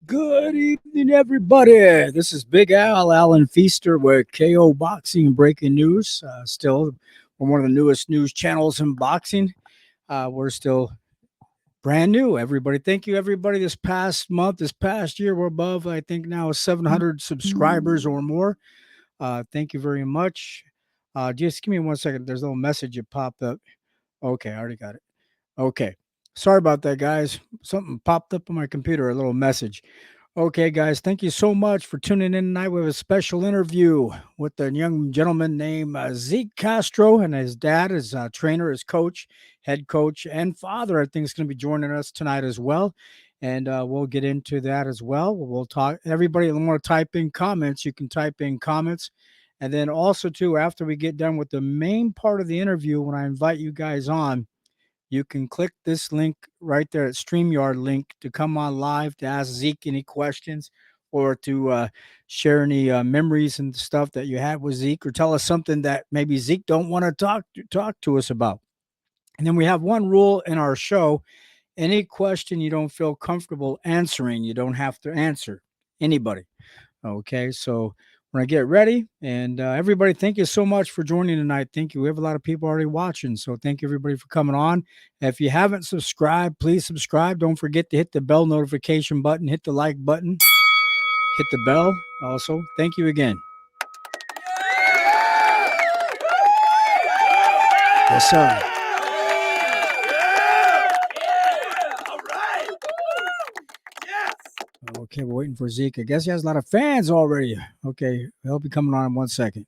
Good evening, everybody. This is Big Al, Alan Feaster with KO Boxing Breaking News. Still, we're one of the newest news channels in boxing. We're still brand new, everybody. Thank you, everybody. This past month, this past year, we're above, I think, now 700 subscribers or more. Thank you very much. Just give me 1 second. There's a little message that popped up. Okay, I already got it. Okay. Sorry about that, guys. Something popped up on my computer, a little message. Okay, guys, thank you so much for tuning in tonight. We have a special interview with a young gentleman named Zeke Castro, and his dad is a trainer, his coach, head coach, and father. I think is going to be joining us tonight as well, and we'll get into that as well. We'll talk. Everybody want to type in comments, you can type in comments, and then also too, after we get done with the main part of the interview, when I invite you guys on, you can click this link right there at StreamYard link to come on live to ask Zeke any questions or to share any memories and stuff that you had with Zeke, or tell us something that maybe Zeke don't want to talk to us about. And then we have one rule in our show: any question you don't feel comfortable answering, you don't have to answer anybody. Okay, so when I get ready, and everybody, thank you so much for joining tonight. Thank you. We have a lot of people already watching, so thank you everybody for coming on. If you haven't subscribed, please subscribe. Don't forget to hit the bell notification button, hit the like button, hit the bell. Also, thank you again. Yes, sir. Okay, we're waiting for Zeke. I guess he has a lot of fans already. Okay, he'll be coming on in 1 second.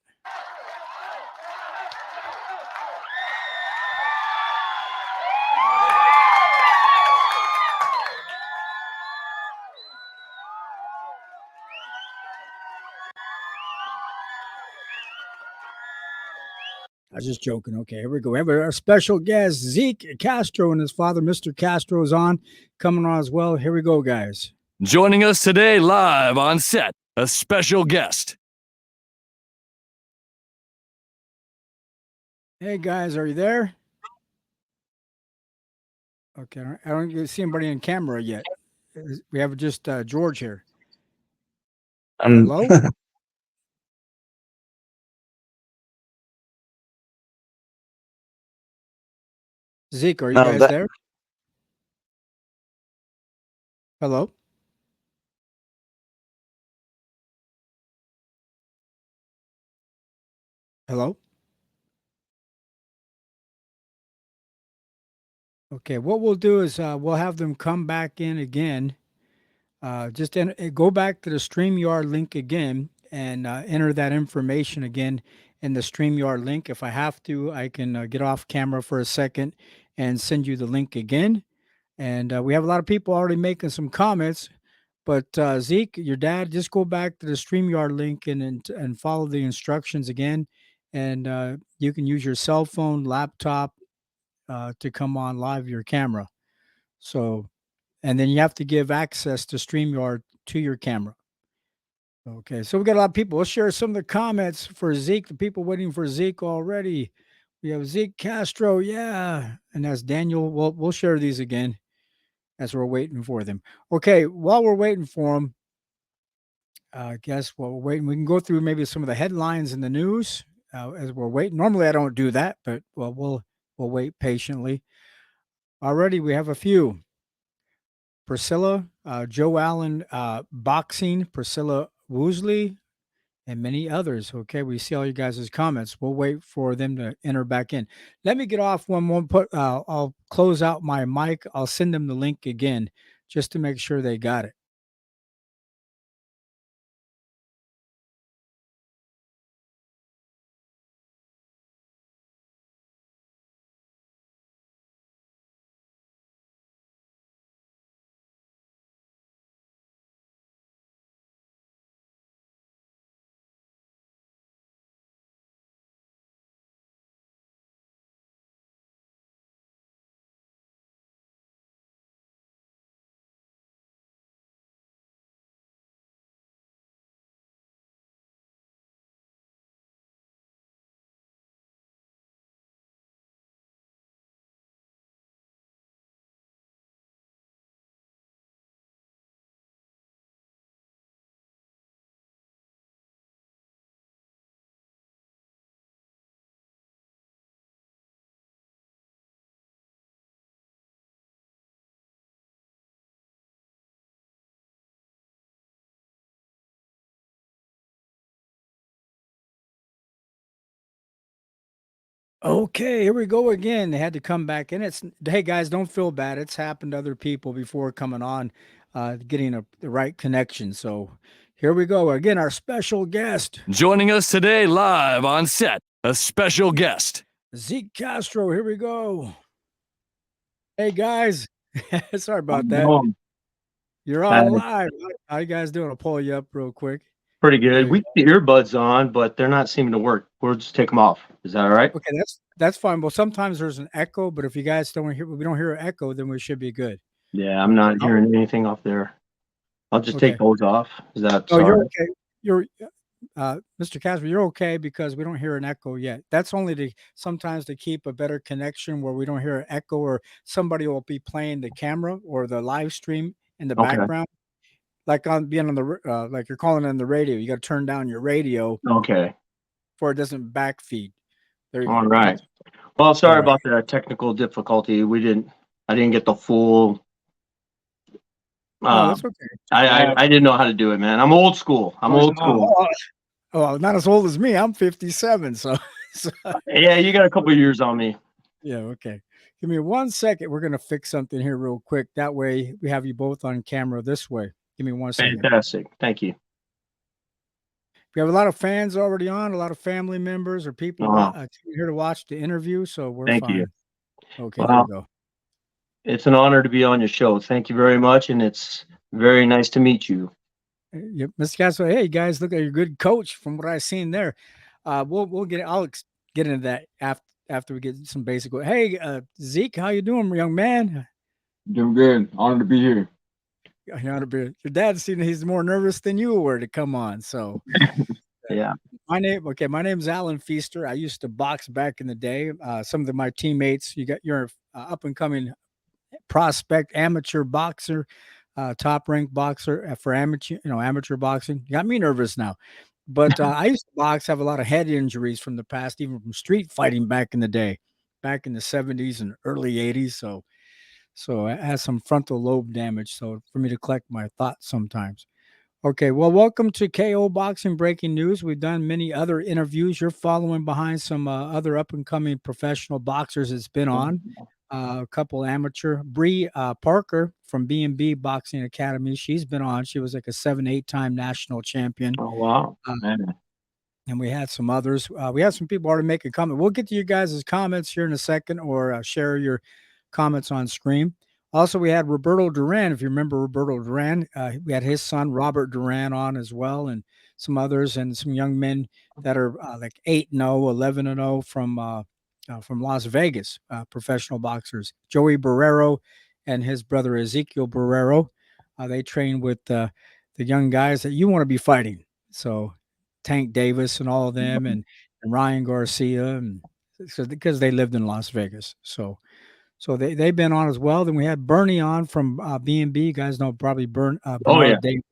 I was just joking. Okay, here we go. We have our special guest, Zeke Castro, and his father, Mr. Castro, is on, coming on as well. Here we go, guys. Joining us today live on set, a special guest. Hey, guys, are you there? Okay, I don't see anybody in camera yet. We have just George here. Hello? Zeke, are you guys there? Hello? Hello? Okay, what we'll do is we'll have them come back in again. Just go back to the StreamYard link again and enter that information again in the StreamYard link. If I have to, I can get off camera for a second and send you the link again. And we have a lot of people already making some comments. But Zeke, your dad, just go back to the StreamYard link and follow the instructions again. And you can use your cell phone, laptop to come on live your camera. So, and then you have to give access to StreamYard to your camera. Okay, so we got a lot of people. We'll share some of the comments for Zeke. The people waiting for Zeke already. We have Zeke Castro, yeah, and that's Daniel. We'll share these again as we're waiting for them. Okay, while we're waiting for them, I guess while we're waiting, we can go through maybe some of the headlines in the news as we're waiting. Normally, I don't do that, but well, we'll wait patiently. Already, we have a few. Priscilla, Joe Allen, boxing, Priscilla Woosley, and many others. Okay, we see all you guys' comments. We'll wait for them to enter back in. Let me get off one more. I'll close out my mic. I'll send them the link again just to make sure they got it. Okay, here we go again. They had to come back in. It's hey guys, don't feel bad. It's happened to other people before coming on, getting the right connection. So here we go again. Our special guest, Joining us today live on set, a special guest. Zeke Castro. Here we go. Hey guys, sorry How's about it that. going? You're Uh, on live. How you guys doing? I'll pull you up real quick. Pretty There good. you We go. got the earbuds on, but they're not seeming to work. We'll just take them off. Is that all right? Okay, that's fine. Well, sometimes there's an echo, but if you guys don't hear, we don't hear an echo, then we should be good. Yeah, I'm Okay. not hearing anything off there. I'll just take Okay. those off. Is that Oh, all you're right? okay. You're Mr. Casper, you're okay because we don't hear an echo yet. That's only to sometimes to keep a better connection where we don't hear an echo or somebody will be playing the camera or the live stream in the Okay. background, like on being on the like you're calling on the radio. You got to turn down your radio Okay. for it doesn't backfeed. There you All go. right. Well, All sorry right. about the technical difficulty. I didn't get the full. No, Uh, that's okay. I didn't know how to do it, man. I'm old school. I'm old school. Oh, well, not as old as me. I'm 57, so, so Yeah, you got a couple years on me. yeah, okay. Give me 1 second. We're gonna fix something here real quick. That way we have you both on camera this way. Give me 1 second. Fantastic. Thank you. We have a lot of fans already on, a lot of family members or people Oh, here to watch the interview, so we're thank you. fine. Okay, there we Well, go. it's an honor to be on your show. Thank you very much, and it's very nice to meet you. Yep, Mr. Castro. Hey guys, look at your good coach from what I've seen there. We'll get get into that after we get some basic. Hey, Zeke, how you doing, young man? Doing good. Honored to be here. Your dad seen he's more nervous than you were to come on. So Yeah. my name's Alan Feaster. I used to box back in the day. Some of my teammates, you're up and coming prospect, amateur boxer, top ranked boxer for amateur boxing. You got me nervous now. But I used to box, have a lot of head injuries from the past, even from street fighting back in the day, back in the 70s and early 80s. So I had some frontal lobe damage. So for me to collect my thoughts sometimes. Okay, well, welcome to KO Boxing Breaking News. We've done many other interviews. You're following behind some other up and coming professional boxers that's been on. A couple amateur. Bree Parker from B&B Boxing Academy. She's been on. She was like a 7, 8 time national champion. Oh, wow. Man, And we had some others. We had some people already making comment. We'll get to you guys' comments here in a second or share your comments on screen. Also, we had Roberto Duran. If you remember Roberto Duran, we had his son, Robert Duran, on as well, and some others, and some young men that are like 8-0, 11-0 from Las Vegas, professional boxers. Joey Barrero and his brother Ezekiel Barrero. They train with the young guys that you want to be fighting. So Tank Davis and all of them, and Ryan Garcia, and so because they lived in Las Vegas. So they've been on as well. Then we had Bernie on from B&B. You guys know probably Oh yeah. Bernard Davis.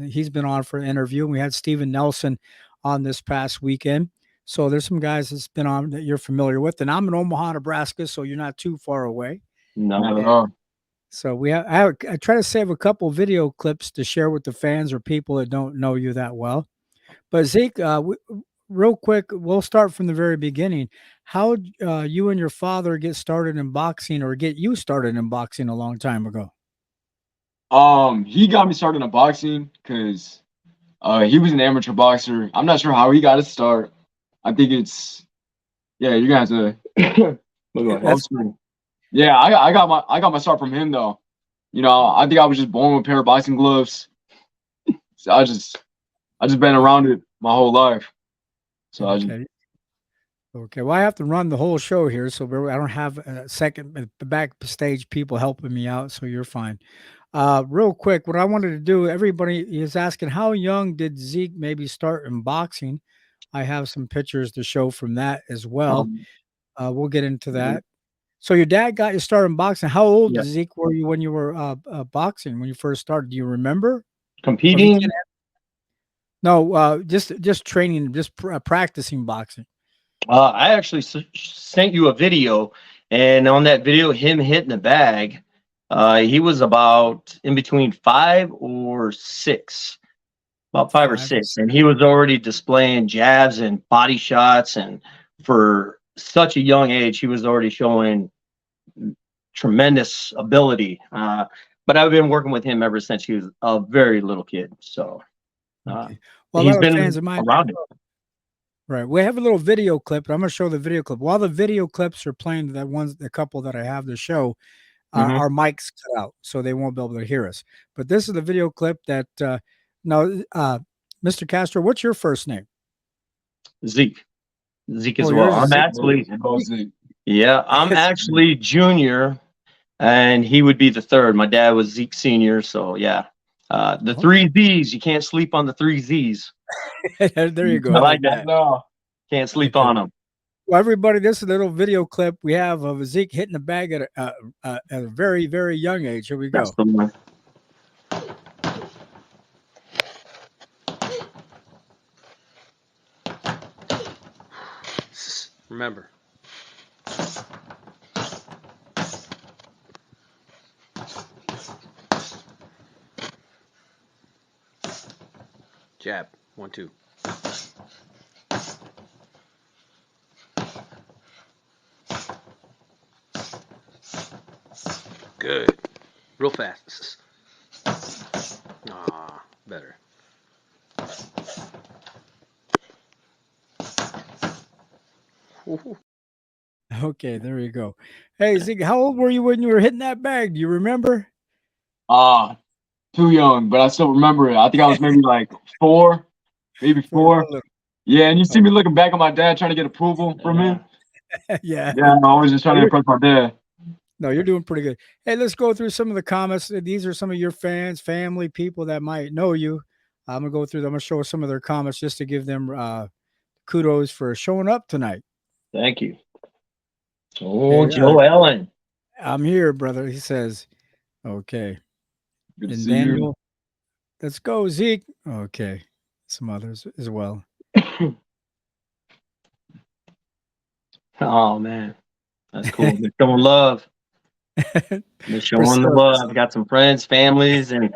He's been on for an interview. We had Steven Nelson on this past weekend. So there's some guys that's been on that you're familiar with. And I'm in Omaha, Nebraska, so you're not too far away. Not at all. So I try to save a couple video clips to share with the fans or people that don't know you that well. But Zeke, real quick, we'll start from the very beginning. How you and your father get started in boxing, or get you started in boxing a long time ago? He got me started in boxing because he was an amateur boxer. I'm not sure how he got his start. I think it's you're gonna have to Yeah, I got my start from him though. I think I was just born with a pair of boxing gloves. So I just been around it my whole life. So Okay. Well, I have to run the whole show here, so I don't have a second the backstage people helping me out, so you're fine. Real quick, what I wanted to do, everybody is asking, how young did Zeke maybe start in boxing? I have some pictures to show from that as well. We'll get into that. So your dad got you started in boxing. How old, Yeah. Zeke, were you when you were boxing, when you first started? Do you remember? Competing. No, just training, just practicing boxing. I actually sent you a video, and on that video, him hitting the bag, he was about in between 5 or 6, about 5 or 6, and he was already displaying jabs and body shots, and for such a young age, he was already showing tremendous ability. But I've been working with him ever since he was a very little kid. So Well, he's been around it. Right. We have a little video clip, but I'm going to show the video clip. While the video clips are playing, the couple that I have to show, our mics cut out, so they won't be able to hear us. But this is the video clip that, Mr. Castro, what's your first name? Zeke as well. I'm actually, I'm actually junior, and he would be the third. My dad was Zeke Senior, so yeah. The 3 Z's, you can't sleep on the 3 Z's. There you go. I like that. No, can't sleep on them. Well, everybody, this is a little video clip we have of Zeke hitting the bag at a very, very young age. Here we go. That's the one. Remember. Jab. 1, 2. Good. Real fast. Better. Okay, there you go. Hey, Zeke, how old were you when you were hitting that bag? Do you remember? Too young, but I still remember it. I think I was maybe like 4, maybe 4. Yeah, and you see me looking back at my dad trying to get approval from him. Yeah, I'm always just trying to impress my dad. No, you're doing pretty good. Hey, let's go through some of the comments. These are some of your fans, family, people that might know you. I'm gonna go through them. I'm gonna show some of their comments just to give them kudos for showing up tonight. Thank you. Oh, Joe Ellen. I'm here, brother. He says, okay. Good to and see Daniel, you. Let's go, Zeke. Okay. Some others as well. Oh man, that's cool. They're showing love. They're showing the love. I got some friends, families, and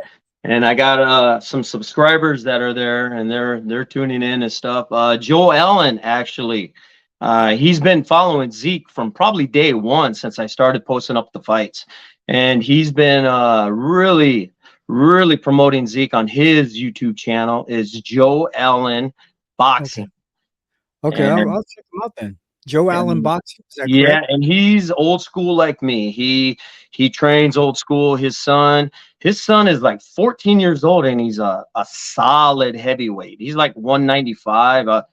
I got some subscribers that are there, and they're tuning in and stuff. Joe Ellen, actually, he's been following Zeke from probably day one since I started posting up the fights, and he's been really promoting Zeke on his YouTube channel. Is Joe Allen Boxing. Okay, I'll check him out then. Joe Allen Boxing. Is that correct? And he's old school like me. He trains old school. His son is like 14 years old, and he's a solid heavyweight. He's like 195.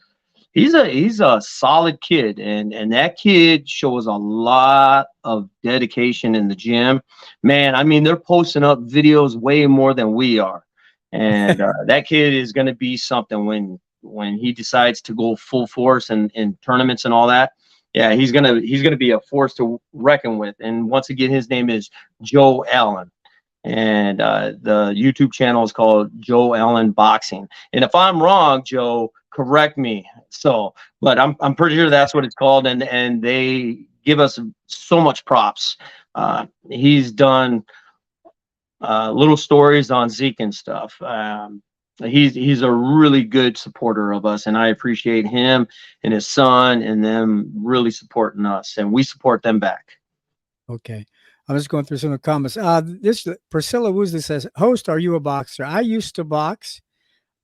He's a solid kid, and that kid shows a lot of dedication in the gym. Man, I mean, they're posting up videos way more than we are, and that kid is going to be something when he decides to go full force in tournaments and all that. Yeah, he's gonna be a force to reckon with. And once again, his name is Joe Allen, and the YouTube channel is called Joe Allen Boxing. And if I'm wrong, Joe, correct me. So, but I'm pretty sure that's what it's called, and they give us so much props. He's done little stories on Zeke and stuff. He's a really good supporter of us, and I appreciate him and his son and them really supporting us, and we support them back. Okay. I'm just going through some of the comments. This Priscilla Woosley says, "Host, are you a boxer?" I used to box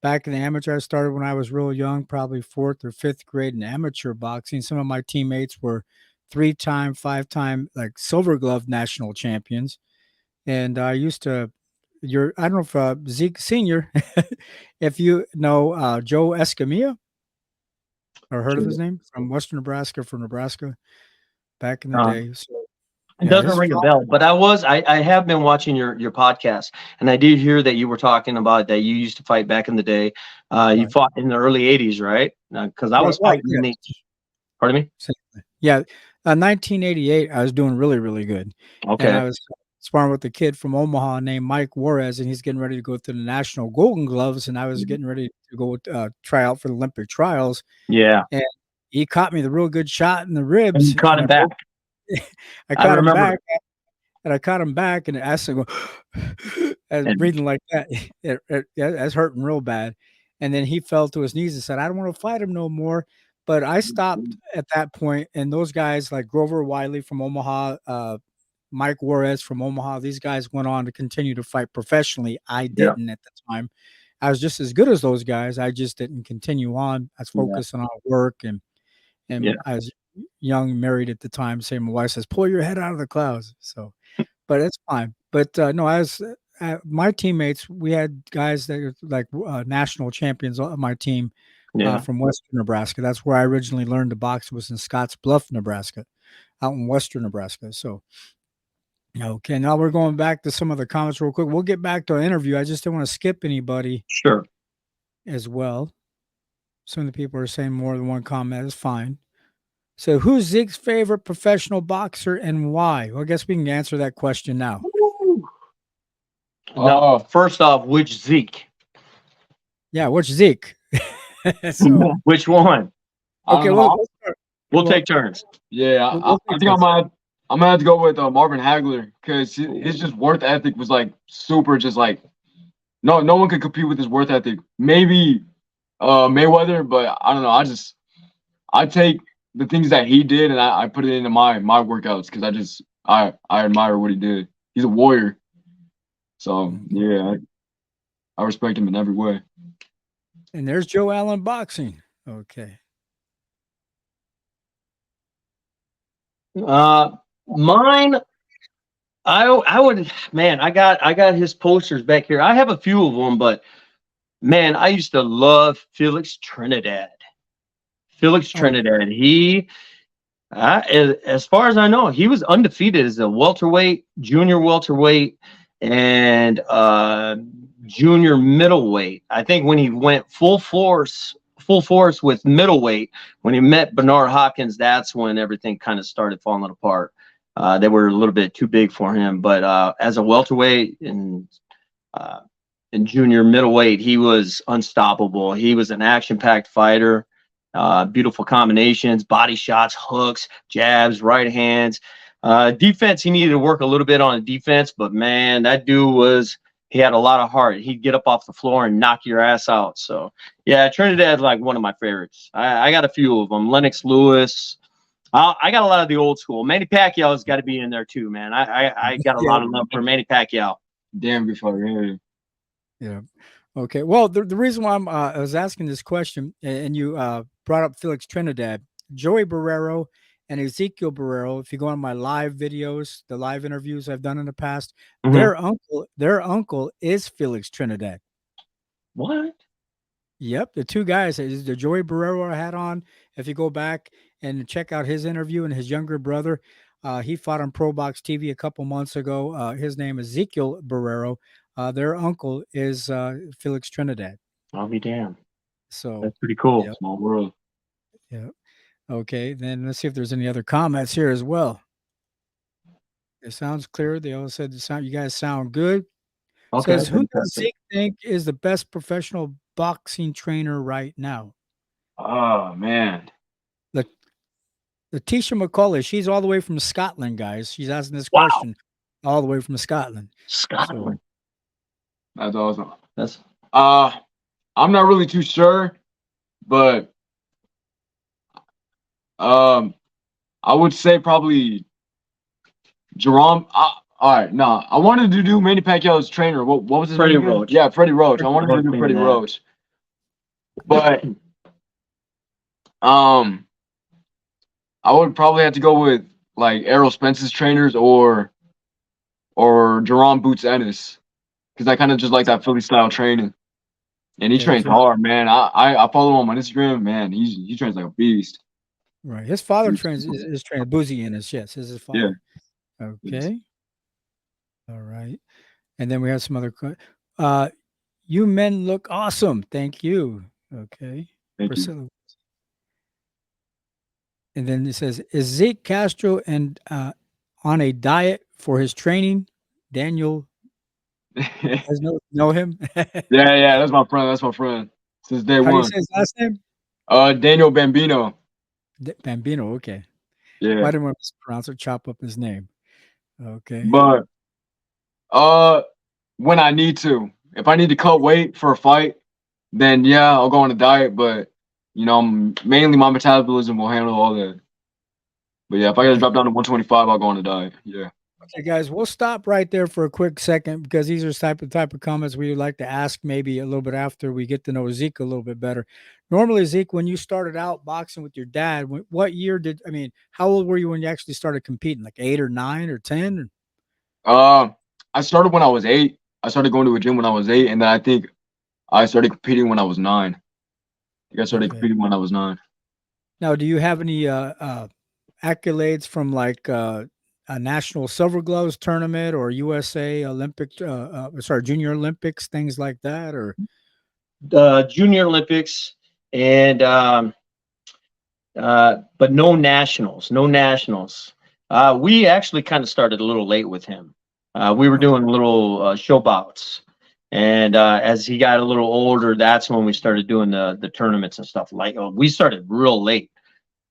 back in the amateur. I started when I was real young, probably fourth or fifth grade in amateur boxing. Some of my teammates were 3-time, 5-time, like silver glove national champions. And I used to, I don't know if Zeke Senior, if you know Joe Escamilla or heard of his name from Western Nebraska, from Nebraska back in the Uh, day. So, It yeah, doesn't his ring a father, bell, but I have been watching your podcast, and I did hear that you were talking about that you used to fight back in the day. You right, fought in the early '80s, right? Because I right, was well, fighting yeah, in the. Pardon me. yeah. 1988, I was doing really, really good, and Okay. I was sparring with a kid from Omaha named Mike Juarez, and he's getting ready to go to the National Golden Gloves, and I was getting ready to go try out for the Olympic trials, Yeah, and he caught me the real good shot in the and you ribs, caught and him back. I I caught him remember. back. And I caught him back, and I said, as And breathing like that, that's hurting real bad. And then he fell to his knees and said, "I don't want to fight him no more." But I stopped at that point, and those guys like Grover Wiley from Omaha, Mike Juarez from Omaha, these guys went on to continue to fight professionally. I yeah, didn't at the time. I was just as good as those guys. I just didn't continue on. I was yeah, focusing on work, yeah, and I was young, married at the time. Saying my wife says, "Pull your head out of the clouds." So but it's fine. But, no, as my teammates, we had guys that are like, national champions on my team, yeah. from Western Nebraska. That's where I originally learned to box was in Scotts Bluff, Nebraska, out in Western Nebraska. So, okay, now we're going back to some of the comments real quick. We'll get back to our interview. I just don't wanna skip anybody Sure. as well. Some of the people are saying more than one comment. Is fine. So, who's Zeke's favorite professional boxer and why? Well, I guess we can answer that question now. Woo. Now, Oh, first off, which Zeke? Yeah, which Zeke? So, Which one? I okay, don't well, know. let's start. We'll Well, take turns. Yeah, we'll I take think this. I'm gonna have to go with Marvin Hagler because his just worth ethic was like super, just like no one could compete with his worth ethic. Maybe Mayweather, but I don't know. I take the things that he did and I put it into my workouts because I admire what he did. He's a warrior, so yeah, I respect him in every way. And there's Joe Allen boxing. Okay. Mine. I would, man. I got his posters back here. I have a few of them, but man, I used to love Felix Trinidad. Felix Oh, Trinidad. As far as I know, he was undefeated as a welterweight, junior welterweight, and junior middleweight. I think when he went full force with middleweight, when he met Bernard Hopkins, that's when everything kind of started falling apart. They were a little bit too big for him, but as a welterweight uh, and junior middleweight, he was unstoppable. He was an action-packed fighter. Beautiful combinations, body shots, hooks, jabs, right hands. Defense, he needed to work a little bit on defense, but man, that dude he had a lot of heart. He'd get up off the floor and knock your ass out. So, yeah, Trinidad's like one of my favorites. I got a few of them. Lennox Lewis. I got a lot of the old school. Manny Pacquiao's got to be in there too, man. I got a yeah, lot of love for Manny Pacquiao. Damn good fighter. Yeah. yeah. Okay. Well, the reason why I was asking this question, and you brought up Felix Trinidad, Joey Barrero, and Ezekiel Barrero. If you go on my live videos, the live interviews I've done in the past, Mhm. their uncle is Felix Trinidad. What? Yep, the two guys, the Joey Barrero I had on. If you go back and check out his interview and his younger brother, he fought on Pro Box TV a couple months ago. His name is Ezekiel Barrero. Their uncle is Felix Trinidad. I'll be damned. So That's pretty cool. Yep. Small world. yeah. Okay, then let's see if there's any other comments here as well. It sounds clear. They all said you guys sound good. Okay. Says, who does fantastic. Zeke think is the best professional boxing trainer right now? Oh man. Letitia McCauley, she's all the way from Scotland, guys. She's asking this Wow. question all the way from Scotland. Scotland. That's awesome. That's I'm not really too sure, but I would say probably Jerome. All right, no, I wanted to do Manny Pacquiao's trainer. What was his Freddie name again? Roach. Yeah, Freddie Roach. I Freddie wanted to Roach do being Freddie that. Roach, but I would probably have to go with like Errol Spence's trainers or Jerome Boots Ennis, because I kind of just like that Philly style training. And he Yeah, trains sure. hard, man. I follow him on Instagram, man. He trains like a beast. Right. His father He's trains super is trained Boozy Ennis. Yes, is his Yeah. father. Okay. All right. And then we have some other. You men look awesome. Thank you. Okay. Thank you. Priscilla. And then it says, is Zeke Castro and on a diet for his training? Daniel yeah, does know him. yeah, that's my friend. That's my friend since day How do you one. say his last name? Daniel Bambino. Bambino. Okay. Yeah, Well, I didn't want to mispronounce or chop up his name. Okay. but when I need to, if I need to cut weight for a fight, then yeah, I'll go on a diet. But mainly my metabolism will handle all that. But yeah, if I gotta drop down to 125, I'll go on a diet. Yeah. Okay, guys, we'll stop right there for a quick second because these are type of comments we would like to ask maybe a little bit after we get to know Zeke a little bit better. Normally, Zeke, when you started out boxing with your dad, what year how old were you when you actually started competing? Like 8 or 9 or 10? I started when I was 8. I started going to a gym when I was 8, and then I think I started competing when I was 9. I think I started competing when I was 9. Now, do you have any accolades from like a national silver gloves tournament or USA Olympic, Junior Olympics, things like that, or Junior Olympics and but no nationals. No nationals. We actually kind of started a little late with him. We were doing little show bouts, and as he got a little older, that's when we started doing the tournaments and stuff. Like we started real late.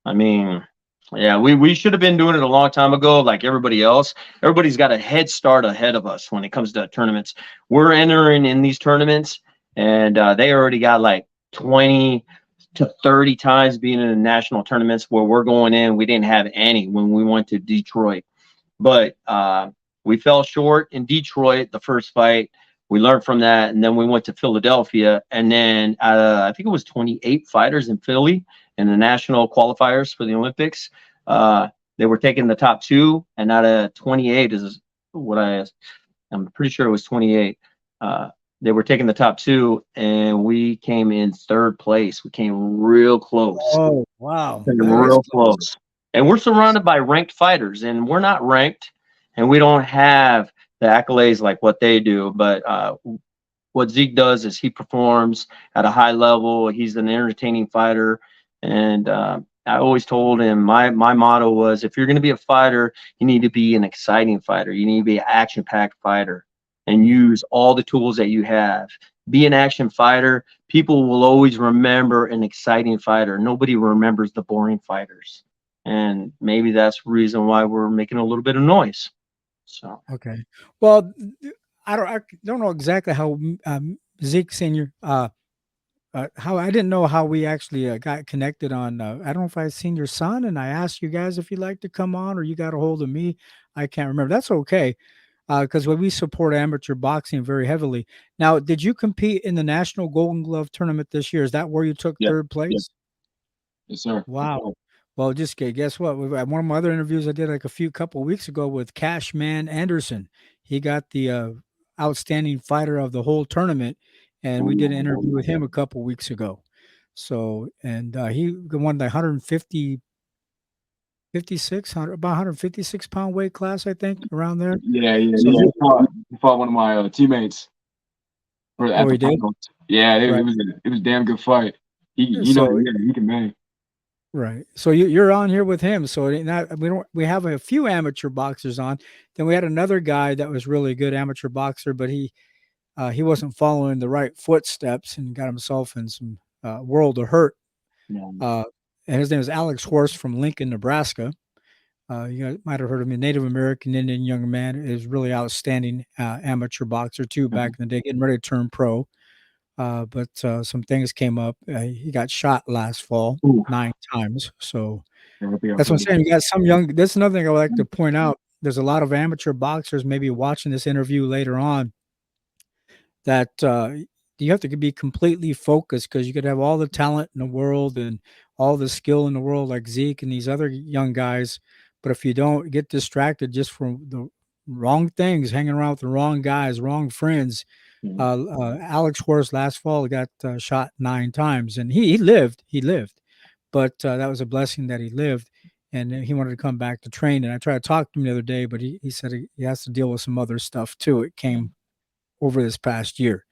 I mean, yeah, we should have been doing it a long time ago, like everybody else. Everybody's got a head start ahead of us when it comes to tournaments. We're entering in these tournaments, and they already got like 20 to 30 times being in the national tournaments where we're going in. We didn't have any when we went to Detroit, but we fell short in Detroit the first fight. We learned from that, and then we went to Philadelphia, and then I think it was 28 fighters in Philly in the national qualifiers for the Olympics. They were taking the top 2, and out of 28 is what I'm pretty sure it was 28. They were taking the top 2, and we came in 3rd place. We came real close. Oh, wow. Came real close. And we're surrounded by ranked fighters, and we're not ranked, and we don't have the accolades like what they do. But what Zeke does is he performs at a high level. He's an entertaining fighter. And I always told him my motto was, if you're going to be a fighter, you need to be an exciting fighter. You need to be an action-packed fighter and use all the tools that you have. Be an action fighter. People will always remember an exciting fighter. Nobody remembers the boring fighters. And maybe that's the reason why we're making a little bit of noise. So okay. Well, I don't know exactly how Zeke Senior how I didn't know how we actually got connected on. I don't know if I seen your son and I asked you guys if you'd like to come on, or you got a hold of me. I can't remember. That's okay, because we support amateur boxing very heavily. Now, did you compete in the National Golden Glove tournament this year? Is that where you took Yeah. 3rd place? Yes, sir. Wow. Well, just guess what? One of my other interviews I did like a couple of weeks ago with Cashman Anderson. He got the outstanding fighter of the whole tournament, and we did an interview with him a couple weeks ago. So, and he won the 150, 56, about 156 pound weight class, I think, around there. Yeah. So, He fought one of my teammates at oh, the he did? finals. Yeah, Right. it was a damn good fight. He know, So, yeah, he can bang. right. So you're on here with him. So we have a few amateur boxers on. Then we had another guy that was really good amateur boxer, but he wasn't following the right footsteps and got himself in some world of hurt. Yeah. And his name is Alex Horst from Lincoln, Nebraska. You guys might have heard of him. A Native American Indian young man, is really outstanding amateur boxer too. Back in the day, getting ready to turn pro. But some things came up. He got shot last fall Ooh. 9 times. So Yeah, that's what I'm saying. You got some young. That's another thing I would like to point out. There's a lot of amateur boxers maybe watching this interview later on that you have to be completely focused because you could have all the talent in the world and all the skill in the world like Zeke and these other young guys. But if you don't get distracted just from the wrong things, hanging around with the wrong guys, wrong friends, Alex Horst last fall got shot 9 times, and he lived. He lived, but that was a blessing that he lived, and he wanted to come back to train. And I tried to talk to him the other day, but he said he has to deal with some other stuff too. It came over this past year,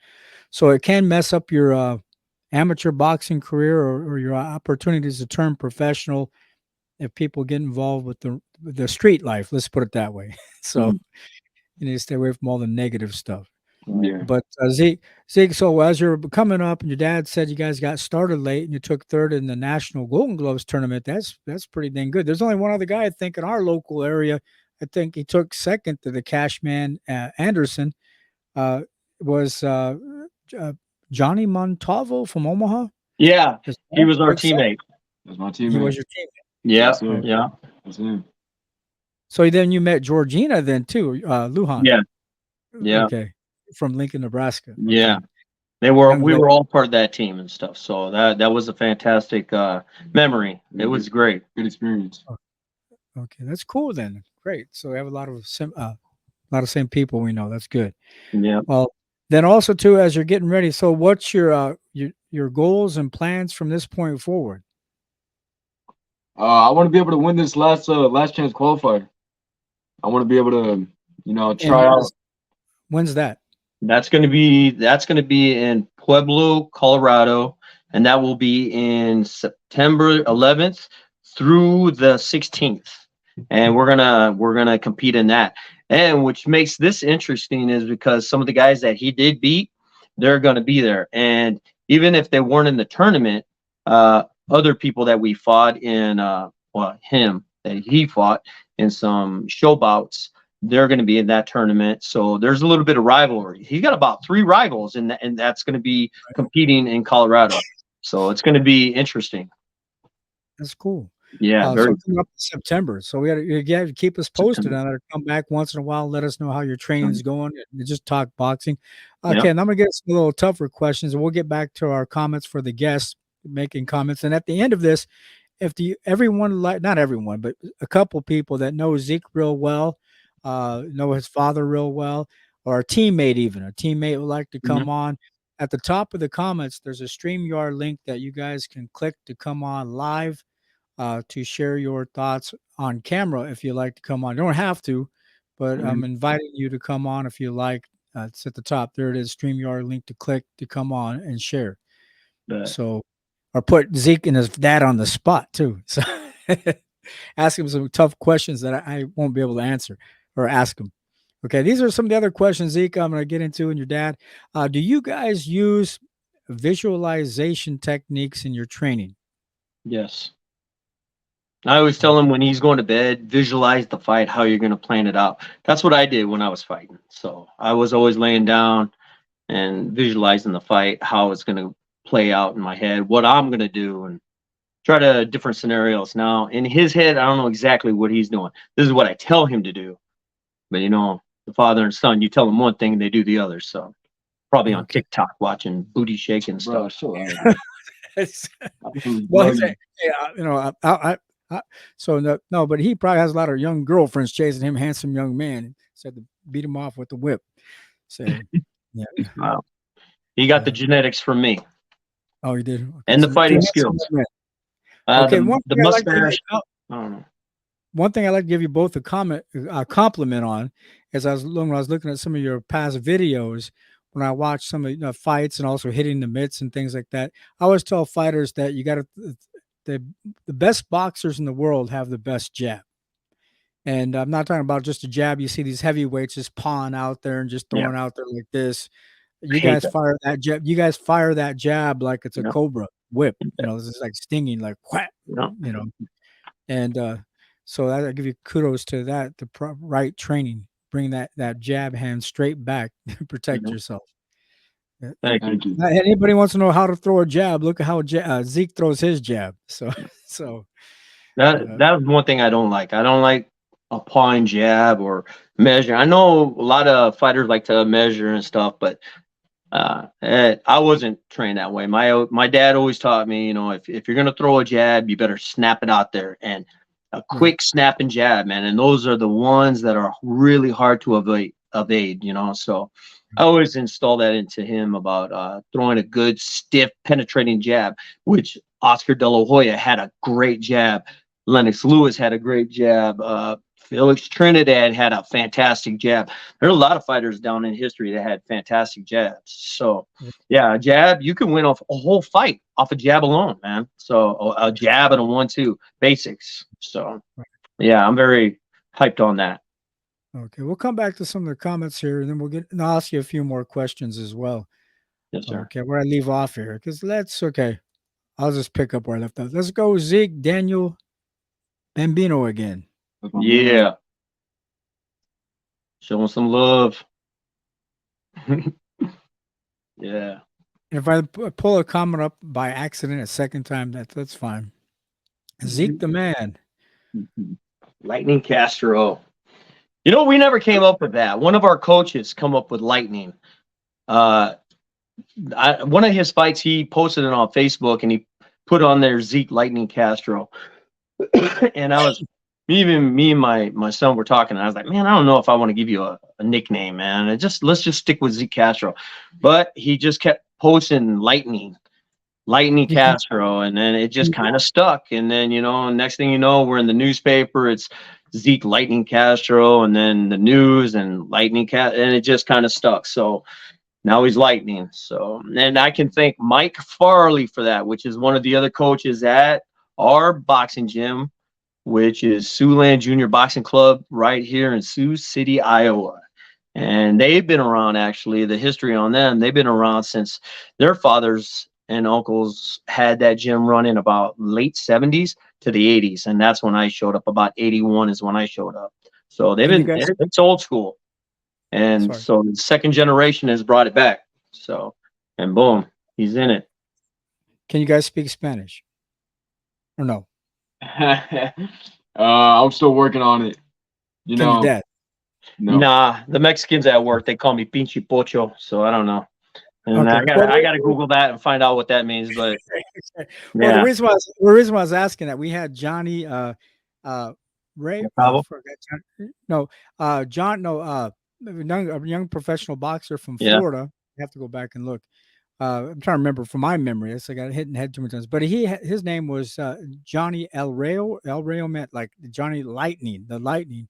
so it can mess up your amateur boxing career or your opportunities to turn professional if people get involved with the street life. Let's put it that way. So you need to stay away from all the negative stuff. Yeah. But Zeke, so as you're coming up, and your dad said you guys got started late, and you took third in the National Golden Gloves tournament. That's pretty dang good. There's only one other guy I think in our local area. I think he took second to the Cashman Anderson. Uh, was uh, Johnny Montalvo from Omaha? Yeah, Is he was our took second? teammate. That's my He was teammate. your teammate. Yeah, Yes, sir. yeah, That's him. So then you met Georgina then too, Lujan. yeah, yeah, Okay, from Lincoln, Nebraska. yeah. Okay. We Young lady. were all part of that team and stuff. So that was a fantastic memory. It was great. Good experience. Okay, that's cool then. Great. So we have a lot of same people we know. That's good. Yeah. Well, then also too, as you're getting ready, so what's your goals and plans from this point forward? I want to be able to win this last chance qualifier. I want to be able to, try out. When's that? That's going to be in Pueblo, Colorado, and that will be in September 11th through the 16th. And we're gonna compete in that. And which makes this interesting is because some of the guys that he did beat, they're gonna be there. And even if they weren't in the tournament, other people that we fought in, him that he fought in some show bouts, they're going to be in that tournament. So there's a little bit of rivalry. He's got about 3 rivals, and that's going to be competing in Colorado. So it's going to be interesting. That's cool. Yeah, So coming up in September. So you got to keep us posted on it. Come back once in a while. Let us know how your training's going. And just talk boxing. Okay, and I'm gonna get some little tougher questions, and we'll get back to our comments for the guests making comments. And at the end of this, if everyone, like not everyone, but a couple people that know Zeke real well, know his father real well, or a teammate would like to come on. At the top of the comments, there's a StreamYard link that you guys can click to come on live. To share your thoughts on camera if you like to come on. You don't have to, but I'm inviting you to come on if you like. It's at the top. There it is, StreamYard link to click to come on and share. So, or put Zeke and his dad on the spot too. So ask him some tough questions that I won't be able to answer or ask him. Okay, these are some of the other questions, Zeke, I'm going to get into and your dad. Do you guys use visualization techniques in your training? Yes. I always tell him when he's going to bed, visualize the fight, how you're going to plan it out. That's what I did when I was fighting. So I was always laying down and visualizing the fight, how it's going to play out in my head, what I'm going to do, and try to different scenarios. Now, in his head, I don't know exactly what he's doing. This is what I tell him to do. But, the father and son, you tell them one thing, they do the other. So probably on TikTok watching booty shaking stuff. Well, so no, but he probably has a lot of young girlfriends chasing him, handsome young man. Said to beat him off with the whip. So, yeah. Wow. He got the genetics from me Oh, you did. Okay, and the so fighting handsome skills. young man. Okay, The mustache. I don't know. one thing I'd like to give you both a compliment on is when I was looking at some of your past videos, when I watched some of the fights and also hitting the mitts and things like that. I always tell fighters that you got to the the best boxers in the world have the best jab. And I'm not talking about just a jab. You see these heavyweights just pawing out there and just Yeah, throwing out there like this. I You hate guys that. fire that jab. You guys fire that jab like it's a Yeah, cobra whip. This is like stinging, like whack. yeah, You know, and so I give you kudos to that. The right training, bring that jab hand straight back, to protect yeah. yourself. Thank you. Thank you. Anybody wants to know how to throw a jab? Look at how Zeke throws his jab. So so That was one thing I don't like. I don't like a pawing jab or measure. I know a lot of fighters like to measure and stuff, but I wasn't trained that way. My dad always taught me, if you're gonna throw a jab, you better snap it out there and a right. quick snap and jab, man. And those are the ones that are really hard to evade. So I always install that into him about throwing a good, stiff, penetrating jab, which Oscar De La Hoya had a great jab. Lennox Lewis had a great jab. Felix Trinidad had a fantastic jab. There are a lot of fighters down in history that had fantastic jabs. So, yeah, a jab, you can win off a whole fight off a jab alone, man. So, a jab and a 1-2 basics. So, yeah, I'm very hyped on that. Okay, we'll come back to some of the comments here, and then and I'll ask you a few more questions as well. Yes, sir. Okay, where I leave off here, because okay. I'll just pick up where I left off. Let's go, Zeke Daniel Bambino again. Yeah. Showing some love. Yeah. And if I pull a comment up by accident a second time, that's fine. Zeke the man. Lightning Castro. We never came up with that. One of our coaches come up with lightning. One of his fights, he posted it on Facebook and he put on there Zeke Lightning Castro. And me and my son were talking, and I was like, man, I don't know if I want to give you a nickname, man. Let's just stick with Zeke Castro. But he just kept posting Lightning Castro, and then it just kind of stuck. And then, next thing you know, we're in the newspaper. It's Zeke Lightning Castro, and then the news and Lightning and it just kind of stuck. So now he's Lightning. So, and I can thank Mike Farley for that, which is one of the other coaches at our boxing gym, which is Siouxland Junior Boxing Club right here in Sioux City, Iowa. And they've been around, actually, the history on them, they've been around since their fathers and uncles had that gym running about late 70s to the 80s. And that's when I showed up. About 81 is when I showed up. So it's old school. And so the second generation has brought it back. So, and boom, he's in it. Can you guys speak Spanish? Or no? I'm still working on it. Can your dad? No. Nah, the Mexicans at work, they call me pinche pocho, so I don't know. And Okay. I gotta Google that and find out what that means. But well, the reason why I was asking that, we had Johnny Ray. John. A young professional boxer from Florida. I have to go back and look. I'm trying to remember from my memory. I got hit in the head too many times. But his name was Johnny El Rayo. El Rayo meant like Johnny Lightning, the Lightning.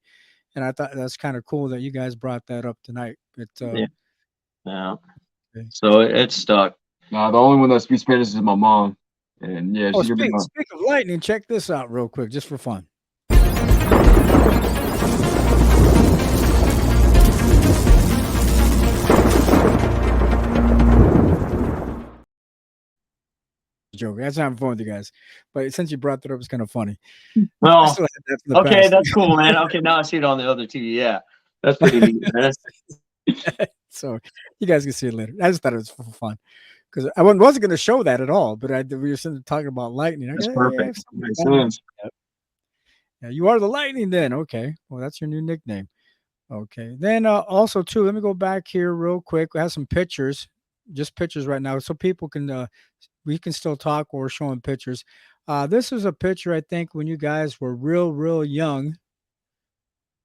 And I thought that's kind of cool that you guys brought that up tonight. But yeah. So it's stuck. Nah, the only one that speaks Spanish is my mom. And yeah, she's speak of lightning, check this out real quick, just for fun. Joke. That's not fun with you guys, but since you brought that up, it's kind of funny. Well, okay, that's cool, man. Okay, now I see it on the other TV. Yeah, that's pretty neat, man. So you guys can see it later. I just thought it was for fun because I wasn't going to show that at all, but we were sitting talking about lightning. That's perfect. Yeah, you are the Lightning then. Okay, well, that's your new nickname. Okay, then also too, let me go back here real quick. We have some pictures, just pictures right now, so people can we can still talk or showing pictures. This is a picture, I think, when you guys were real young,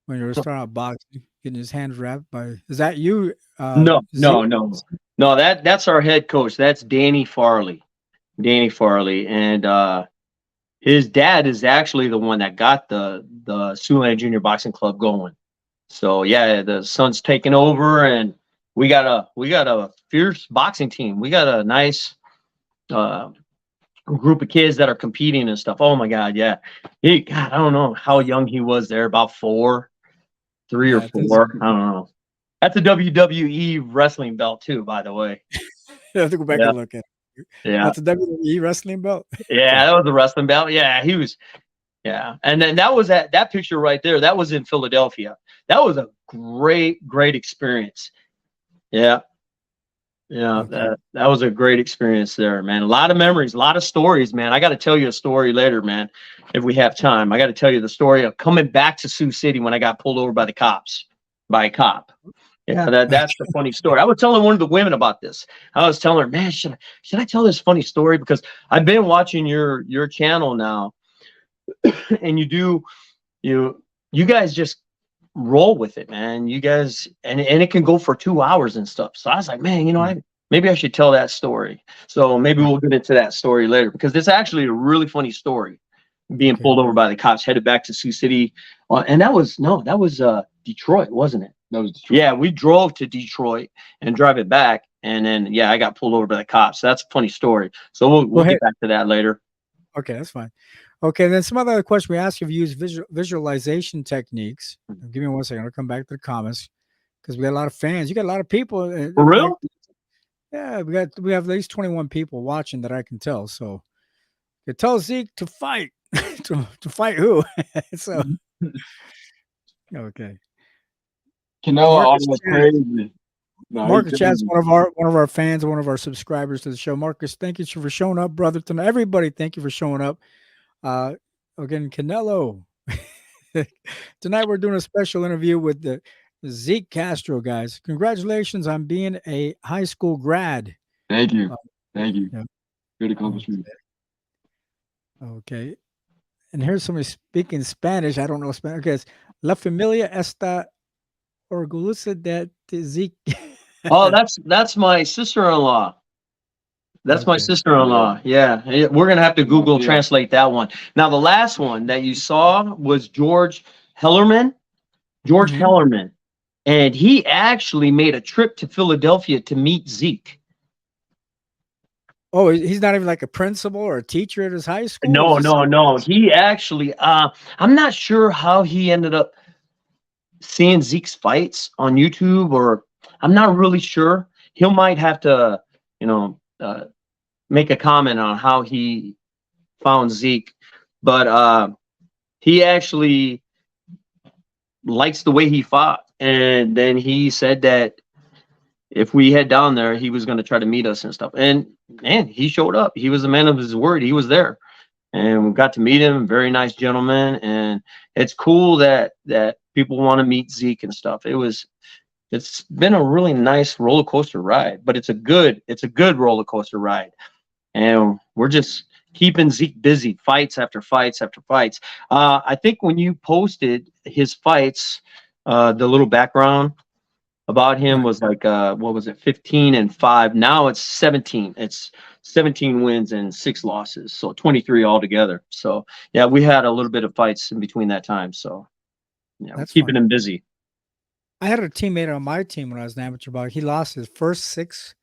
when you were starting out boxing, getting his hands wrapped by. Is that you? No, No, that's our head coach. That's Danny Farley. Danny Farley, and his dad is actually the one that got the Siouxland Junior Boxing Club going. So yeah, the son's taking over, and we got a fierce boxing team. We got a nice uh, group of kids that are competing and stuff. Oh my God, yeah. God, I don't know how young he was there, about 3 or Yeah, 4. I don't know. That's a WWE wrestling belt too, by the way. I have to go back Yeah, and look at it. yeah, That's a WWE wrestling belt. yeah. That was a wrestling belt. Yeah, he was. Yeah, and then that was that picture right there. That was in Philadelphia. That was a great experience. Yeah, yeah. Okay. That was a great experience there, man. A lot of memories, a lot of stories, man. I got to tell you a story later, man, if we have time. I got to tell you the story of coming back to Sioux City when I got pulled over by a cop. Yeah, that's the funny story. I was telling one of the women about this. I was telling her, man, should I tell this funny story, because I've been watching your channel now, and you guys just roll with it, man. You guys, and it can go for 2 hours and stuff. So I was like, man, maybe I should tell that story. So maybe we'll get into that story later, because it's actually a really funny story. Being Okay. pulled over by the cops, headed back to Sioux City, and that was Detroit, wasn't it? That was true. Yeah, we drove to Detroit and drive it back, and then I got pulled over by the cops. So that's a funny story. So we'll ahead. get back to that later. Okay, that's fine. Okay, then some other question we asked if you use visualization techniques. Give me 1 second. I'll come back to the comments because we got a lot of fans. You got a lot of people. For real? Yeah, we have at least 21 people watching that I can tell. So you tell Zeke to fight. to fight who? So okay. Canelo Marcus almost Chad. crazy. No, Marcus he's Chad's crazy. one of our fans, one of our subscribers to the show. Marcus, thank you for showing up, brother. Tonight, everybody, thank you for showing up. Again, Canelo. Tonight we're doing a special interview with the Zeke Castro, guys. Congratulations on being a high school grad. Thank you. Thank you. Yeah. Good accomplishment. Okay. And here's somebody speaking Spanish. I don't know Spanish. Okay, it's La familia está orgullosa de Zeke. Oh, that's my sister-in-law. That's my Okay. sister-in-law. Yeah, we're gonna have to Google Yeah. translate that one. Now, the last one that you saw was George Hellerman. George Mhm. Hellerman, and he actually made a trip to Philadelphia to meet Zeke. Oh, he's not even like a principal or a teacher at his high school? No, He's just- no. He actually, I'm not sure how he ended up seeing Zeke's fights on YouTube, or I'm not really sure. He might have to, make a comment on how he found Zeke, but he actually likes the way he fought, and then he said that if we head down there, he was going to try to meet us and stuff. And man, he showed up. He was a man of his word. He was there, and we got to meet him. Very nice gentleman, and it's cool that people want to meet Zeke and stuff. It's been a really nice roller coaster ride, but it's a good roller coaster ride, and we're just keeping Zeke busy, fights after fights after fights. I think when you posted his fights, the little background about him was like, what was it, 15-5. Now it's 17. It's 17 wins and 6 losses, so 23 altogether. So yeah, we had a little bit of fights in between that time. So yeah, That's keeping fine. him busy. I had a teammate on my team when I was an amateur boxer. He lost his first 6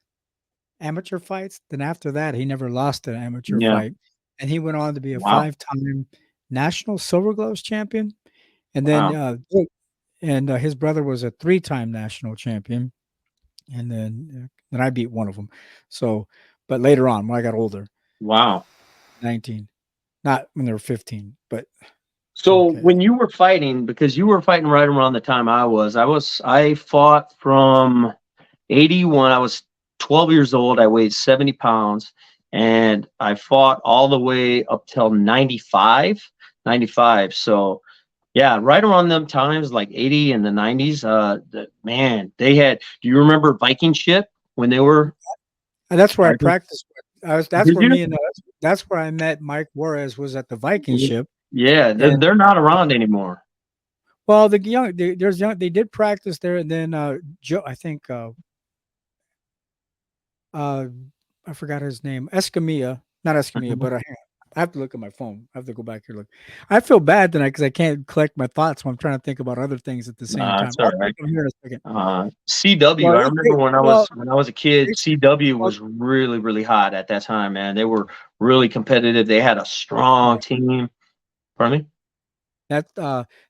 amateur fights. Then after that, he never lost an amateur Yeah. fight. And he went on to be a Wow. 5-time national silver gloves champion. And Wow. then his brother was a 3-time national champion. And then I beat one of them. So, but later on, when I got older, Wow. 19, not when they were 15, but So okay. when you were fighting, because you were fighting right around the time I fought from 81. I was 12 years old. I weighed 70 pounds, and I fought all the way up till 95. So yeah, right around them times, like 80 and the 90s. Man, they had. Do you remember Viking Ship when they were? And that's where I Viking? practiced. That's Did where you? that's where I met Mike Juarez, was at the Viking ship. Yeah, And they're not around anymore. well, they did practice there. And then Joe, I think uh, I forgot his name. Escamilla, not Escamilla, Mhm. but I have to look at my phone. I have to go back here and look. I feel bad tonight because I can't collect my thoughts when I'm trying to think about other things at the same Nah, time. it's all I'll right. think of them here in a second. CW. Well, I remember when I was a kid, they, CW well, was really hot at that time. Man, they were really competitive. They had a strong yeah. team. Pardon me? That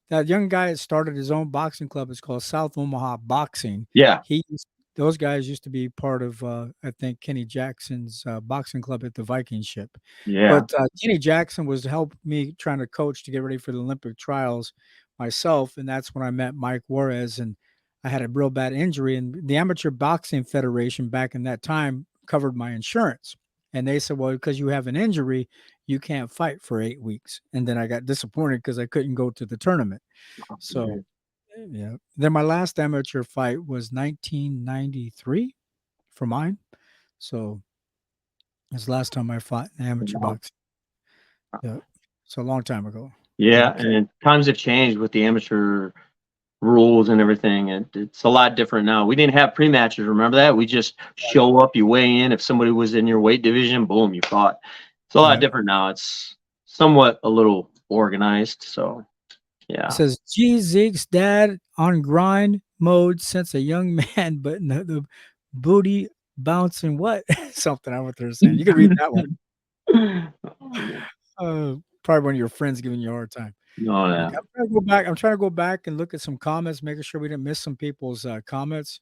that young guy that started his own boxing club is called South Omaha Boxing. Yeah, Those guys used to be part of I think Kenny Jackson's boxing club at the Viking ship. yeah. But Kenny Jackson was helping me trying to coach to get ready for the Olympic trials myself, and that's when I met Mike Juarez, and I had a real bad injury, and the Amateur Boxing Federation back in that time covered my insurance, and they said, well, because you have an injury, you can't fight for 8 weeks, and then I got disappointed because I couldn't go to the tournament. So Mhm. yeah, then my last amateur fight was 1993 for mine. So it's the last time I fought in amateur Wow. boxing. Yeah. So a long time ago. Yeah, Okay. and times have changed with the amateur rules and everything, and it's a lot different now. We didn't have pre-matches, remember that? We just show up, you weigh in. If somebody was in your weight division, boom, you fought. It's a lot Yeah. different now. It's somewhat a little organized. So It yeah. says, gee, Zeke's dad on grind mode since a young man, but the booty bouncing what? Something I don't know what they're saying. You can read that one. Probably one of your friends giving you a hard time. No, Okay, yeah. I'm trying to go back. I'm trying to go back and look at some comments, making sure we didn't miss some people's comments.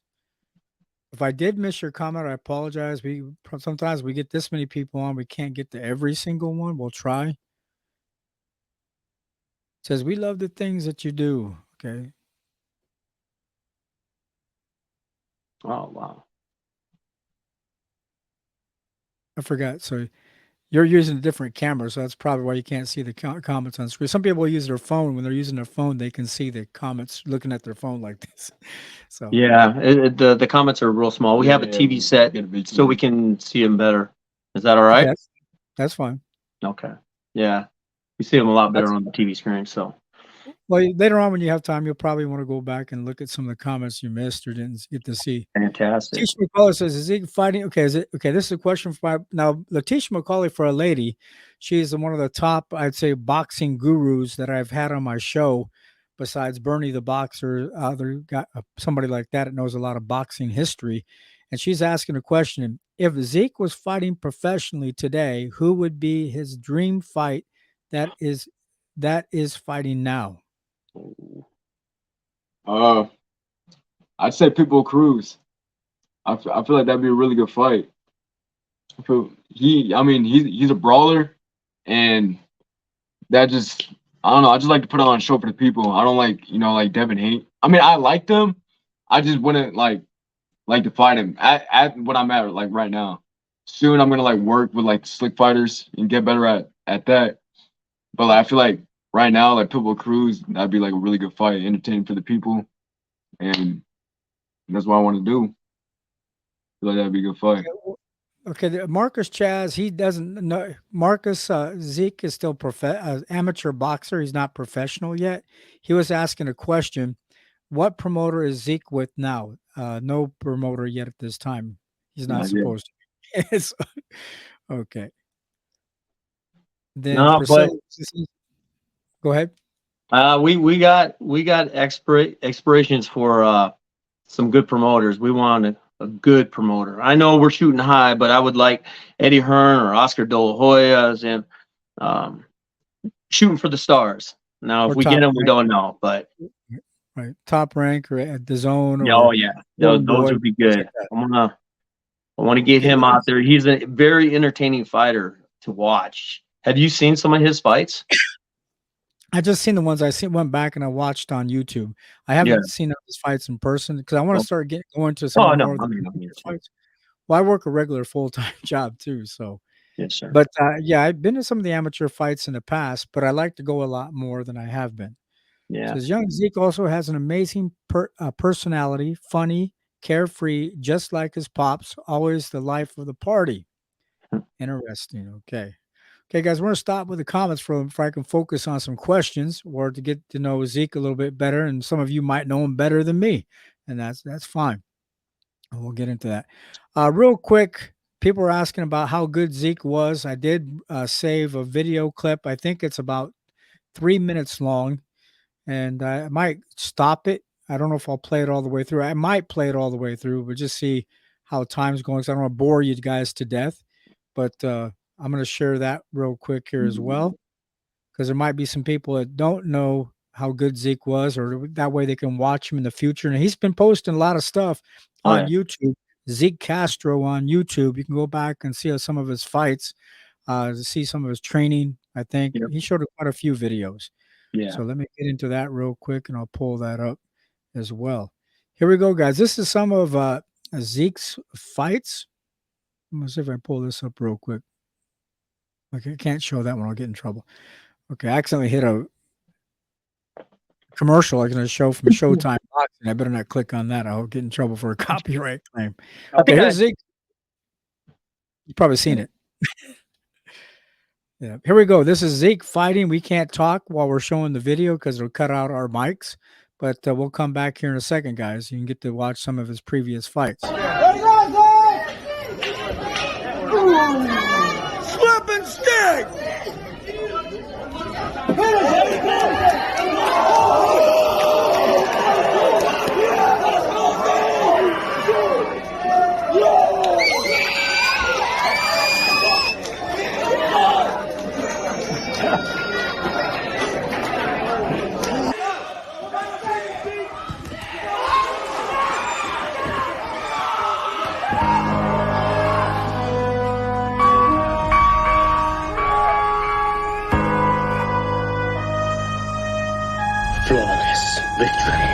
If I did miss your comment, I apologize. Sometimes we get this many people on, we can't get to every single one. We'll try. It says we love the things that you do. Okay, Oh wow. I forgot. So you're using a different camera, so that's probably why you can't see the comments on screen. Some people use their phone. When they're using their phone, they can see the comments looking at their phone like this. So Yeah, the comments are real small. We have a Yeah, TV set get a big so we TV. can see them better. Is that all okay, right? that's fine. Okay. Yeah, we see them a lot better That's on the TV screen. So well. Later on, when you have time, you'll probably want to go back and look at some of the comments you missed or didn't get to see. fantastic. Letitia McCauley says, "Is he fighting?" Okay, is it okay? This is a question for now. Letitia McCauley, for a lady, she's one of the top, I'd say, boxing gurus that I've had on my show. Besides Bernie the boxer, other got somebody like that knows a lot of boxing history, and she's asking a question: if Zeke was fighting professionally today, who would be his dream fight? That is fighting now. Uh, I'd say Pitbull Cruz. I feel like that'd be a really good fight. I mean, he's a brawler, and that just, I don't know. I just like to put on a show for the people. I don't like, like Devin Haney. I mean, I like them. I just wouldn't like to fight him at what I'm at like right now. Soon I'm gonna like work with like slick fighters and get better at that. But like, I feel like right now, like Pitbull Cruz, that'd be like a really good fight, entertaining for the people, and that's what I want to do. I feel like that'd be a good fight. Okay, Marcus Chaz, he doesn't know. Marcus Zeke is still amateur boxer. He's not professional yet. He was asking a question: what promoter is Zeke with now? No promoter yet at this time. He's not Yeah. supposed to. It's okay. Then No, but Priscilla, go ahead. we got expirations for some good promoters. We want a good promoter. I know we're shooting high, but I would like Eddie Hearn or Oscar De La Hoya's and um, shooting for the stars. Now, if Or we get top them, we rank, don't know. But right? Top rank or at the zone yeah, oh or yeah, those Golden those Boy, would be things like good. that. I want to get Okay, him out there. He's a very entertaining fighter to watch. Have you seen some of his fights? I just seen the ones went back and I watched on YouTube. I Yeah. haven't seen his fights in person because I want to Oh, start going to some oh of no, more of I the mean, amateur yes, sir. fights. Well, I work a regular full-time job too, so Yes, sir. but yeah, I've been to some of the amateur fights in the past, but I like to go a lot more than I have been. Yeah. Says young Zeke also has an amazing personality, funny, carefree, just like his pops, always the life of the party. Interesting. Okay. Okay, guys, we're going to stop with the comments for I can focus on some questions or to get to know Zeke a little bit better. And some of you might know him better than me, and that's fine. We'll get into that. Real quick, people were asking about how good Zeke was. I did save a video clip. I think it's about 3 minutes long, and I might stop it. I don't know if I'll play it all the way through. I might play it all the way through, but just see how time's going. So I don't want to bore you guys to death. But I'm going to share that real quick here as well, because there might be some people that don't know how good Zeke was, or that way they can watch him in the future. And he's been posting a lot of stuff Oh, on yeah. YouTube. Zeke Castro on YouTube. You can go back and see some of his fights, to see some of his training. I think Yep. he showed quite a few videos. Yeah. So let me get into that real quick, and I'll pull that up as well. Here we go, guys. This is some of Zeke's fights. I'm gonna see if I pull this up real quick. Okay, I can't show that one. I'll get in trouble. Okay, I accidentally hit a commercial like in a show from Showtime Boxing. I better not click on that. I'll get in trouble for a copyright claim. Okay, here's Zeke. You've probably seen it. Yeah, here we go. This is Zeke fighting. We can't talk while we're showing the video because it'll cut out our mics. But we'll come back here in a second, guys. You can get to watch some of his previous fights. Slip and stick! Flawless victory.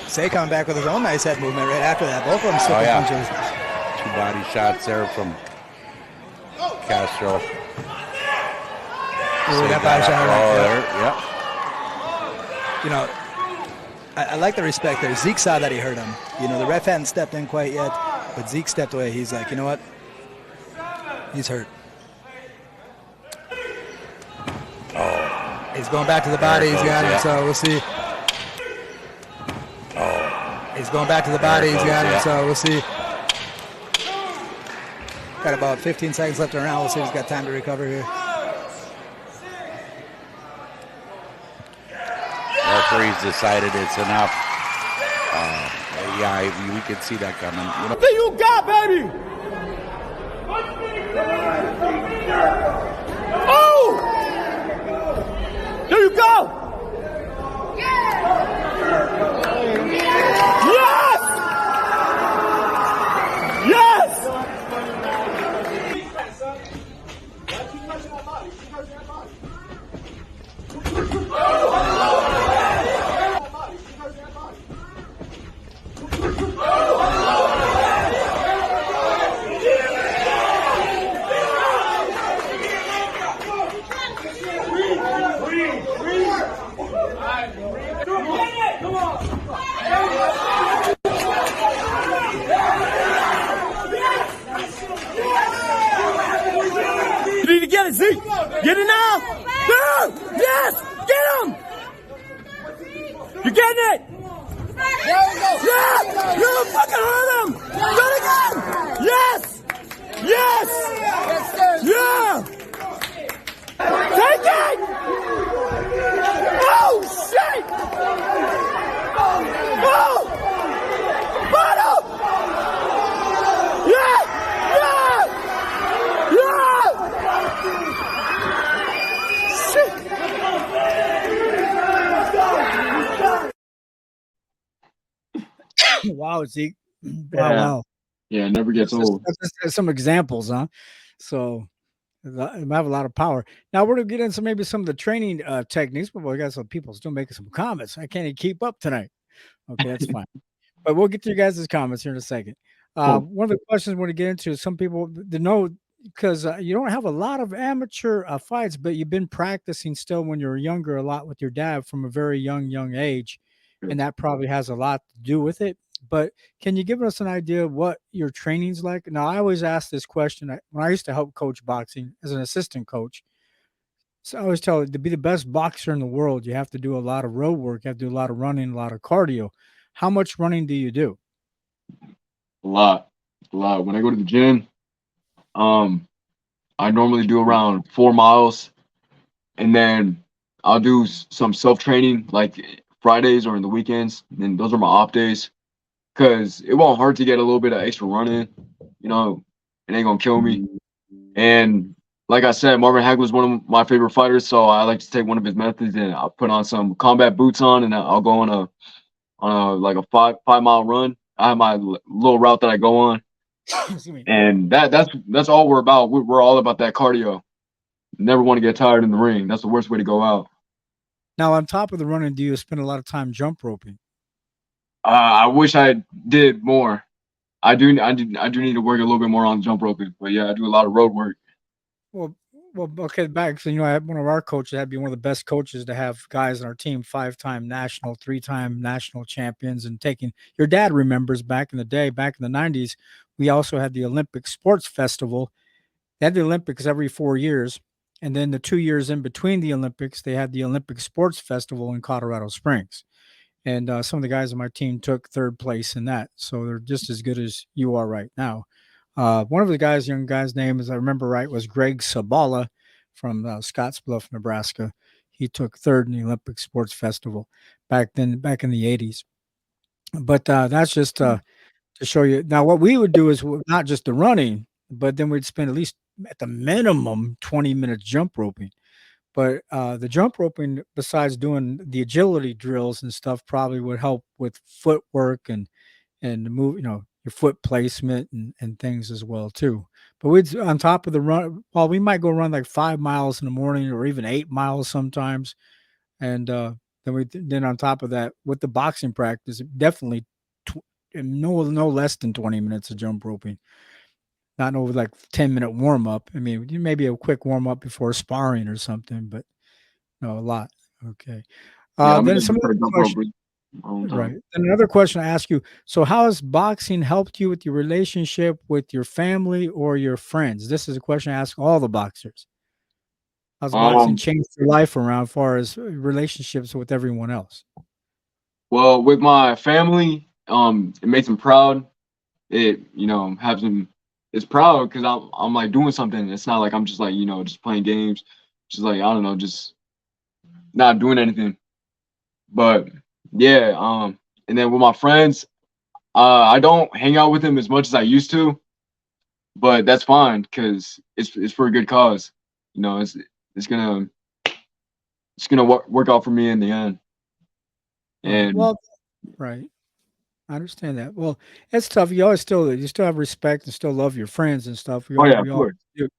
Say coming back with his own nice head movement right after that. Both of them slipping punches. Two body shots there from Castro. Ooh, that body shot right Yep. there. You know, I like the respect there. Zeke saw that he hurt him. You know, the ref hadn't stepped in quite yet, but Zeke stepped away. He's like, you know what? He's hurt. He's going back to the body. He's got him, so we'll see. He's going back to the body. He's got him, so we'll see. Got about 15 seconds left in the round. We'll see if he's got time to recover here. Referee's decided it's enough. Yeah, we can see that coming. You know, What you got, baby? Oh! There you go! Yes! Yes! You need to get it, Zeke. Get it now. Boom. Yes. Get him. You're getting it. Yeah. You fucking hurt him. Do it again. Yes. Yes. Yeah. Take it. Oh, shit. Oh. Bottom. Yeah. Yeah. Yeah. Wow, Zeke. Wow, Yeah. wow. Yeah, it never gets old. That's just some examples, huh? So it have a lot of power. Now we're gonna get into maybe some of the training techniques, but we got some people still making some comments. I can't even keep up tonight. Okay, that's fine. But we'll get to you guys' comments here in a second. Cool. One of the questions I want to get into is some people to know because you don't have a lot of amateur fights, but you've been practicing still when you were younger a lot with your dad from a very young age, and that probably has a lot to do with it. But can you give us an idea of what your training's like? Now, I always ask this question when I used to help coach boxing as an assistant coach. So I always tell it to be the best boxer in the world, you have to do a lot of road work, you have to do a lot of running, a lot of cardio. How much running do you do? A lot. When I go to the gym, I normally do around 4 miles, and then I'll do some self training like Fridays or in the weekends. And those are my off days, cause it won't hurt to get a little bit of extra running. You know, it ain't gonna kill me. And like I said, Marvin Hagler is one of my favorite fighters, so I like to take one of his methods and I'll put on some combat boots on, and I'll go on a like a 5 mile run. I have my little route that I go on, Excuse me. and that's all we're about. We're all about that cardio. Never want to get tired in the ring. That's the worst way to go out. Now, on top of the running, do you spend a lot of time jump roping? I wish I did more. I do need to work a little bit more on jump roping, but yeah, I do a lot of road work. Well, okay, back. So, I had one of our coaches, had to be one of the best coaches to have guys on our team, 5-time national, 3-time national champions, and taking your dad remembers back in the day, back in the 90s, we also had the Olympic Sports Festival. They had the Olympics every 4 years. And then the 2 years in between the Olympics, they had the Olympic Sports Festival in Colorado Springs. And some of the guys on my team took third place in that. So they're just as good as you are right now. One of the guys, young guy's name, as I remember right, was Greg Sabala from Scottsbluff, Nebraska. He took third in the Olympic Sports Festival back in the 80s. But that's just to show you. Now, what we would do is not just the running, but then we'd spend at least at the minimum 20 minutes jump roping. But the jump roping, besides doing the agility drills and stuff, probably would help with footwork and move, your foot placement and things as well too. But we'd on top of the run, well, we might go run like 5 miles in the morning or even 8 miles sometimes, and then on top of that with the boxing practice, definitely no less than 20 minutes of jump roping. Not over like 10-minute warm up. I mean, maybe a quick warm up before sparring or something, but no, a lot. Okay. Yeah, I'm Then gonna some try other to jump question, rope all the right? time. And another question I ask you: so, how has boxing helped you with your relationship with your family or your friends? This is a question I ask all the boxers. How's boxing Um, changed your life around, as far as relationships with everyone else? well, with my family, it makes them proud. It has them. It's proud because I'm like doing something. It's not like I'm just like just playing games, just like I don't know, just not doing anything. But yeah, and then with my friends, I don't hang out with them as much as I used to, but that's fine because it's for a good cause. It's gonna work out for me in the end. Right. And Well, right. I understand that. Well, it's tough. You still have respect and still love your friends and stuff. We oh all yeah, we of all course.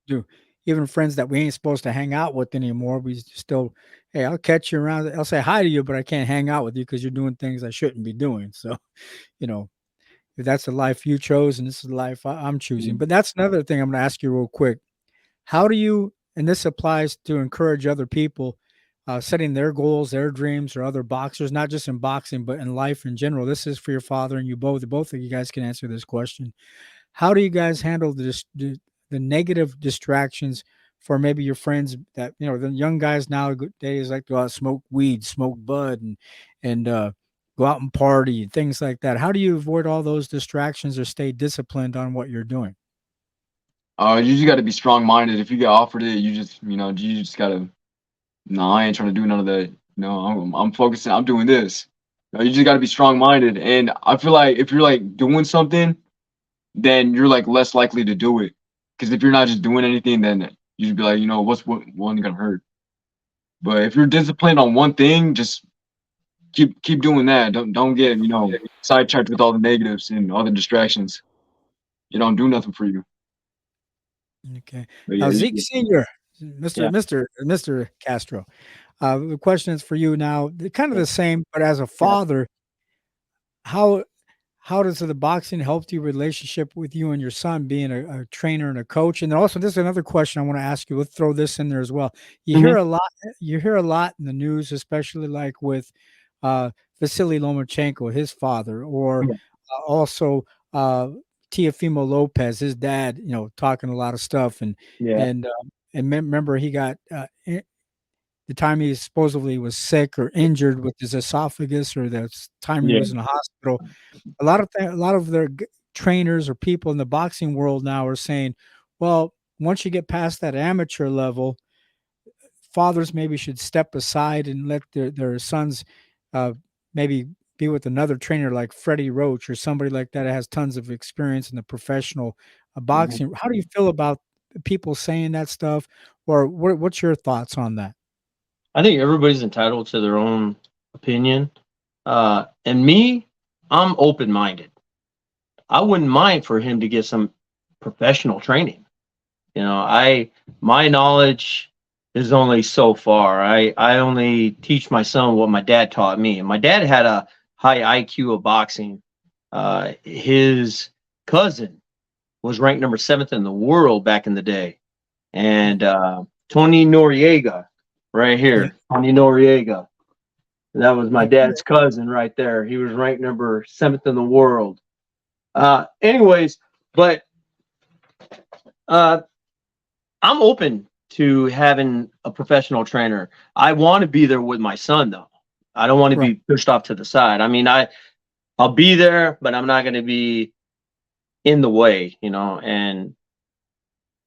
do. Even friends that we ain't supposed to hang out with anymore, we still, hey, I'll catch you around. I'll say hi to you, but I can't hang out with you because you're doing things I shouldn't be doing. So, you know, if that's the life you chose and this is the life I'm choosing. Mm. But that's another thing I'm going to ask you real quick. How do you, and this applies to encourage other people, setting their goals, their dreams, or other boxers, not just in boxing, but in life in general. This is for your father and you both. Both of you guys can answer this question. How do you guys handle the negative distractions for maybe your friends that, the young guys nowadays like to go out, smoke weed, smoke bud, and go out and party and things like that. How do you avoid all those distractions or stay disciplined on what you're doing? You just got to be strong minded. If you get offered it, you just gotta. No, I ain't trying to do none of that. No, I'm focusing. I'm doing this. No, you just got to be strong minded. And I feel like if you're like doing something, then you're like less likely to do it. Because if you're not just doing anything, then you'd be like, what's one gonna hurt? But if you're disciplined on one thing, just keep doing that. Don't get, sidetracked with all the negatives and all the distractions. It don't do nothing for you. Okay. But Now, yeah, Zeke Senior, Mr. Castro. The question is for you now. Kind of the same, but as a father, how does the boxing help your relationship with you and your son being a trainer and a coach? And also, this is another question I want to ask you. Let's throw this in there as well. You hear a lot. You hear a lot in the news, especially like with Vasily Lomachenko, his father, or also Teofimo Lopez, his dad. Talking a lot of stuff, and Yeah. and remember he got the time he supposedly was sick or injured with his esophagus, or the time he Yeah. was in the hospital. A lot of their trainers or people in the boxing world now are saying, well, once you get past that amateur level, fathers maybe should step aside and let their sons maybe be with another trainer like Freddie Roach or somebody like that has tons of experience in the professional boxing. How do you feel about people saying that stuff, or what's your thoughts on that? I think everybody's entitled to their own opinion. And me, I'm open-minded. I wouldn't mind for him to get some professional training. My knowledge is only so far. I only teach my son what my dad taught me. And my dad had a high IQ of boxing. His cousin was ranked number 7th in the world back in the day. And Tony Noriega, right here, Tony Noriega. That was my dad's cousin right there. He was ranked number 7th in the world. Anyways, but I'm open to having a professional trainer. I want to be there with my son, though. I don't want to be pushed off to the side. I mean, I'll be there, but I'm not going to be in the way, and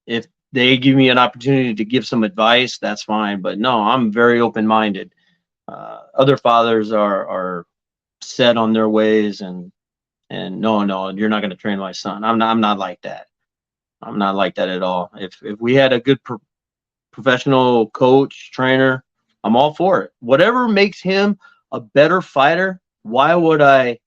if they give me an opportunity to give some advice, that's fine. But no, I'm very open-minded. Other fathers are set on their ways, and no, you're not going to train my son. I'm not like that. I'm not like that at all. If we had a good professional coach, trainer, I'm all for it. Whatever makes him a better fighter, why would I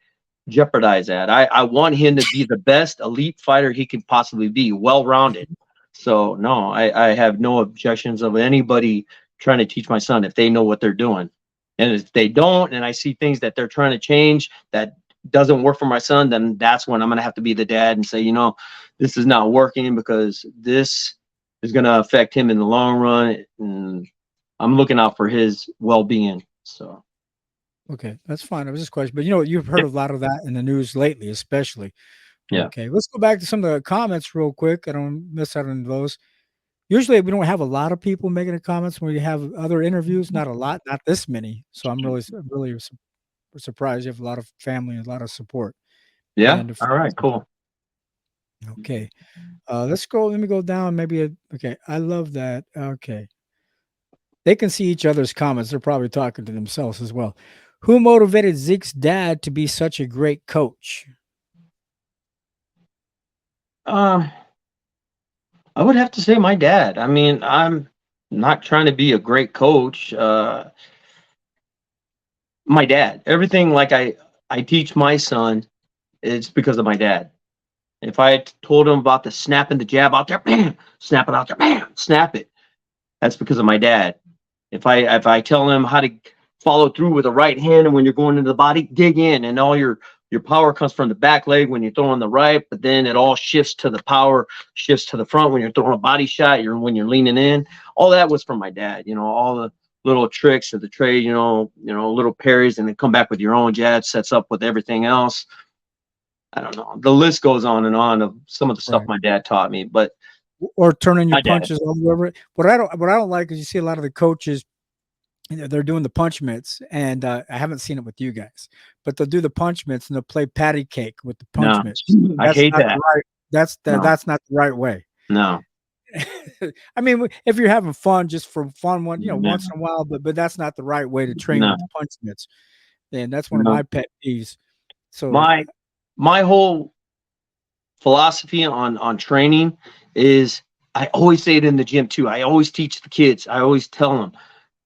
jeopardize that? I want him to be the best elite fighter he can possibly be, well-rounded. So no, I have no objections of anybody trying to teach my son if they know what they're doing. And if they don't, and I see things that they're trying to change that doesn't work for my son, then that's when I'm going to have to be the dad and say, this is not working because this is going to affect him in the long run. And I'm looking out for his well-being. So. Okay, that's fine. It was just a question, but you've heard a lot of that in the news lately, especially. Yeah. Okay, let's go back to some of the comments real quick. I don't miss out on those. Usually we don't have a lot of people making the comments when we have other interviews. Not a lot, not this many. So I'm really surprised you have a lot of family and a lot of support. Yeah. All right. Cool. Okay. Let's go. Let me go down. Okay. I love that. Okay. They can see each other's comments. They're probably talking to themselves as well. Who motivated Zeke's dad to be such a great coach? I would have to say my dad. I mean, I'm not trying to be a great coach. My dad. Everything like I teach my son, it's because of my dad. If I had told him about the snapping the jab out there, bam, snap it out there, bam, snap it. That's because of my dad. If I tell him how to follow through with the right hand, and when you're going into the body, dig in, and all your power comes from the back leg when you're throwing the right, but then it all shifts to the power, shifts to the front when you're throwing a body shot, when you're leaning in. All that was from my dad, all the little tricks of the trade, little parries, and then come back with your own jab, sets up with everything else. I don't know. The list goes on and on of some of the stuff my dad taught me, but or turning your punches all over. What I don't like is you see a lot of the coaches, they're doing the punch mitts, and I haven't seen it with you guys, but they'll do the punch mitts and they'll play patty cake with the punch mitts. I hate that. That's not the right way. No. I mean, if you're having fun, just for fun, once in a while, but that's not the right way to train with the punch mitts. And that's one of my pet peeves. So my whole philosophy on training is, I always say it in the gym too. I always teach the kids. I always tell them,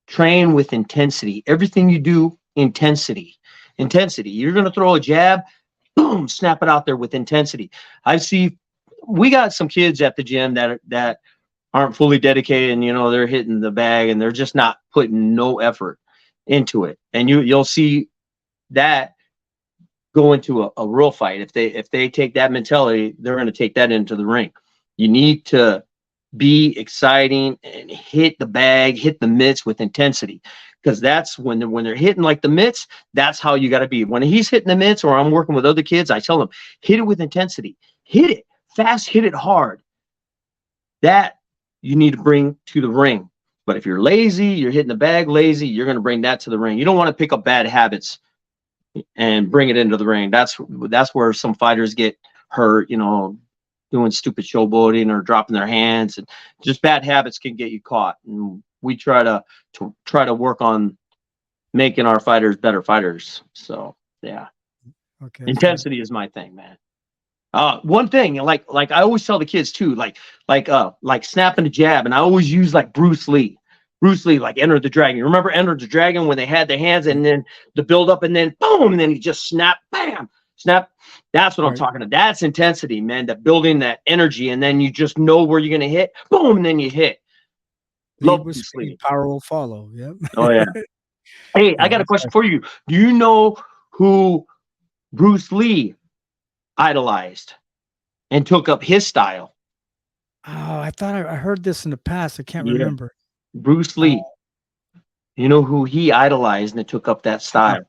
train with intensity. Everything you do, intensity. Intensity. You're going to throw a jab, boom, snap it out there with intensity. We got some kids at the gym that aren't fully dedicated, and they're hitting the bag and they're just not putting no effort into it. And you'll see that go into a real fight. If they take that mentality, they're going to take that into the ring. You need to be exciting and hit the bag, hit the mitts with intensity, because that's when they're hitting like the mitts. That's how you got to be. When he's hitting the mitts, or I'm working with other kids, I tell them, hit it with intensity, hit it fast, hit it hard. That you need to bring to the ring. But if you're lazy, you're hitting the bag lazy, you're going to bring that to the ring. You don't want to pick up bad habits and bring it into the ring. That's where some fighters get hurt, doing stupid showboating or dropping their hands, and just bad habits can get you caught. And we try to work on making our fighters better fighters. So yeah, Okay. intensity is my thing, man. One thing, like I always tell the kids too, like snapping a jab, and I always use like Bruce Lee, like Enter the Dragon. You remember Enter the Dragon when they had their hands and then the build up and then boom, and then he just snap, bam, snap. That's what I'm talking about. That's intensity, man. That building that energy, and then you just know where you're gonna hit, boom, and then you hit. Love Bruce Lee. Power will follow. Yep. Oh yeah. Hey, I got a question for you. Do you know who Bruce Lee idolized and took up his style? Oh, I thought I heard this in the past. I can't remember. Bruce Lee. You know who he idolized and took up that style?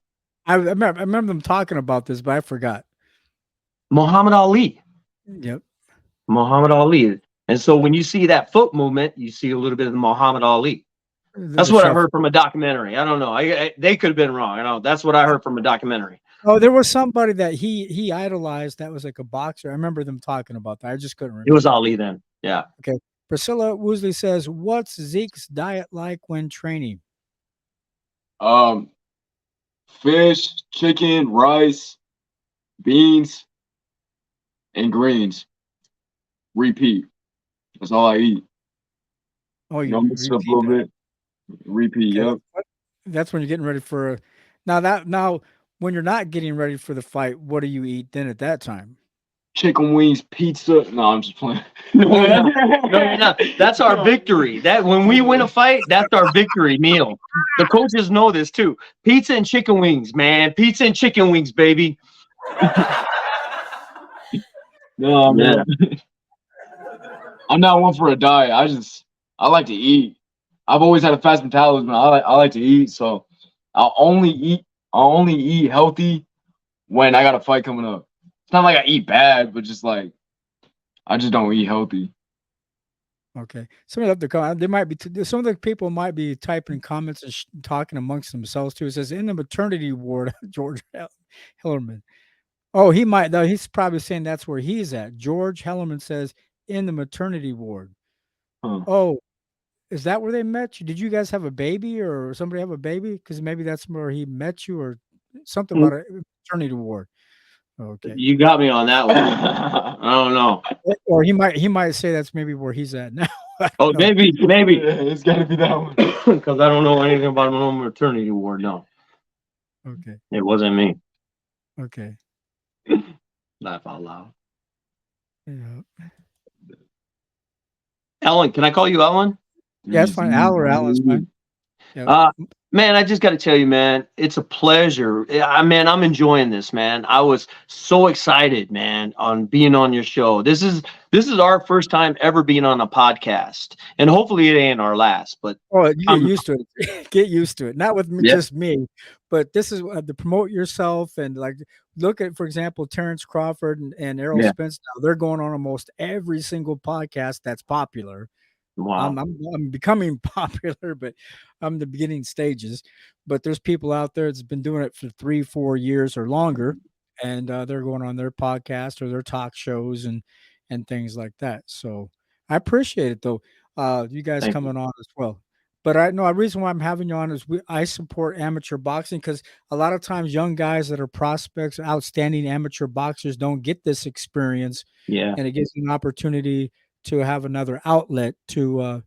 I remember them talking about this, but I forgot. Muhammad Ali. Yep. Muhammad Ali. And so when you see that foot movement, you see a little bit of the Muhammad Ali. That's what I heard from a documentary. I don't know. They could have been wrong. I know. That's what I heard from a documentary. Oh, there was somebody that he idolized that was like a boxer. I remember them talking about that. I just couldn't remember. It was Ali then. Yeah. Okay. Priscilla Woosley says, "What's Zeke's diet like when training?" Fish, chicken, rice, beans, and greens. Repeat. That's all I eat. Oh, you mix it up a little bit. Repeat. Okay. Yep. That's when you're getting ready for now when you're not getting ready for the fight, what do you eat then at that time? Chicken wings, pizza. No, I'm just playing. No, you're not. That's our victory. That when we win a fight, that's our victory meal. The coaches know this too. Pizza and chicken wings, man. Pizza and chicken wings, baby. No, man. I'm not one for a diet. I like to eat. I've always had a fast metabolism. I like to eat, so I'll only eat healthy when I got a fight coming up. It's not like I eat bad, but just like I just don't eat healthy. Okay. Some of some of the people might be typing comments and talking amongst themselves too. It says in the maternity ward, George Hillerman. Oh, he might though. He's probably saying that's where he's at. George Hellerman says in the maternity ward. Huh. Oh, is that where they met you? Did you guys have a baby or somebody have a baby? Because maybe that's where he met you or something about a maternity ward. Okay. You got me on that one. I don't know. Or he might say that's maybe where he's at now. Oh, maybe. It's got to be that one. Because I don't know anything about my own maternity ward. No. Okay. It wasn't me. Okay. Laugh out loud. Yeah. Ellen, can I call you Ellen? Yeah, that's fine. Al or Alan's fine. Yeah. Man, I just got to tell you, man, it's a pleasure. I'm enjoying this, man. I was so excited, man, on being on your show. This is our first time ever being on a podcast, and hopefully it ain't our last. But you get used to it. Get used to it. Not with me, just me, but this is to promote yourself and like look at, for example, Terrence Crawford and Errol Spence. Now they're going on almost every single podcast that's popular. Wow. I'm becoming popular, but I'm the beginning stages. But there's people out there that's been doing it for 3-4 years or longer, and they're going on their podcast or their talk shows and things like that. So I appreciate it though. You guys coming on as well. But I know the reason why I'm having you on is I support amateur boxing because a lot of times young guys that are prospects, outstanding amateur boxers don't get this experience. Yeah. And it gives them an opportunity to have another outlet to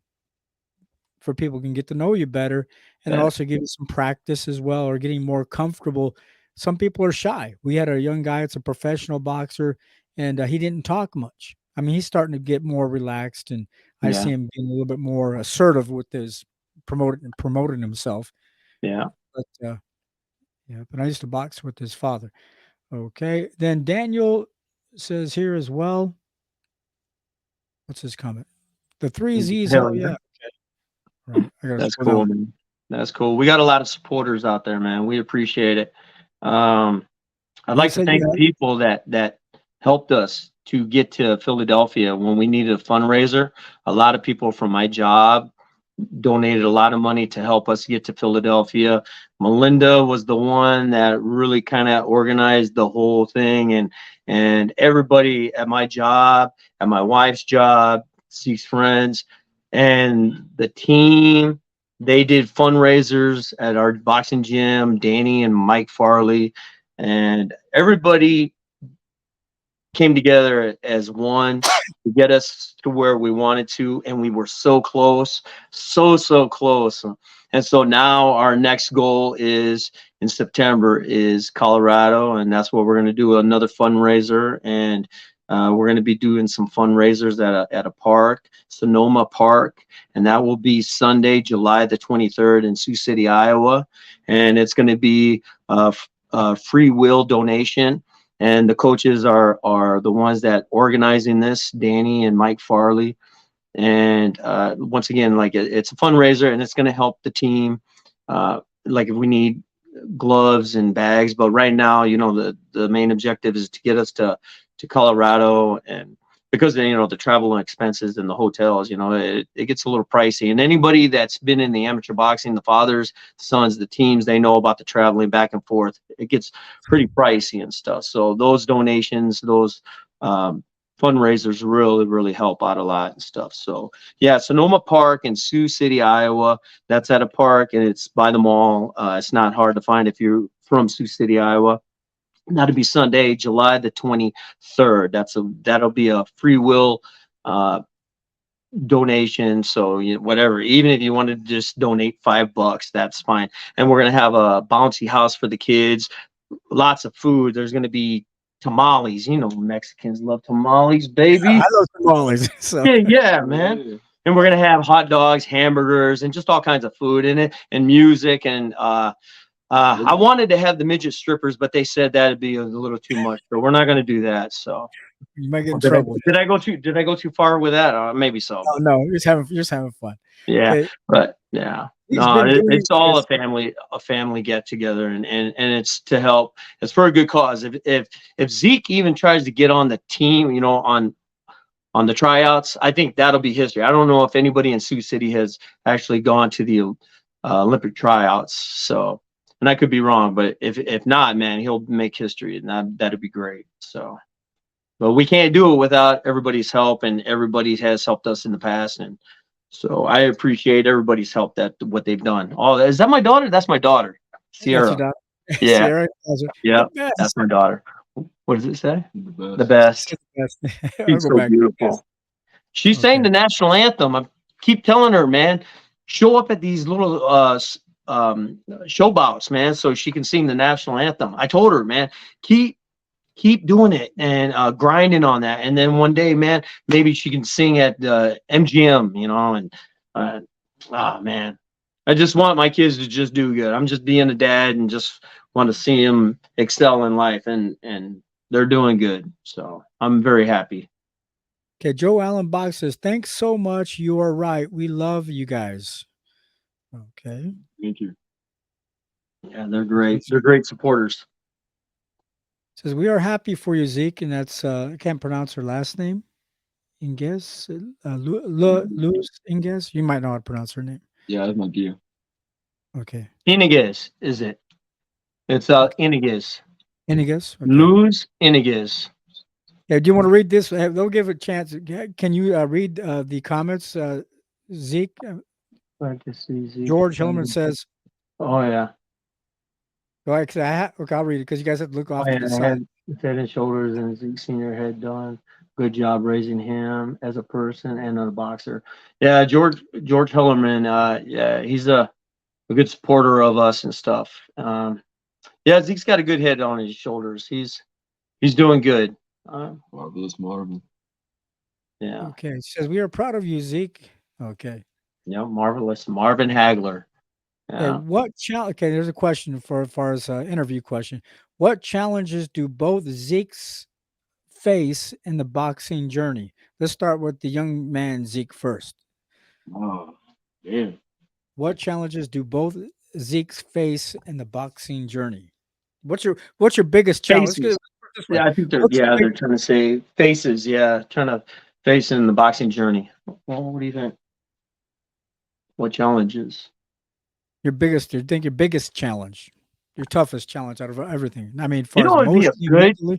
for people can get to know you better, and then also give you some practice as well, or getting more comfortable. Some people are shy. We had a young guy that's a professional boxer, and he didn't talk much. I mean, he's starting to get more relaxed, and I see Yeah. him being a little bit more assertive with his promoting himself. Yeah. But yeah, but I used to box with his father. Okay, then Daniel says here as well. What's his comment? The three Z's. Hell Hell yeah. yeah. Right. I gotta That's scroll cool, down. man. That's cool. We got a lot of supporters out there, man. We appreciate it. I'd He like to said, thank yeah. the people that helped us to get to Philadelphia when we needed a fundraiser. A lot of people from my job donated a lot of money to help us get to Philadelphia. Melinda was the one that really kind of organized the whole thing, and everybody at my job, at my wife's job, Zeke's friends, and the team. They did fundraisers at our boxing gym. Danny and Mike Farley, and everybody came together as one to get us to where we wanted to, and we were so close, so close. And so now our next goal is in September is Colorado, and that's what we're going to do, another fundraiser. And we're going to be doing some fundraisers at a park, Sonoma Park, and that will be Sunday, July the 23rd in Sioux City, Iowa. And it's going to be a free will donation, and the coaches are the ones that organizing this, Danny and Mike Farley. And once again, like it's a fundraiser, and it's going to help the team. Like if we need gloves and bags, but right now, the main objective is to get us to Colorado, and because the travel and expenses and the hotels, it gets a little pricey. And anybody that's been in the amateur boxing, the fathers, sons, the teams, they know about the traveling back and forth. It gets pretty pricey and stuff. So those donations, those fundraisers really help out a lot and stuff. So yeah, Sonoma Park in Sioux City, Iowa. That's at a park, and it's by the mall. It's not hard to find if you're from Sioux City, Iowa. That'll be Sunday, July the 23rd. That'll be a free will donation. So whatever, even if you wanted to just donate $5, that's fine. And we're gonna have a bouncy house for the kids, lots of food. There's gonna be tamales. Mexicans love tamales, baby. I love tamales. So Yeah, man. And we're gonna have hot dogs, hamburgers, and just all kinds of food in it, and music. And I wanted to have the midget strippers, but they said that'd be a little too much, so we're not going to do that. So you might get in trouble. Did I go too far with that? Maybe so. Oh, no, you're just having fun. Yeah, Okay. but yeah, He's no, been doing it's all this- a family get together, and it's to help. It's for a good cause. If Zeke even tries to get on the team, on the tryouts, I think that'll be history. I don't know if anybody in Sioux City has actually gone to the Olympic tryouts, so. And I could be wrong, but if not, man, he'll make history, and that'd be great. So, but we can't do it without everybody's help, and everybody has helped us in the past, and so I appreciate everybody's help what they've done. Oh, is that my daughter? That's my daughter, Sierra. That's your daughter. Yeah, Sierra, yeah, the best. that's my daughter. What does it say? The The best. I'll She's go so back. beautiful. She sang the national anthem. I keep telling her, man, show up at these little show bouts, man, so she can sing the national anthem. I told her, man, keep doing it and grinding on that, and then one day, man, maybe she can sing at MGM, and man, I just want my kids to just do good. I'm just being a dad and just want to see them excel in life, and they're doing good, so I'm very happy. Okay, Joe Allen Box says, thanks so much. You are right. We love you guys. Okay. Thank you. Yeah, they're great. They're great supporters. Says, we are happy for you, Zeke. And that's, I can't pronounce her last name. Inges. Luz Inges. You might know how to pronounce her name. Yeah, that's my deal. Okay. Iniguez, is it? It's Iniguez. Inges. Okay. Luz Iniguez. Yeah, do you want to read this? They'll give it a chance. Can you read the comments, Zeke? George Hillman says, Oh, yeah. go ahead, 'cause okay, I'll read it because you guys have to look off Oh, to yeah, the side. head and shoulders, and Zeke Senior head done. Good job raising him as a person and a boxer. Yeah, George Hillerman. Yeah, he's a good supporter of us and stuff. Yeah, Zeke's got a good head on his shoulders. He's doing good. Marvelous Marvin. Yeah. Okay. It says we are proud of you, Zeke. Okay. Yeah, marvelous Marvin Hagler. Okay. Yeah. What challenge? Okay. There's a question for as far as interview question. What challenges do both Zeke's face in the boxing journey? Let's start with the young man Zeke first. Oh, damn. What challenges do both Zeke's face in the boxing journey? What's your biggest challenge? Let's Faces. put it this way. Yeah, I think What's your they're trying to say faces. Yeah, trying to face in the boxing journey. Well, what do you think? What challenges? your biggest challenge, your toughest challenge out of everything? I mean, as You far know as what would be emotionally, mentally.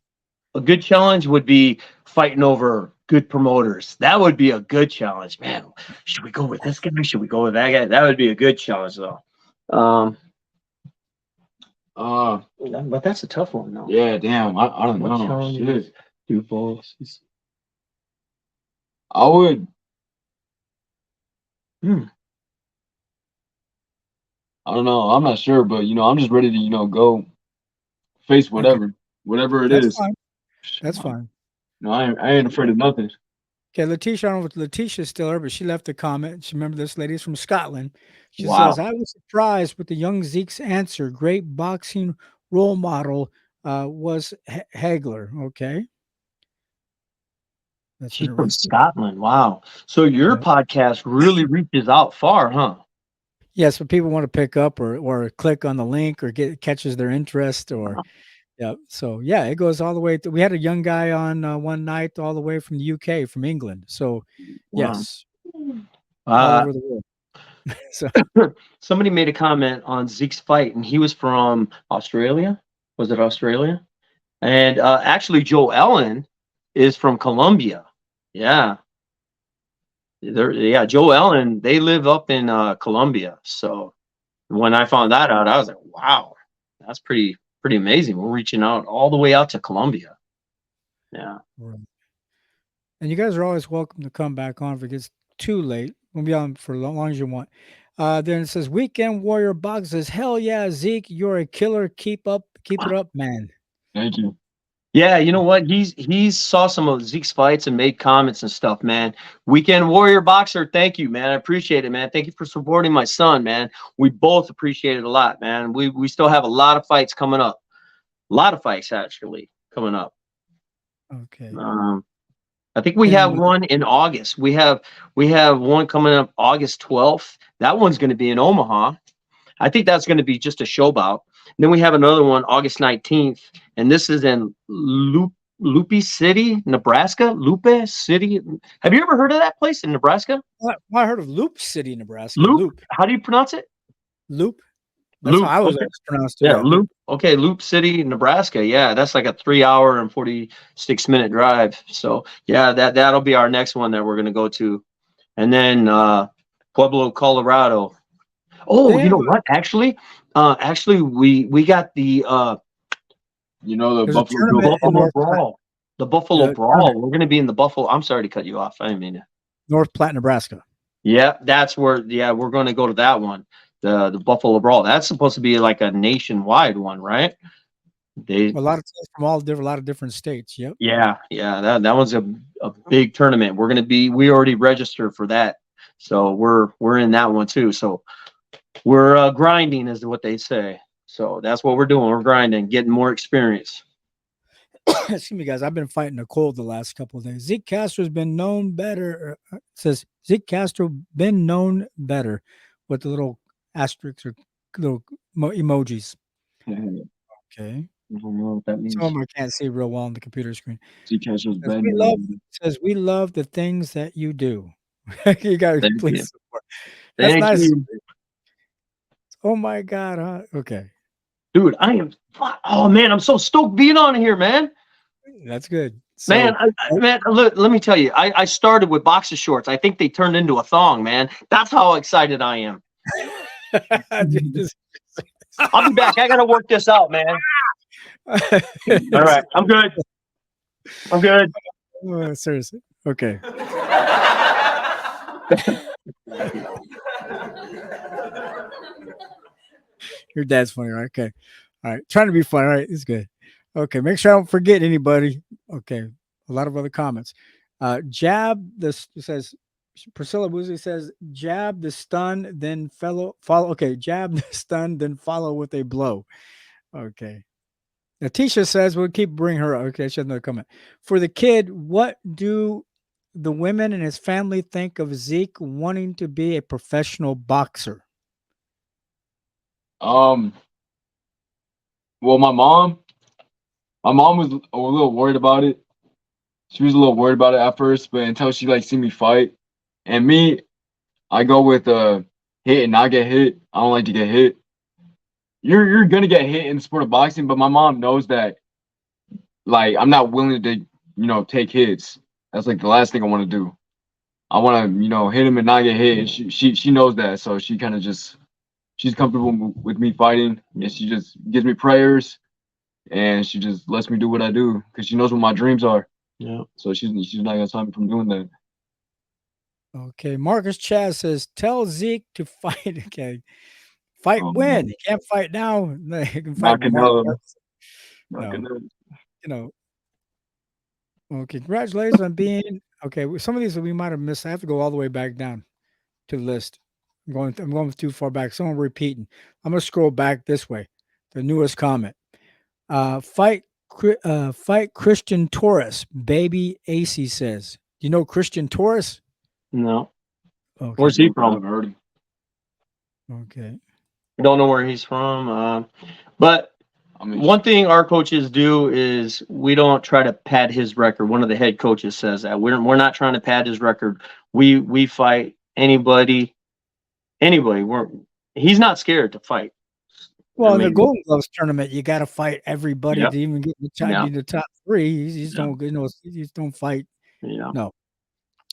a good challenge would be fighting over good promoters. That would be a good challenge, man. Should we go with this guy? Should we go with that guy? That would be a good challenge, though. But that's a tough one, though. Yeah, damn. I don't What know. challenges Shit. do both? I would. Hmm. I don't know. I'm not sure, but I'm just ready to go face whatever it That's is. fine. That's fine. No, I ain't afraid of nothing. Okay, Letitia, I don't know if Letitia's still there, but she left a comment. She remember this lady's from Scotland. She Wow. says, I was surprised with the young Zeke's answer. Great boxing role model was Hagler. Okay. That's She's from interesting. Scotland. Wow. So your Yeah. podcast really reaches out far, huh? Yes, but people want to pick up or click on the link or catches their interest or yeah. So yeah, it goes all the way we had a young guy on one night all the way from the UK, from England. So Wow. yes, all Uh, over the world. So somebody made a comment on Zeke's fight, and he was from Australia. Was it Australia? And actually, Joe Ellen is from Colombia. Yeah. Joe Ellen, they live up in Colombia. So when I found that out, I was like, wow, that's pretty amazing. We're reaching out all the way out to Colombia. Yeah. right. And you guys are always welcome to come back on if it gets too late. We'll be on for as long as you want. Then it says Weekend Warrior Box says, hell yeah, Zeke, you're a killer. Keep it up, man. Thank you. Yeah, you know what? He's saw some of Zeke's fights and made comments and stuff, man. Weekend Warrior Boxer, thank you, man. I appreciate it, man. Thank you for supporting my son, man. We both appreciate it a lot, man. We still have a lot of fights coming up. A lot of fights actually coming up. Okay. I think we have one in August. We have one coming up August 12th. That one's going to be in Omaha. I think that's going to be just a show bout. And then we have another one August 19th, and this is in Lupe City, Nebraska. Lupe City. Have you ever heard of that place in Nebraska? I heard of Loop City, Nebraska. Loop. How do you pronounce it? Loop. That's Loop. how I was Okay. always pronounced it. Yeah, Loop. Okay, Loop City, Nebraska. Yeah, that's like a 3-hour and 46-minute drive. So yeah, that'll be our next one that we're gonna go to, and then Pueblo, Colorado. Oh, you know what? Actually, we got the The There's a Buffalo tournament Bill. in Buffalo Brawl. The Buffalo the Brawl. tournament. We're gonna be in the Buffalo. I'm sorry to cut you off. I didn't mean to. North Platte, Nebraska. Yeah, that's where. Yeah, we're gonna go to that one. The Buffalo Brawl. That's supposed to be like a nationwide one, right? A lot of teams from a lot of different states. Yep. Yeah, that one's a big tournament. We already registered for that, so we're in that one too. So we're grinding, is what they say. So that's what we're doing. We're grinding, getting more experience. Excuse me, guys. I've been fighting a cold the last couple of days. Zeke Castro's been known better. Says Zeke Castro been known better with the little asterisks or little emojis. Okay. I don't know what that means. Some of them I can't see real well on the computer screen. Zeke Castro's Says we love the things that you do. You got to please support. That's Thank nice. you. Oh my God. Huh? Okay. Dude, I am. Oh man, I'm so stoked being on here, man. That's good. So, Man, man, look, let me tell you, I started with boxer shorts. I think they turned into a thong, man. That's how excited I am. I'll be back. I gotta work this out, man. All right, I'm good. Oh, seriously. Okay. Your dad's funny, right? Okay. All right. Trying to be funny. All right. It's good. Okay. Make sure I don't forget anybody. Okay. A lot of other comments. Jab this says Priscilla Woosley says jab the stun, then follow. Okay, jab the stun, then follow with a blow. Okay. Natisha says we'll keep bringing her up. Okay, she has another comment. For the kid, what do the women and his family think of Zeke wanting to be a professional boxer? Well, my mom was a little worried about it. She was a little worried about it at first, but until she like see me fight, and me, I go with hit and not get hit. I don't like to get hit. You're gonna get hit in the sport of boxing, but my mom knows that like I'm not willing to take hits. That's like the last thing I want to do. I want to hit him and not get hit. And she knows that, so she kind of just she's comfortable with me fighting, and she just gives me prayers, and she just lets me do what I do because she knows what my dreams are. Yeah. So she's not gonna stop me from doing that. Okay, Marcus Chaz says, "Tell Zeke to fight." Okay, fight when he can't fight now. No, he can fight Not tomorrow. Canelo. Not No, Canelo. you know. Okay, congratulations on being okay. Some of these we might have missed. I have to go all the way back down to the list. I'm going too far back. Someone repeating. I'm gonna scroll back this way. The newest comment. Fight Christian Torres. Baby AC says. Do you know Christian Torres? No. Okay. Where's he I've from? heard him. Okay. Don't know where he's from. But one thing our coaches do is we don't try to pad his record. One of the head coaches says that we're not trying to pad his record. We fight anybody. He's not scared to fight. Well, I in the mean, Golden Gloves tournament, you got to fight everybody Yep. to even get Yeah. in the top three. He's Yeah. don't he just don't fight. Yeah. No.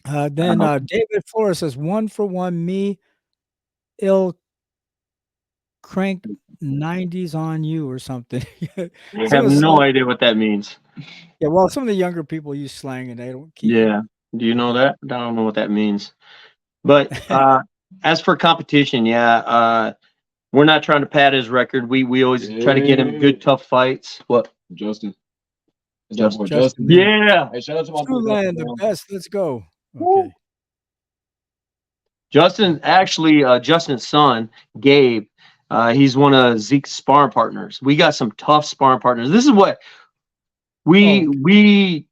Then David Flores says 1-for-1. Me, ill crank 90s on you or something. I have no idea what that means. Yeah, well, some of the younger people use slang and they don't keep. Yeah. Do you know that? I don't know what that means. But as for competition, we're not trying to pad his record. We always try to get him good, tough fights. What? Justin. Is Justin. that boy Justin? Yeah. Hey, shout out to my True boy Land, Justin, the man. best. Let's go. Okay. Justin, actually, Justin's son, Gabe, he's one of Zeke's sparring partners. We got some tough sparring partners. This is what we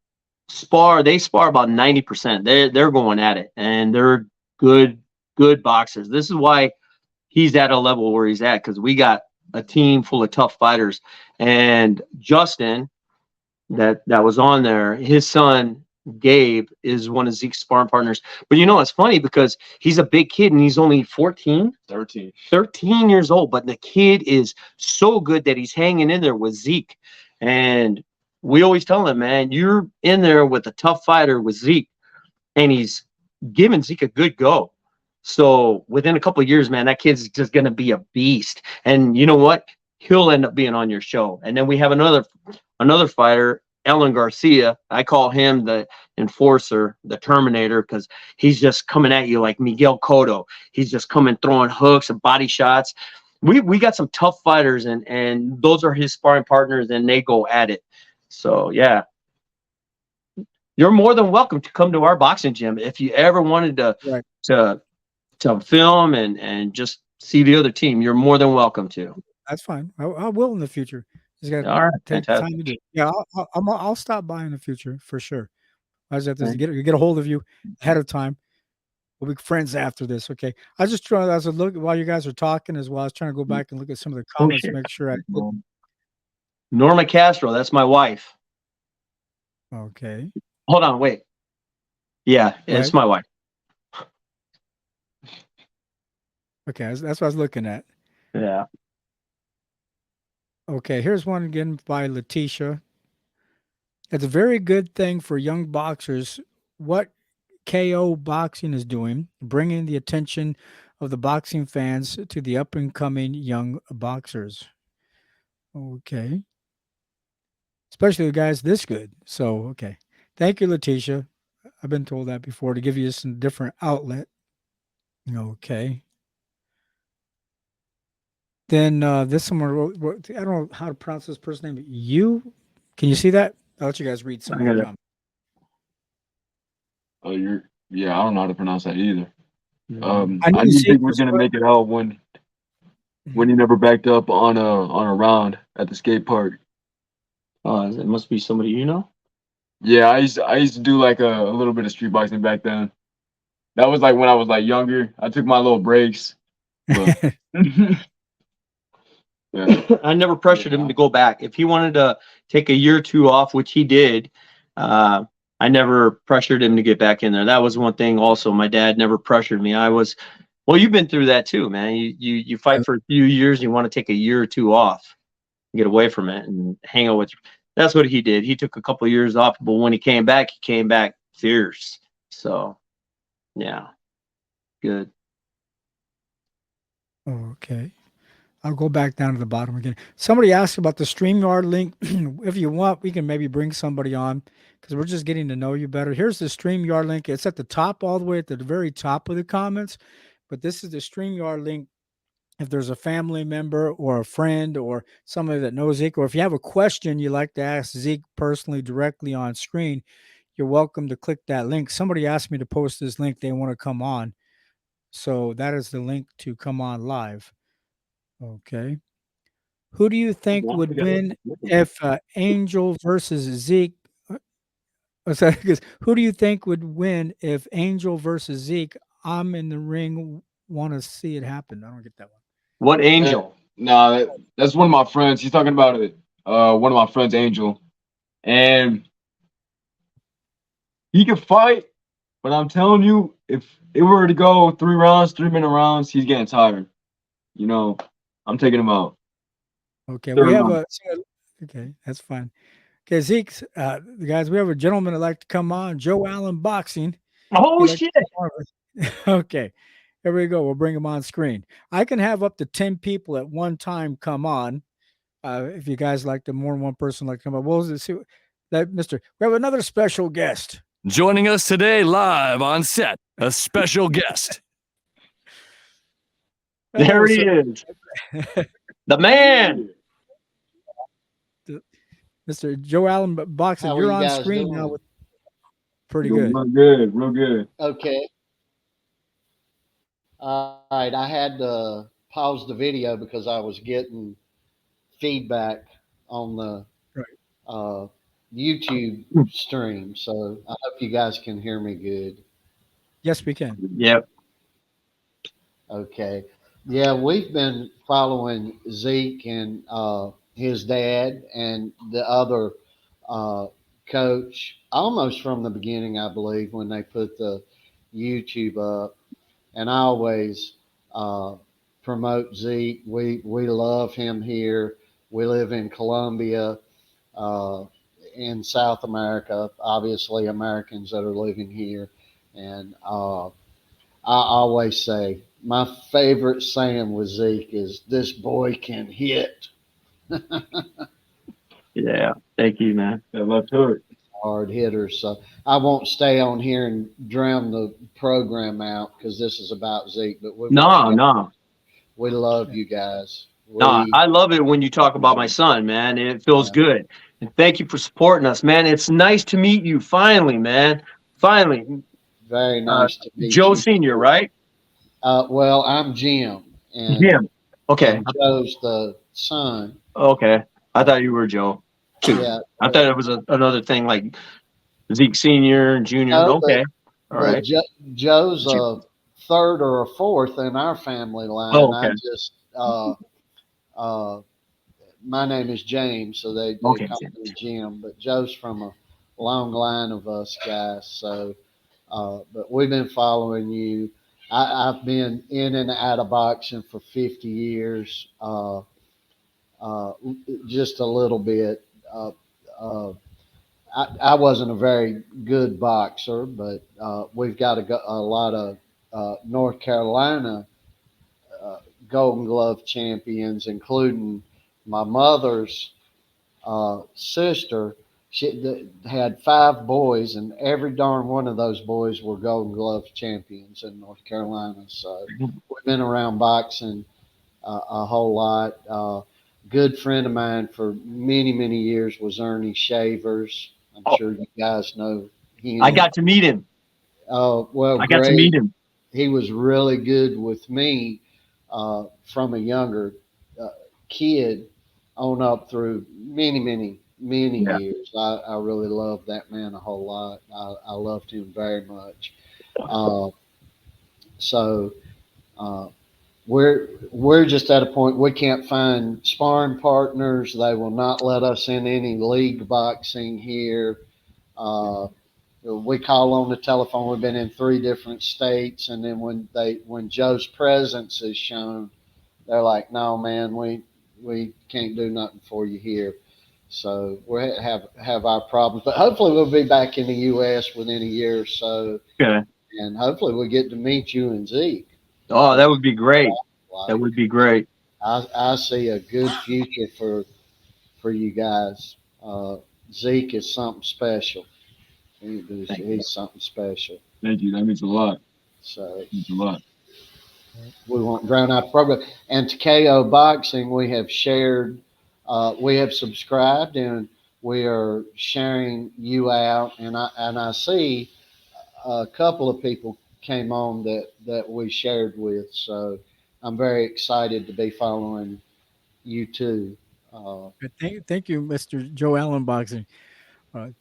spar. They spar about 90%. They're going at it, and they're good boxers. This is why he's at a level where he's at, because we got a team full of tough fighters. And Justin, that was on there, his son Gabe is one of Zeke's sparring partners. But it's funny because he's a big kid and he's only 13 years old, but the kid is so good that he's hanging in there with Zeke. And we always tell him, man, you're in there with a tough fighter with Zeke, and he's giving Zeke a good go. So within a couple of years, man, that kid's just going to be a beast. And you know what? He'll end up being on your show. And then we have another fighter, Ellen Garcia. I call him the enforcer, the Terminator, because he's just coming at you like Miguel Cotto. He's just coming, throwing hooks and body shots. We got some tough fighters, and those are his sparring partners, and they go at it. So yeah, you're more than welcome to come to our boxing gym if you ever wanted to film and just see the other team. You're more than welcome to. That's fine. I will in the future. Just got All right, take fantastic. time to do it. Yeah, I'll stop by in the future for sure. I just have to get a hold of you ahead of time. We'll be friends after this. Okay. I was just trying as a look while you guys are talking as well. I was trying to go back and look at some of the comments to make sure I did. Norma Castro, that's my wife. Okay. Hold on, wait. Yeah, it's my wife. Okay, that's what I was looking at. Yeah. Okay, here's one again by Letitia. It's a very good thing for young boxers what KO Boxing is doing, bringing the attention of the boxing fans to the up and coming young boxers. Okay. Especially the guys this good. So, okay. Thank you, Letitia. I've been told that before to give you some different outlet. Okay. Then this someone wrote, I don't know how to pronounce this person's name. You, can you see that? I'll let you guys read some I of the gotta. comments. Oh, yeah. I don't know how to pronounce that either. I I knew didn't Zeke think we was was gonna good. make it out when he never backed up on a round at the skate park. It must be somebody you know. Yeah, I used to do like a little bit of street boxing back then. That was like when I was like younger. I took my little breaks, but yeah. I never pressured him to go back. If he wanted to take a year or two off, which he did, I never pressured him to get back in there. That was one thing. Also, my dad never pressured me. Well, you've been through that too, man. You fight for a few years, and you want to take a year or two off, get away from it, and hang out with. That's what he did. He took a couple of years off, but when he came back fierce. So, yeah, good. Okay. I'll go back down to the bottom again. Somebody asked about the StreamYard link. If you want, we can maybe bring somebody on because we're just getting to know you better. Here's the StreamYard link. It's at the top, all the way at the very top of the comments. But this is the StreamYard link. If there's a family member or a friend or somebody that knows Zeke, or if you have a question you'd like to ask Zeke personally directly on screen, you're welcome to click that link. Somebody asked me to post this link. They want to come on. So that is the link to come on live. Okay. Who do you think would win if Angel versus Zeke? Sorry, because who do you think would win if Angel versus Zeke? I'm in the ring. Want to see it happen? I don't get that one. What angel? Nah, that's one of my friends. He's talking about it. One of my friends, Angel, and he can fight. But I'm telling you, if it were to go 3 rounds, 3 minute rounds, he's getting tired. You know, I'm taking him out. Okay, we Third have round. a. Okay, that's fine. Okay, Zeke, guys, we have a gentleman that like to come on, Joe Allen Boxing. Oh He'd like to shit! come on with- Okay, here we go. We'll bring him on screen. I can have up to 10 people at one time come on. If you guys like to, more than one person like to come on. We'll see that, Mister. We have another special guest. Joining us today live on set, a special guest. There Hello, he sir. is, the man. Mr. Joe Allen Boxing. How are You're you on guys screen now. doing? Pretty Real good. good, real good. Okay. All right. I had to pause the video because I was getting feedback on the Right. uh, YouTube stream. So I hope you guys can hear me good. Yes, we can. Yep. Okay. Yeah, we've been following Zeke and his dad and the other uh, coach almost from the beginning, I believe, when they put the YouTube up. And I always uh, promote Zeke. We love him here. We live in Colombia, uh, in South America. Obviously, Americans that are living here, and I always say my favorite saying with Zeke is, "This boy can hit." Yeah. Thank you, man. Yeah, left hook. Hard hitters. So I won't stay on here and drown the program out because this is about Zeke. But we want you No, guys. no. We love you guys. No, We I love it when you talk about my son, man. It feels uh, good. And thank you for supporting us, man. It's nice to meet you finally, man. Finally. very Uh, nice to meet Joe you Sr., too. right? Well, I'm Jim, and Jim. Okay. Joe's the son. Okay. I thought you were Joe too. Yeah, I thought it was another thing like Zeke Sr. and Jr. no, Okay. All but right. Joe's a third or a fourth in our family line. Oh, I okay. just uh, my name is James, so they Okay. call me Jim. But Joe's from a long line of us guys. So, but we've been following you. I've been in and out of boxing for 50 years, uh, just a little bit. Uh, I wasn't a very good boxer, but we've got a lot of North Carolina uh, Golden Glove champions, including my mother's sister. had 5 boys, and every darn one of those boys were Golden Glove champions in North Carolina. So we've been around boxing a whole lot. Good friend of mine for many, many years was Ernie Shavers. I'm sure you guys know him. I got to meet him. Oh, well, I got to great. meet him. He was really good with me from a younger kid on up through many, many, many Yeah. years. I really loved that man a whole lot. I loved him very much. So we're just at a point we can't find sparring partners. They will not let us in any league boxing here. We call on the telephone. We've been in 3 different states, and then when Joe's presence is shown, they're like, "No, man, we can't do nothing for you here." So we have our problems, but hopefully we'll be back in the U.S. within a year or so, Okay. and hopefully we'll get to meet you and Zeke. Oh, that would be great. That would be great. I see a good future for you guys. Zeke is something special. He's something special. Thank you. That means a lot. So That means a lot. we won't drown out the program. And to KO Boxing, we have shared, we have subscribed, and we are sharing you out. And I see a couple of people came on that we shared with. So I'm very excited to be following you too. Thank you, Mr. Joe Allen Boxing.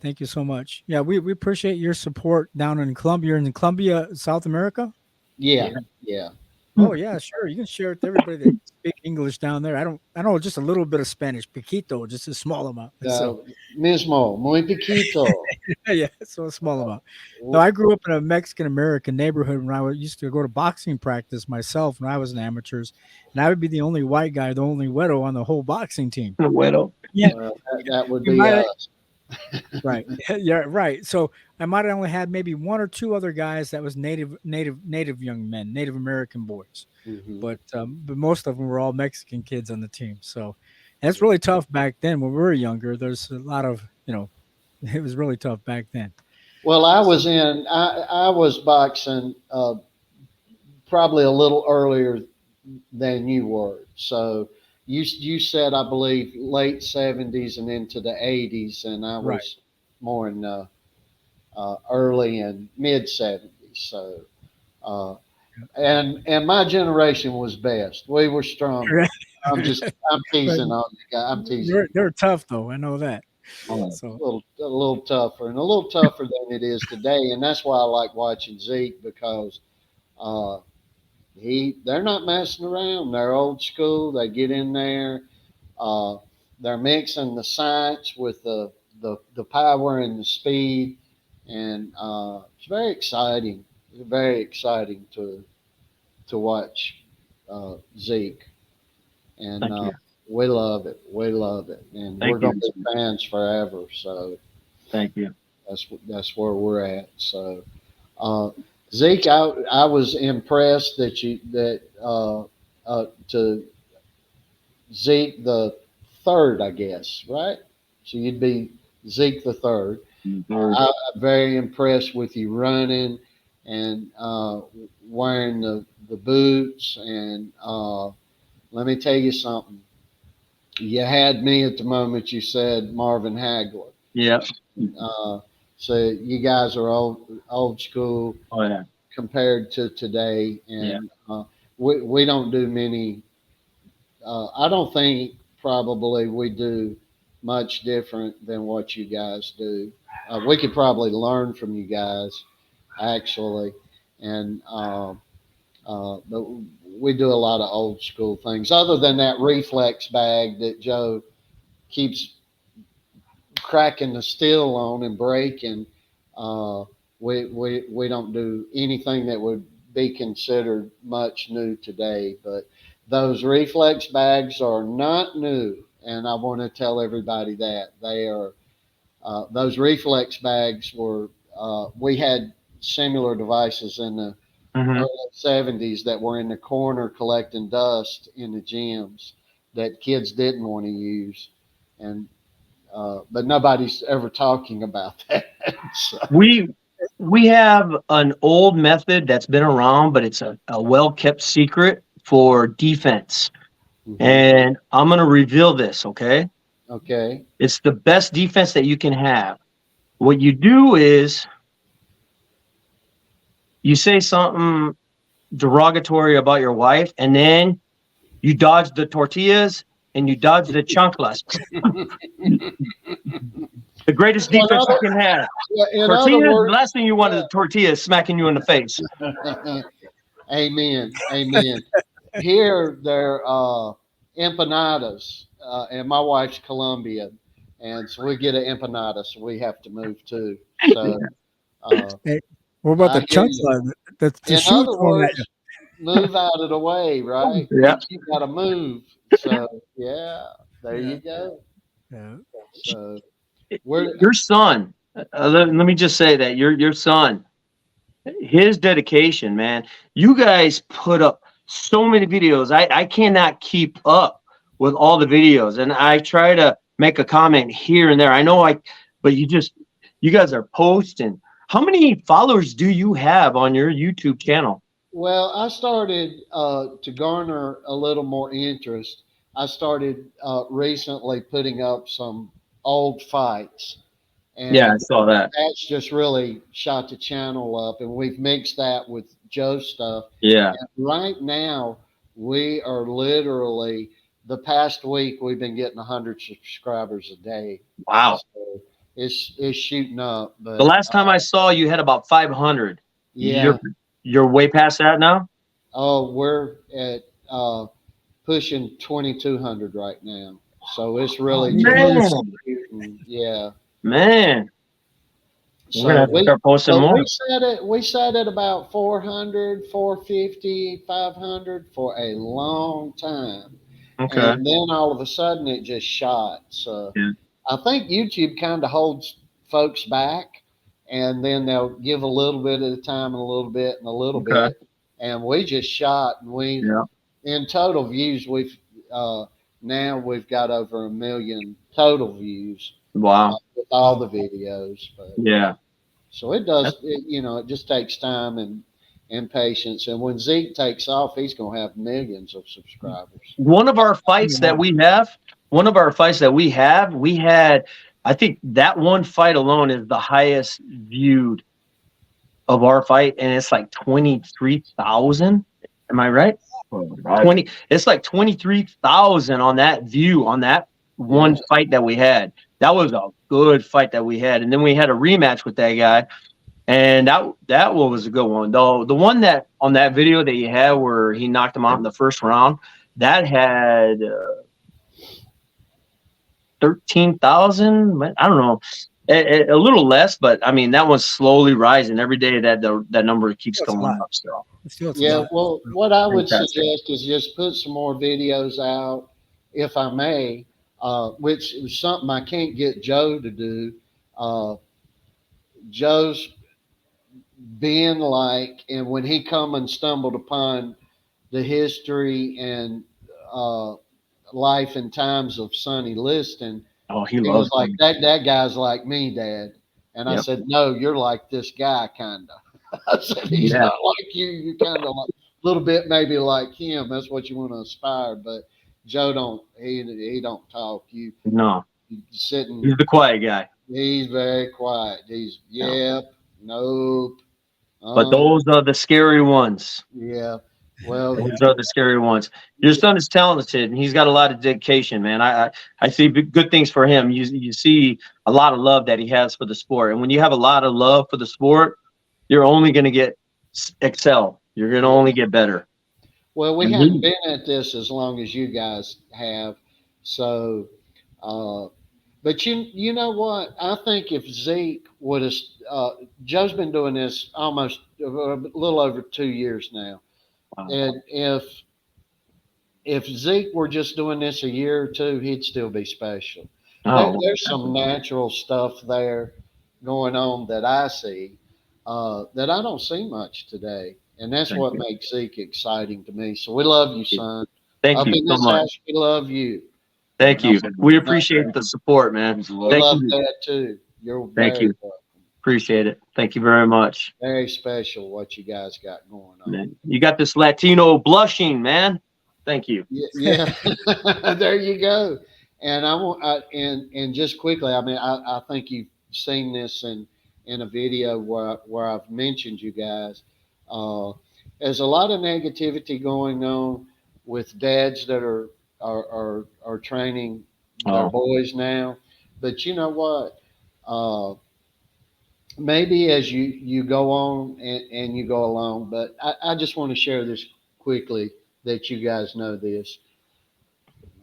Thank you so much. Yeah, we appreciate your support down in Colombia. You're in Colombia, South America. Yeah, yeah. Oh yeah, sure. You can share it to everybody that speak English down there. I know just a little bit of Spanish, poquito, just a small amount. So Mismo, muy poquito. yeah, so a small amount. No, I grew up in a Mexican American neighborhood when used to go to boxing practice myself when I was in amateurs, and I would be the only white guy, the only güero on the whole boxing team. Güero. Yeah, that would be us. Right. Yeah, right. So I might have only had maybe 1 or 2 other guys that was native young men, Native American boys. Mm-hmm. But most of them were all Mexican kids on the team. So and it's really tough back then when we were younger. There's a lot of, it was really tough back then. Well, I was boxing probably a little earlier than you were. So you said, I believe, late 70s and into the 80s, and I was more in early and mid 70s. So and my generation was best. We were stronger. I'm teasing on you guys. I'm teasing. They're tough though. I know that. So a little tougher than it is today, and that's why I like watching Zeke, because they're not messing around. They're old school. They get in there. They're mixing the science with the power and the speed, and it's very exciting. It's very exciting to watch Zeke, and we love it. We love it, and we're going to be fans forever. So, thank you. That's where we're at. So, Zeke, I was impressed to Zeke the third, I guess, right? So you'd be Zeke the third. I'm very impressed with you running and wearing the boots. And let me tell you something. You had me at the moment you said Marvin Hagler. Yeah. So you guys are old school. Oh yeah. Compared to today, and we don't do many. I don't think probably we do much different than what you guys do. We could probably learn from you guys, actually, and but we do a lot of old school things. Other than that reflex bag that Joe keeps cracking the steel on and breaking, we don't do anything that would be considered much new today. But those reflex bags are not new, and I want to tell everybody that they are. Those reflex bags were. We had similar devices in the early 70s that were in the corner collecting dust in the gyms that kids didn't want to use, and but nobody's ever talking about that. So, We have an old method that's been around, but it's a well kept secret for defense. And I'm going to reveal this, okay? okay. It's the best defense that you can have. What you do is you say something derogatory about your wife, and then you dodge the tortillas and you dodge the chanclas. The greatest defense you can have. In Tortillas, other the words, last thing you want is a tortilla smacking you in the face. amen, amen. Here they're empanadas, and my wife's Colombian, and so we get an empanada, so we have to move too. So, Hey, what about I the hear chunk you. line? The In shoot other one that words, move out of the way, right? Yeah. You got to move. So, yeah, there you go. yeah. So, we're Your son, let me just say that your son, his dedication, man. You guys put up so many videos. I cannot keep up with all the videos, and I try to make a comment here and there. I know but you guys are posting. How many followers do you have on your YouTube channel? Well, I started to garner a little more interest. I started recently putting up some old fights, Yeah, I and saw that. that's just really shot the channel up. And we've mixed that with Joe's stuff. Yeah. And right now, we are literally the past week we've been getting 100 subscribers a day. Wow. So it's shooting up. The But last time I saw you had about 500. yeah, You're way past that now? oh, we're at pushing 2,200 right now. So it's really just Man, shooting. Yeah. man. We're gonna So have to start posting but more. we sat at about 400, 450, 500 for a long time. Okay. And then all of a sudden it just shot. So Yeah. I think YouTube kind of holds folks back, and then they'll give a little bit at a time and a little bit and a little Okay. bit. And we just shot, and we Yeah. in total views uh, now we've got over 1 million total views Wow. with all the videos. But Yeah. so it does, it just takes time and patience. And when Zeke takes off, he's going to have millions of subscribers. One of our fights that we have, we had, I think that one fight alone is the highest viewed of our fight, and it's like 23,000. Am I right? 20. It's like 23,000 on that view on that one fight that we had. That was a good fight that we had, and then we had a rematch with that guy, and that one was a good one. Though the one that on that video that you had where he knocked him out in the first round, that had 13,000. I don't know. A little less, but I mean that one's slowly rising every day. That number keeps going up. So Yeah, well, what I would Fantastic. suggest is just put some more videos out, if I may, which is something I can't get Joe to do. Joe's being like, and when he come and stumbled upon the history and uh, life and times of Sonny Liston, oh, he he loves was like, him. that guy's like me, Dad. And I Yep. said, no, you're like this guy, kind of. I said, he's Yeah. not like you. You're kind of like a little bit maybe like him. That's what you want to aspire. But Joe don't, he don't talk. You No, sitting, he's the quiet guy. he's very quiet. He's, yep, nope. But those are the scary ones. Yeah. Well, Those are the scary ones. Your son is talented, and he's got a lot of dedication, man. I see good things for him. You see a lot of love that he has for the sport, and when you have a lot of love for the sport, you're only going to excel. You're going to only get better. well, we And haven't been at this as long as you guys have. So, but you know what? I think if Zeke would have, Joe's been doing this almost a little over 2 years now. Wow. And if Zeke were just doing this a year or two, he'd still be special. Oh, There's some natural stuff there going on that I see that I don't see much today. And that's Thank what you. makes Zeke exciting to me. So we love you, son. Thank Up you in so this much. house, we love you. Thank you. We appreciate the support, man. We Thank love you. that too. You're Thank very you. Appreciate it. Thank you very much. very special what you guys got going on. Man, you got this Latino blushing, man. Thank you. Yeah. There you go. And I want and just quickly, I mean, I think you've seen this in a video where I've mentioned you guys. Uh, there's a lot of negativity going on with dads that are training their Oh. boys now. But you know what? Maybe as you go on and you go along, but I just want to share this quickly that you guys know this.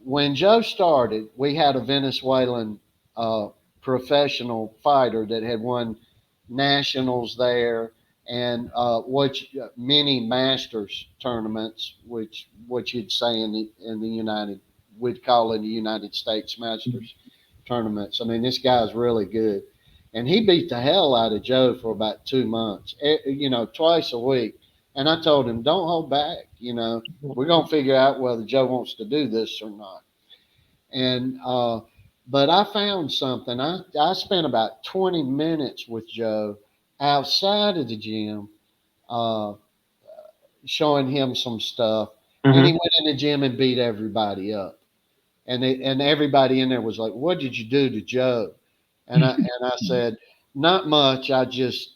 When Joe started, we had a Venezuelan professional fighter that had won nationals there and many masters tournaments, which what you'd say in the United, we'd call in the United States Masters tournaments. I mean, this guy's really good, and he beat the hell out of Joe for about 2 months. Twice a week. And I told him, don't hold back. We're gonna figure out whether Joe wants to do this or not. And but I found something. I spent about 20 minutes with Joe outside of the gym, uh, showing him some stuff. And he went in the gym and beat everybody up. And everybody in there was like, "What did you do to Joe?" And I said, "Not much. I just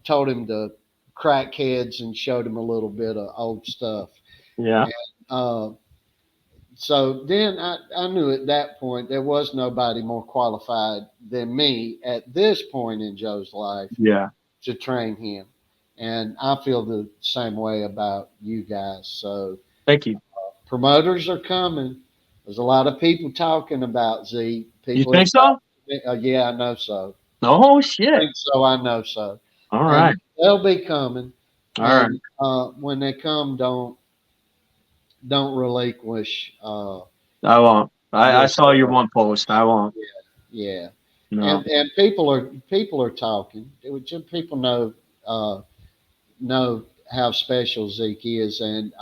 told him to crack heads and showed him a little bit of old stuff." Yeah. And, so then I knew at that point there was nobody more qualified than me at this point in Joe's life Yeah. to train him. And I feel the same way about you guys. So Thank you. promoters are coming. There's a lot of people talking about Zeke. You think so? Yeah, I know so. Oh I shit. think so. I know so. All right. And they'll be coming. All right. And when they come, don't relinquish. I won't. I Yes, saw your sir. one post. I won't. Yeah. No. And people are talking. People know how special Zeke is, and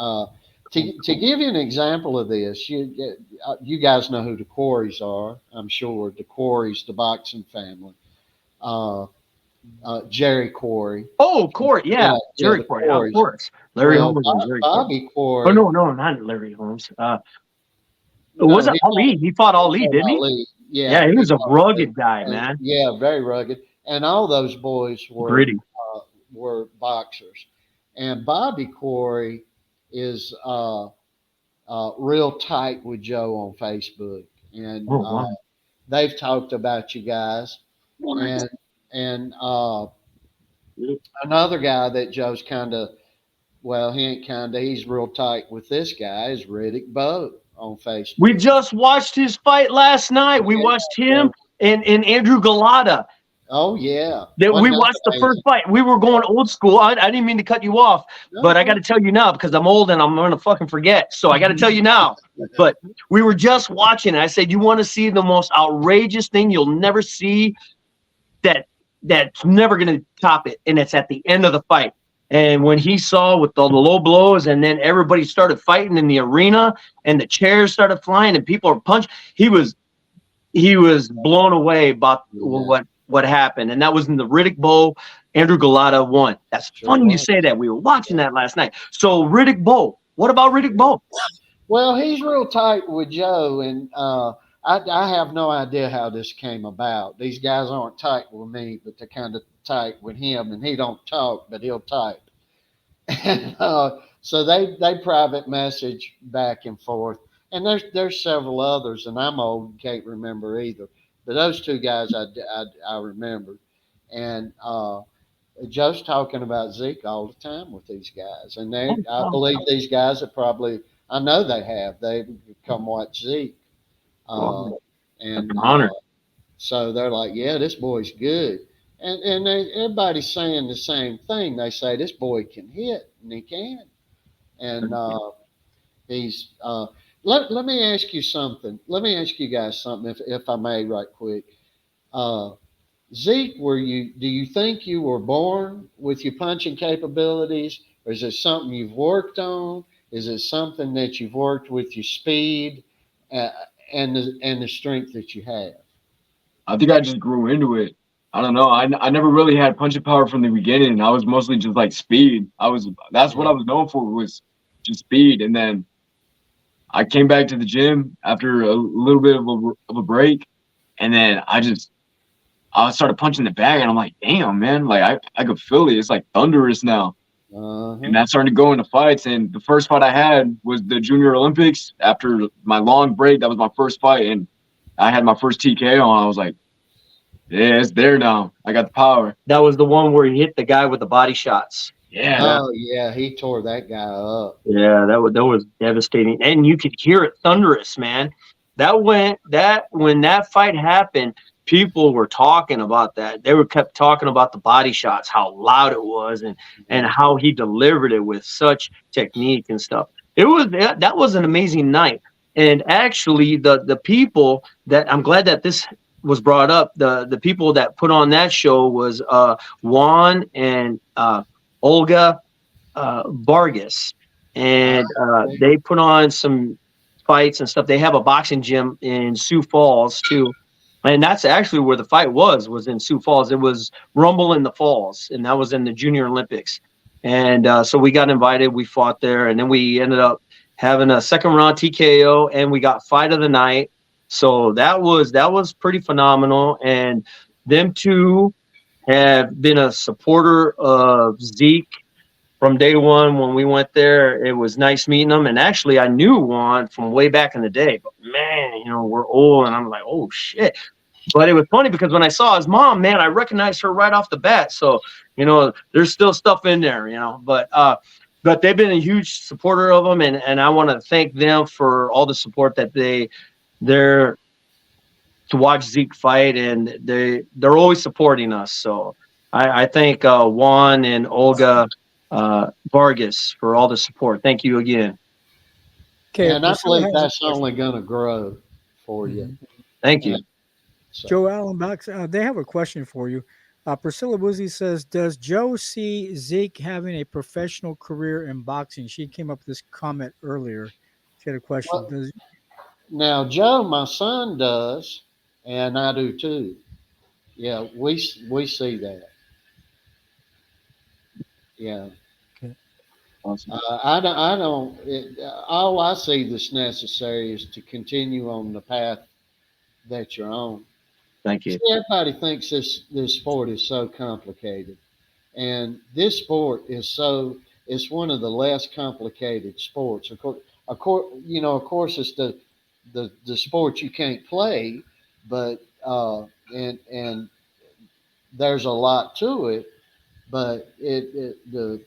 to give you an example of this, you guys know who the Quarries are. I'm sure the Quarries, the boxing family. Uh, Jerry Quarry. Oh, Corey. Yeah. Jerry the Corey. Of Quarries. course. Larry Well, Holmes and Jerry Corey. Bobby Quarry. Oh no, not Larry Holmes. No, Was it Ali? He fought Ali, didn't he? Ali. Yeah, he was a fought rugged Ali. guy, And, man. yeah, very rugged. And all those boys Gritty. were boxers. And Bobby Quarry is real tight with Joe on Facebook, and Oh, wow. they've talked about you guys. And another guy that Joe's he's real tight with this guy is Riddick Bowe on Facebook. We just watched his fight last night. We watched him and Andrew Galata. Oh yeah. We Wasn't that watched the amazing? first fight. We were going old school. I didn't mean to cut you off, but I got to tell you now because I'm old and I'm going to fucking forget. So I got to tell you now. But we were just watching. And I said, you want to see the most outrageous thing you'll never see that's never going to top it. And it's at the end of the fight. And when he saw with all the low blows and then everybody started fighting in the arena and the chairs started flying and people are punching, he was blown away about what happened. And that was in the Riddick Bowe, Andrew Galata won. That's funny you say that. We were watching that last night. So Riddick Bowe, what about Riddick Bowe? Well, he's real tight with Joe, and I have no idea how this came about. These guys aren't tight with me, but they're kind of tight with him, and he don't talk, but he'll type. And so they private message back and forth. And there's several others, and I'm old and can't remember either. But those two guys I remember. And Joe's talking about Zeke all the time with these guys. And I believe these guys have I know they have. They've come watch Zeke. And so they're like, yeah, this boy's good. And everybody's saying the same thing. They say this boy can hit, and he can. And he's let me ask you something. Let me ask you guys something, if I may, right quick. Zeke, do you think you were born with your punching capabilities, or is it something you've worked on? Is it something that you've worked with your speed? and the strength that you have? I think I just grew into it. I don't know. I never really had punching power from the beginning. I was mostly just like speed. That's what I was known for, was just speed. And then I came back to the gym after a little bit of a break, and then I started punching the bag, and I'm like, damn, man, like I could feel it. It's like thunderous now. And that started to go into fights. And the first fight I had was the Junior Olympics. After my long break, that was my first fight, and I had my first TKO. I was like, yeah, it's there now. I got the power. That was the one where he hit the guy with the body shots. Yeah. Oh yeah, he tore that guy up. Yeah, that was devastating, and you could hear it thunderous, man. When that fight happened, people were talking about that. They were kept talking about the body shots, how loud it was, and how he delivered it with such technique and stuff. That was an amazing night. And actually, the people that, I'm glad that this was brought up. The people that put on that show was Juan and Olga Vargas, and they put on some fights and stuff. They have a boxing gym in Sioux Falls too, and that's actually where the fight was in Sioux Falls. It was Rumble in the Falls, and that was in the Junior Olympics. And so we got invited. We fought there, and then we ended up having a second round TKO, and we got fight of the night. So that was pretty phenomenal. And them two have been a supporter of Zeke from day one. When we went there, it was nice meeting them. And actually, I knew Juan from way back in the day. But man, we're old, and I'm like, oh shit. But it was funny because when I saw his mom, man, I recognized her right off the bat. So there's still stuff in there, But they've been a huge supporter of them, and I want to thank them for all the support that they're to watch Zeke fight, and they're always supporting us. So I thank Juan and Olga Vargas for all the support. Thank you again. Okay, And I Priscilla believe has a that's question. only going to grow for you. Thank you. So, Joe Allen Box, they have a question for you. Priscilla Woozy says, does Joe see Zeke having a professional career in boxing? She came up with this comment earlier. She had a question. Well, now, Joe, my son does, and I do too. Yeah, we see that. Yeah. Okay. Awesome. I don't. All I see that's necessary is to continue on the path that you're on. Thank you. See, everybody thinks this sport is so complicated, and this sport it's one of the less complicated sports. Of course, it's the sport you can't play, but and there's a lot to it, but the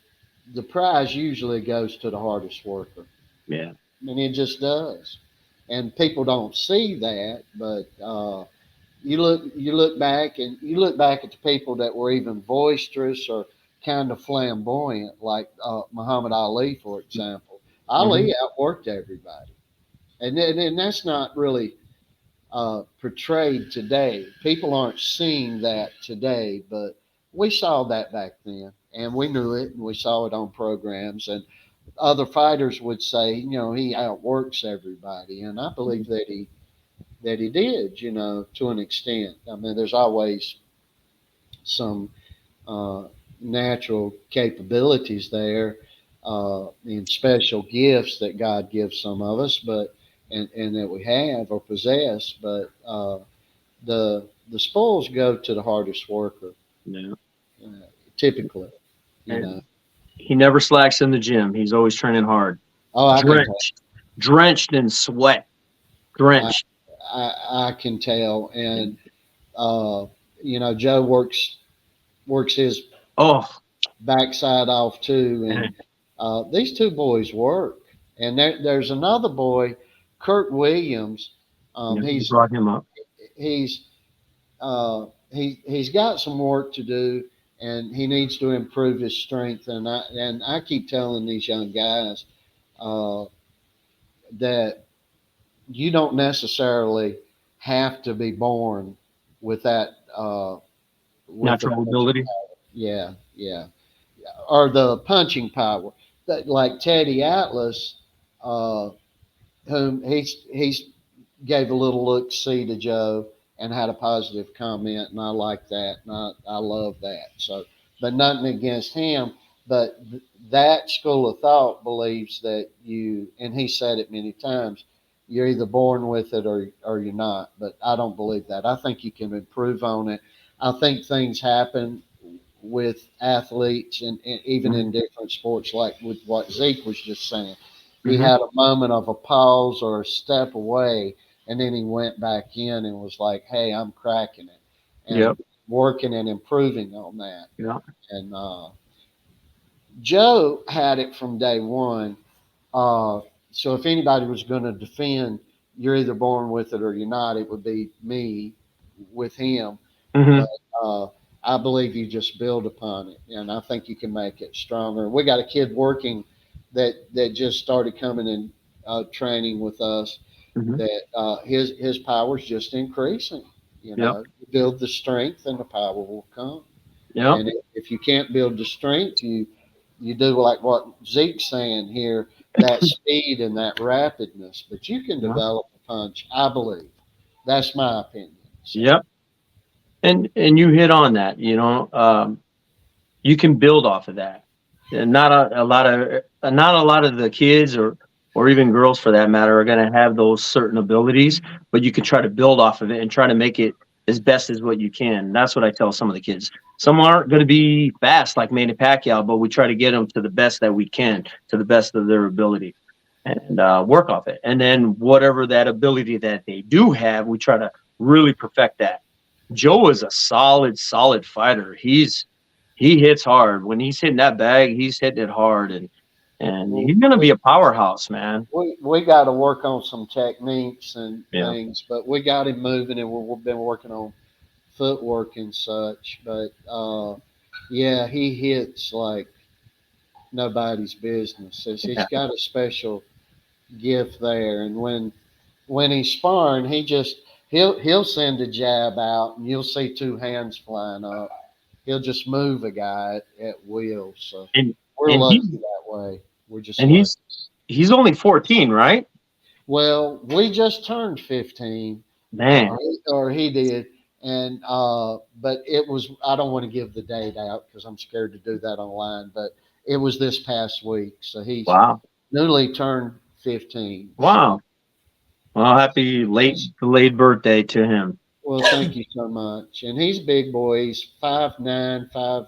prize usually goes to the hardest worker. Yeah. And it just does. And people don't see that, but you look back at the people that were even boisterous or kind of flamboyant, like Muhammad Ali, for example. Ali outworked everybody, and that's not really portrayed today. People aren't seeing that today, but we saw that back then, and we knew it, and we saw it on programs. And other fighters would say, he outworks everybody, and I believe that he did, to an extent. I mean, there's always some natural capabilities there, and special gifts that God gives some of us, but and that we have or possess, but the spoils go to the hardest worker. Yeah. Typically, you know. He never slacks in the gym. He's always training hard. Oh, I can tell. Drenched in sweat. Drenched. I can tell, and Joe works his backside off too, and these two boys work. And there's another boy, Kurt Williams. He brought him up. He's got some work to do, and he needs to improve his strength. And I keep telling these young guys that you don't necessarily have to be born with that natural ability. Yeah, or the punching power. Like Teddy Atlas, whom he's gave a little look-see to Joe and had a positive comment, and I like that, and I love that. So, but nothing against him, but that school of thought believes that and he said it many times, you're either born with it or you're not. But I don't believe that. I think you can improve on it. I think things happen with athletes and even in different sports, like with what Zeke was just saying. He had a moment of a pause or a step away, and then he went back in and was like, "Hey, I'm cracking it," and Yep. working and improving on that. Yeah. And Joe had it from day one. So if anybody was going to defend, you're either born with it or you're not, it would be me with him. hmm But I believe you just build upon it, and I think you can make it stronger. We got a kid working that just started coming in training with us. hmm That his power is just increasing. You Yep. know, you build the strength, and the power will come. Yep. And if you can't build the strength, you do like what Zeke's saying here, that speed and that rapidness. But you can Yeah. develop a punch, I believe. That's my opinion. So, Yep. And you hit on that. You can build off of that. And not a lot of the kids or even girls for that matter are going to have those certain abilities, but you can try to build off of it and try to make it as best as what you can. That's what I tell some of the kids. Some aren't going to be fast like Manny Pacquiao, but we try to get them to the best that we can, to the best of their ability, and work off it. And then whatever that ability that they do have, we try to really perfect that. Joe is a solid fighter. He hits hard. When he's hitting that bag, he's hitting it hard, and he's gonna be a powerhouse, man. we got to work on some techniques and Yeah. things, but we got him moving, and we've been working on footwork and such. But yeah, he hits like nobody's business. He's Yeah. got a special gift there, and when he's sparring, he'll send a jab out, and you'll see two hands flying up. He'll just move a guy at will. So And we're and lucky he that way. We're just and lucky. he's only 14, right? Well, we just turned 15, Man, or he did, and but it was. I don't want to give the date out because I'm scared to do that online. But it was this past week, so he's wow, newly turned 15. wow. So Well, happy late delayed birthday to him. well, thank you so much. And he's a big boy. He's 5'9", 5'9"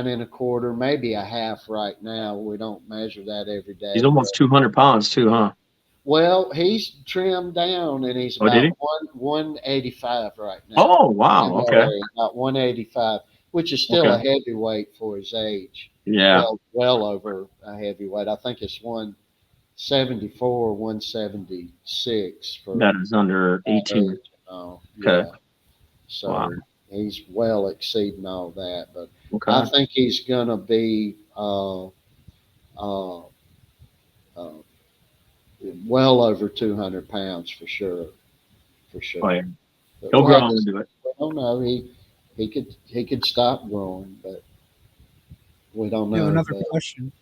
and a quarter, maybe a half right now. We don't measure that every He's day, but almost 200 pounds too, huh? well, he's trimmed down and he's Oh, did about he? 185 right now. Oh, In wow. that Okay. area, about 185, which is still a Okay. heavyweight for his age. Yeah, Well over a heavyweight. I think it's 174, 176 for that is under that 18. age. Oh, Okay. yeah. So Wow. he's well exceeding all that. But I Okay. think he's going to be uh, uh, well over 200 pounds for sure. For Oh, sure. yeah. But He'll we'll grow have to, into it. we don't know. He could stop growing, but we don't We have know. another But question.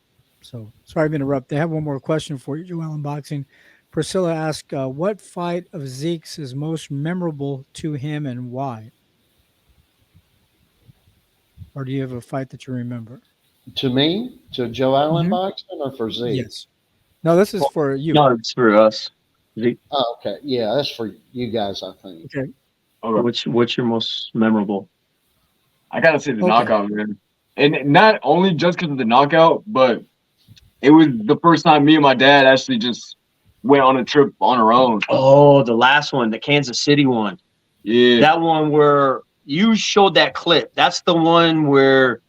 So sorry to interrupt. They have one more question for you, Joel Unboxing. Priscilla asked, what fight of Zeke's is most memorable to him and why? Or do you have a fight that you remember? to me, to Joe Allen Mhm. boxing or for Zeke? Yes. No, this is for you. No, it's for us. Oh, okay. Yeah, that's for you guys, I think. Okay. What's your most memorable? I gotta say the Okay. knockout, man. And not only just because of the knockout, but it was the first time me and my dad actually just went on a trip on our own. Oh, the last one, the Kansas City one. Yeah. That one where you showed that clip. That's the one where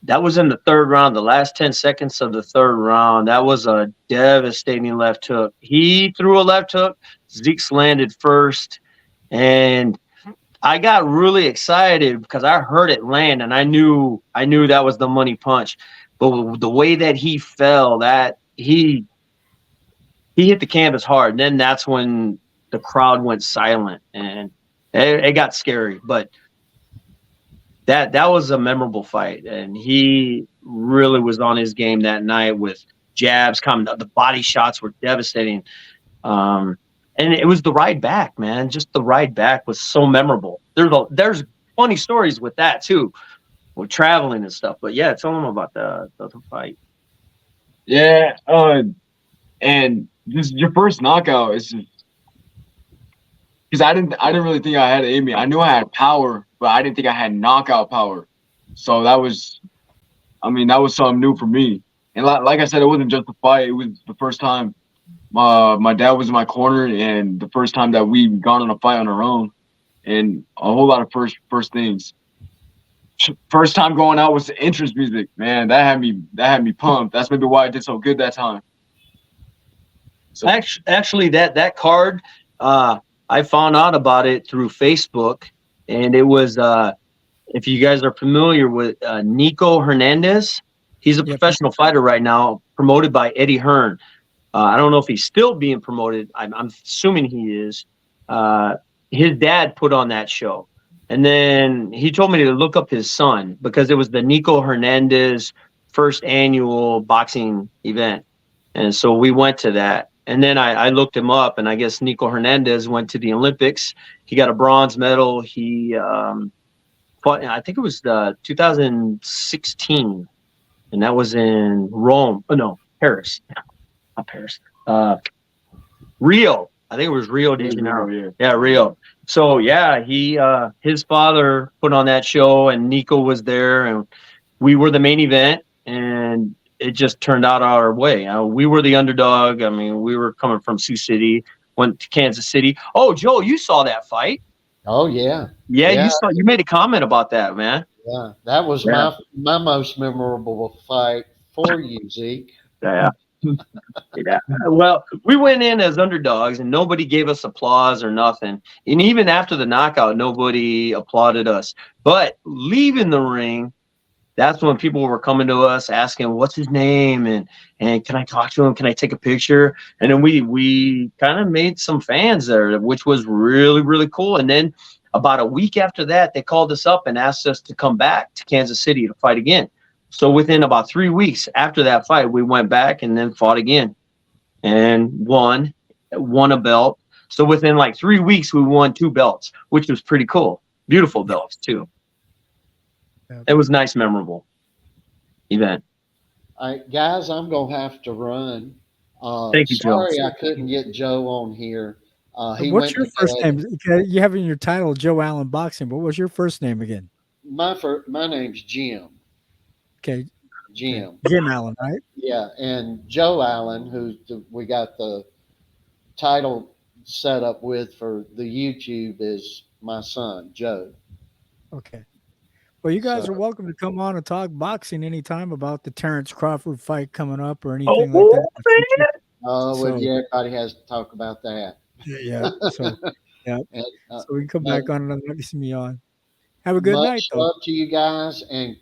that was in the third round, the last 10 seconds of the third round. That was a devastating left hook. He threw a left hook. Zeke's landed first. And I got really excited because I heard it land and I knew that was the money punch. But the way that he fell, that he hit the canvas hard. And then that's when the crowd went silent and it got scary. But that was a memorable fight, and he really was on his game that night with jabs coming. The body shots were devastating. And it was the ride back, man. Just the ride back was so memorable. There's funny stories with that too, with traveling and stuff. But yeah, tell them about the fight. Yeah, and just your first knockout is just because I didn't really think I had it in me. I knew I had power, but I didn't think I had knockout power. So that was, I mean, that was something new for me. And like I said, it wasn't just the fight. It was the first time my dad was in my corner, and the first time that we gone on a fight on our own, and a whole lot of first things. First time going out was the entrance music, man. That had me pumped. That's maybe why I did so good that time. So Actually, that card, I found out about it through Facebook, and it was if you guys are familiar with Nico Hernandez, he's a Yep. professional fighter right now, promoted by Eddie Hearn. I don't know if he's still being promoted. I'm assuming he is. His dad put on that show. And then he told me to look up his son because it was the Nico Hernandez first annual boxing event. And so we went to that. And then I looked him up, and I guess Nico Hernandez went to the Olympics. He got a bronze medal. He fought, I think it was 2016, and that was in Rome. Oh, no, Paris. Not Paris. Rio. I think it was Rio de Janeiro. Yeah, Rio. So yeah, he his father put on that show, and Nico was there, and we were the main event, and it just turned out our way. We were the underdog. I mean, we were coming from Sioux City, went to Kansas City. Oh, Joe, you saw that fight? Oh yeah, Yeah, you made a comment about that, man. yeah. That was my most memorable fight for you, Zeke. Yeah. Yeah. Well, we went in as underdogs, and nobody gave us applause or nothing. And even after the knockout, nobody applauded us. But leaving the ring, that's when people were coming to us asking, "What's his name?" and "Can I talk to him? Can I take a picture?" And then we kind of made some fans there, which was really, really cool. And then about a week after that, they called us up and asked us to come back to Kansas City to fight again. So within about 3 weeks after that fight, we went back and then fought again and won a belt. So within like 3 weeks, we won 2 belts, which was pretty cool. Beautiful belts too. Yeah. It was nice, memorable event. All right, guys, I'm gonna have to run. Thank you, Joe. Sorry, I couldn't get Joe on here. He What's went your to first bed. name? Okay, you have in your title Joe Allen Boxing. What was your first name again? My name's Jim. Okay, Jim. Jim Allen, right? Yeah, and Joe Allen, we got the title set up with for the YouTube, is my son Joe. Okay. Well, you guys So, are welcome to come on and talk boxing anytime about the Terrence Crawford fight coming up or Oh, anything like that in the future. well, So, yeah, everybody has to talk about that. yeah. So, yeah. And, So we can come but back on and let me on. Have a good night, much though. love to you guys, and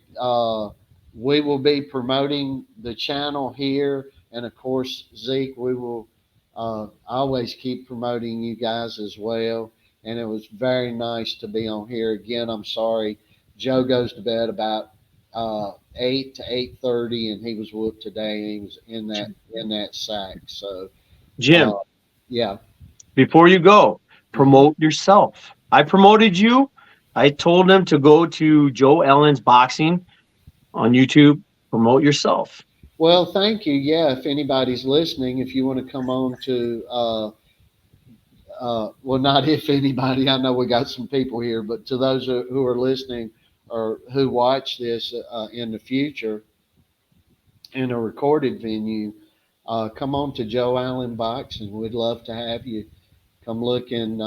we will be promoting the channel here, and of course, Zeke, we will always keep promoting you guys as well. And it was very nice to be on here again. I'm sorry, Joe goes to bed about 8 to 8:30, and he was whooped today, and he was in that sack. So, Jim, yeah. before you go, promote yourself. I promoted you. I told them to go to Joe Allen's Boxing on YouTube. Promote yourself. Well, thank you. Yeah, if anybody's listening, if you want to come on to, well, not if anybody, I know we got some people here, but to those who are listening or who watch this in the future in a recorded venue, come on to Joe Allen Boxing. We'd love to have you come look and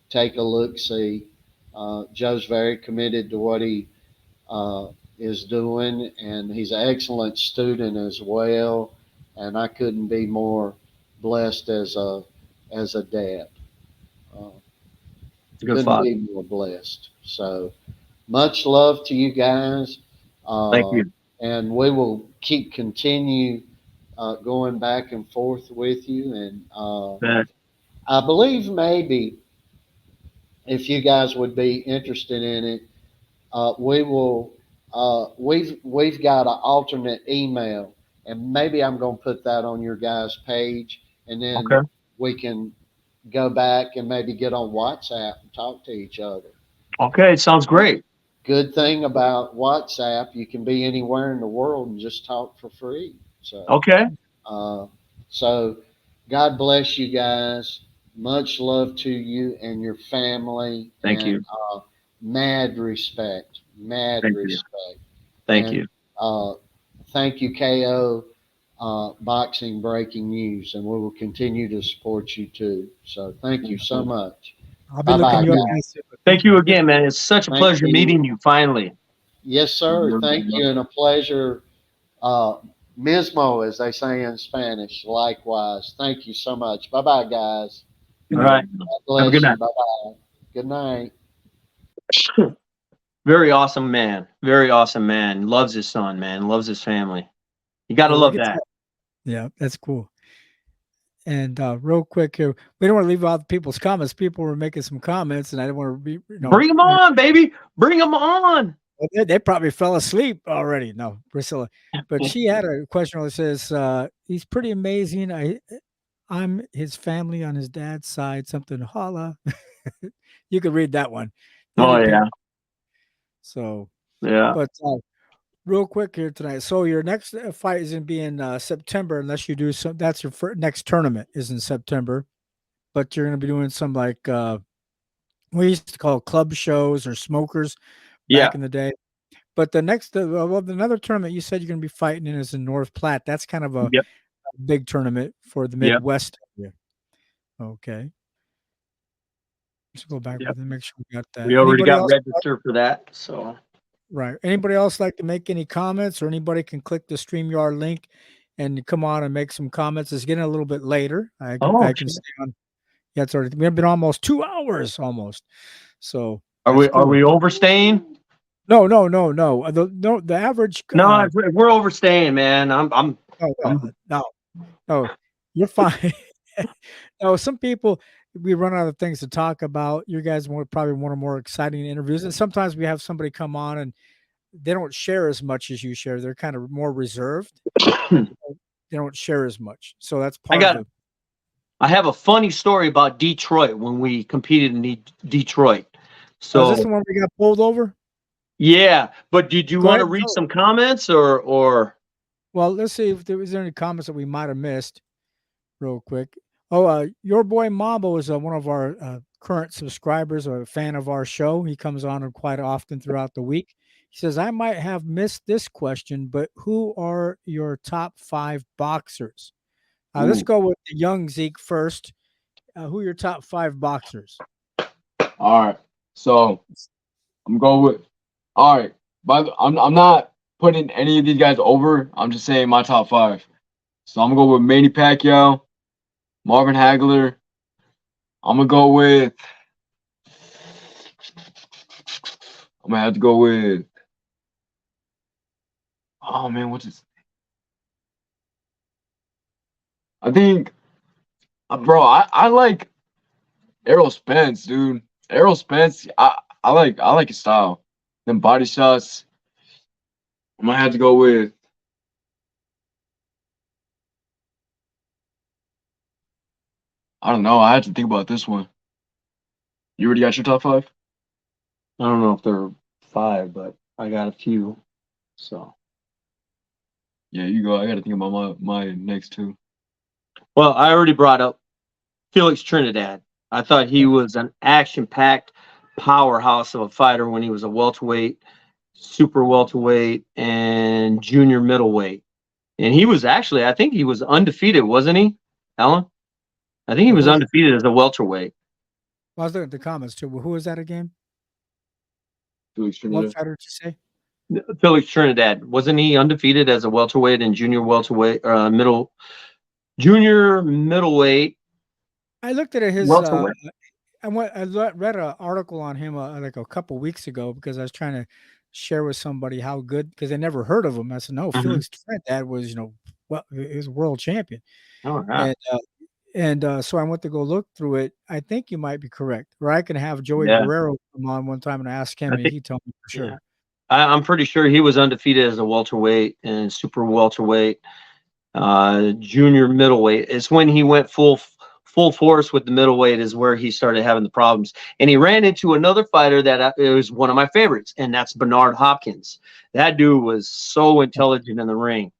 take a look, see. Joe's very committed to what he is doing, and he's an excellent student as well. And I couldn't be more blessed as a dad. Uh, Good couldn't father. be more blessed. So much love to you guys. Thank you. And we will continue going back and forth with you. And I believe maybe if you guys would be interested in it, we will. We've got an alternate email, and maybe I'm going to put that on your guys' page, and then Okay. we can go back and maybe get on WhatsApp and talk to each other. Okay, sounds great. Good thing about WhatsApp, you can be anywhere in the world and just talk for free. So, Okay. uh, so God bless you guys. Much love to you and your family, Thank and you. mad respect, mad Thank you. respect. Thank And you. thank you, KO Boxing Breaking News, and we will continue to support you too. So thank you so much. I'll be Bye looking bye, you up, guys. guys. Thank you again, man. It's such a Thank pleasure you. meeting you finally. Yes, sir. Thank you, and a pleasure. Mismo, as they say in Spanish. Likewise. Thank you so much. Bye bye, guys. All right. God Have a good bless you. night. Bye bye. Good night. Very awesome man. Very awesome man. Loves his son, man. Loves his family. You got to Well, love look at that. Yeah, that's cool. And real quick here, we don't want to leave out people's comments. People were making some comments, and I didn't want to be, Bring him on, baby. Bring him on. They probably fell asleep already. No, Priscilla, but she had a question that says, "He's pretty amazing. I'm his family on his dad's side. Something holla." You could read that one. Oh, yeah. So, Yeah. but real quick here tonight. So your next fight is going to be in September, unless you do some. That's your next tournament is in September, but you're going to be doing some like we used to call club shows or smokers Yeah. back in the day. But the next, another tournament you said you're going to be fighting in is in North Platte. That's kind of a Yep. big tournament for the Yep. Midwest area. Okay. Let's go back Yep. and make sure we got that. We already Anybody got else? registered for that. So, Right. Anybody else like to make any comments, or anybody can click the StreamYard link and come on and make some comments? It's getting a little bit later. I can stay on. Yeah, it's already, we've been almost 2 hours almost. So are we overstaying? No. The average. No, we're overstaying, man. I'm No, you're fine. No, some people, we run out of things to talk about. You guys probably want more exciting interviews, and sometimes we have somebody come on and they don't share as much as you share. They're kind of more reserved. They don't share as much, so that's part of it. I have a funny story about Detroit when we competed in Detroit. So is this the one we got pulled over? Yeah, but did you Go want to ahead, read go. some comments or? Well, let's see if there was any comments that we might have missed real quick. Oh, your boy Mambo is one of our current subscribers, or a fan of our show. He comes on quite often throughout the week. He says, I might have missed this question, but who are your top 5 boxers? Let's go with the young Zeke first. Who are your top 5 boxers? All right. So I'm going with, all right. But I'm not putting any of these guys over. I'm just saying my top 5. So I'm going to go with Manny Pacquiao, Marvin Hagler. I'm going to go with, I'm going to have to go with, oh man, what's his? I think, bro, I like Errol Spence, dude. Errol Spence, I like his style. Them body shots. I'm gonna have to go with. I don't know. I have to think about this one. You already got your top 5? I don't know if there are 5, but I got a few. So yeah, you go. I got to think about my next 2. Well, I already brought up Felix Trinidad. I thought he was an action-packed powerhouse of a fighter when he was a welterweight, super welterweight, and junior middleweight. And he was actually, I think he was undefeated, wasn't he, Alan? I think he was undefeated as a welterweight. Well, I was looking at the comments too. Well, who was that again? Felix Trinidad. What fighter did you say? Felix Trinidad. Wasn't he undefeated as a welterweight and junior welterweight, junior middleweight? I looked at his. Welterweight. I read an article on him like a couple weeks ago because I was trying to share with somebody how good, because I never heard of him. I said, no, Felix Trinidad was, well, he was world champion. Oh, yeah. And so I went to go look through it. I think you might be correct. Or I can have Joey Guerrero come on one time and ask him, and he told me for sure. Yeah. I'm pretty sure he was undefeated as a welterweight and super welterweight, junior middleweight. It's when he went full full force with the middleweight is where he started having the problems. And he ran into another fighter that was one of my favorites, and that's Bernard Hopkins. That dude was so intelligent in the ring.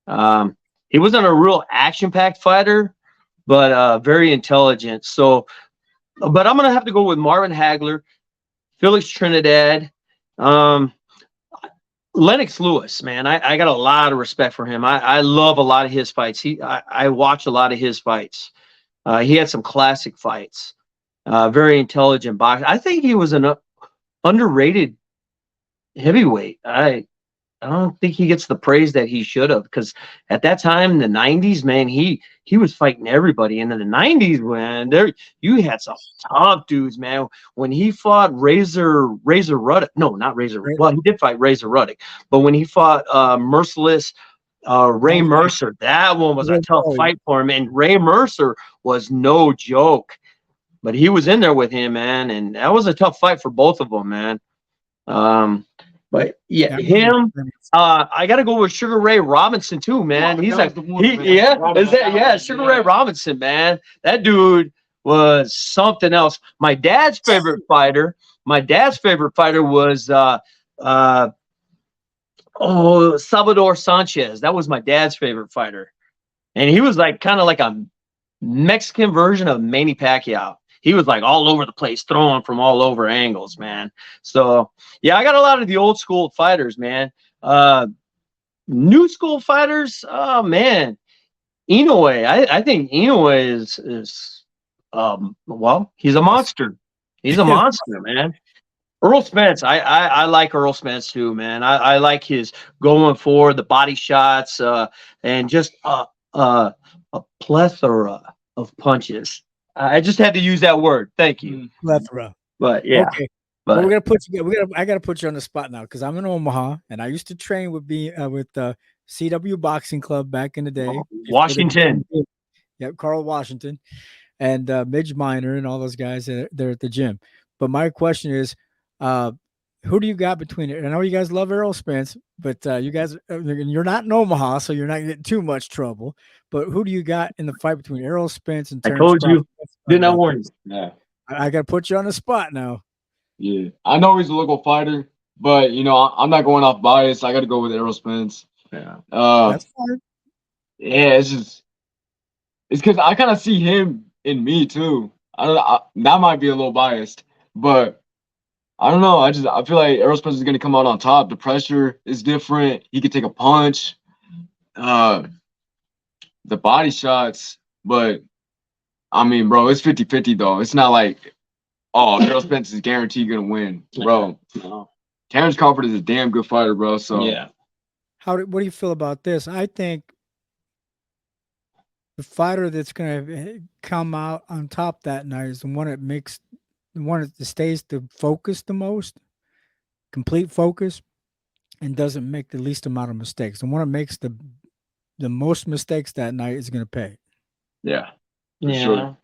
He wasn't a real action-packed fighter, but very intelligent. So, but I'm going to have to go with Marvin Hagler, Felix Trinidad, Lennox Lewis, man. I got a lot of respect for him. I love a lot of his fights. I watch a lot of his fights. He had some classic fights. Very intelligent boxer. I think he was an underrated heavyweight. I don't think he gets the praise that he should have, because at that time in the 90s, man, he was fighting everybody. And in the 90s, man, you had some tough dudes, man. When he fought Razor Ruddock, no, not Razor. Well, he did fight Razor Ruddock, but when he fought Merciless Ray Mercer, that one was a tough fight for him. And Ray Mercer was no joke, but he was in there with him, man, and that was a tough fight for both of them, man. But yeah, him. I got to go with Sugar Ray Robinson too, man. He's like, Sugar Ray Robinson, man. That dude was something else. My dad's favorite fighter was Salvador Sanchez. That was my dad's favorite fighter, and he was like kind of like a Mexican version of Manny Pacquiao. He was like all over the place, throwing from all over angles, man. So yeah, I got a lot of the old school fighters, man. New school fighters, oh man, Inoue. I think Inoue is well, he's a monster. He's a monster, man. Earl Spence, I like Earl Spence too, man. I like his going for the body shots, and just a plethora of punches. I just had to use that word. Thank you. Plethora. But yeah. Okay. But we're gonna put you. I gotta put you on the spot now, because I'm in Omaha and I used to train with CW Boxing Club back in the day. Washington. Yep, Carl Washington and Midge Miner and all those guys. They're at the gym. But my question is, who do you got between it? I know you guys love Errol Spence, but you guys, you're not in Omaha, so you're not getting too much trouble. But who do you got in the fight between Errol Spence and Terrence I told Crawford? you. Didn't I warn you? Yeah. I got to put you on the spot now. Yeah. I know he's a local fighter, but, you know, I'm not going off bias. I got to go with Errol Spence. Yeah. That's fine. Yeah, it's because I kind of see him in me, too. That might be a little biased, but I don't know. I feel like Errol Spence is going to come out on top. The pressure is different. He could take a punch. The body shots, but I mean, bro, it's 50-50 though. It's not like, oh, Errol Spence is guaranteed gonna win, bro. No. Terrence Crawford is a damn good fighter, bro. So Yeah. What do you feel about this? I think the fighter that's gonna come out on top that night is the one that stays the focus the most, complete focus, and doesn't make the least amount of mistakes. The one that makes the most mistakes that night is going to pay. yeah, for Yeah. sure.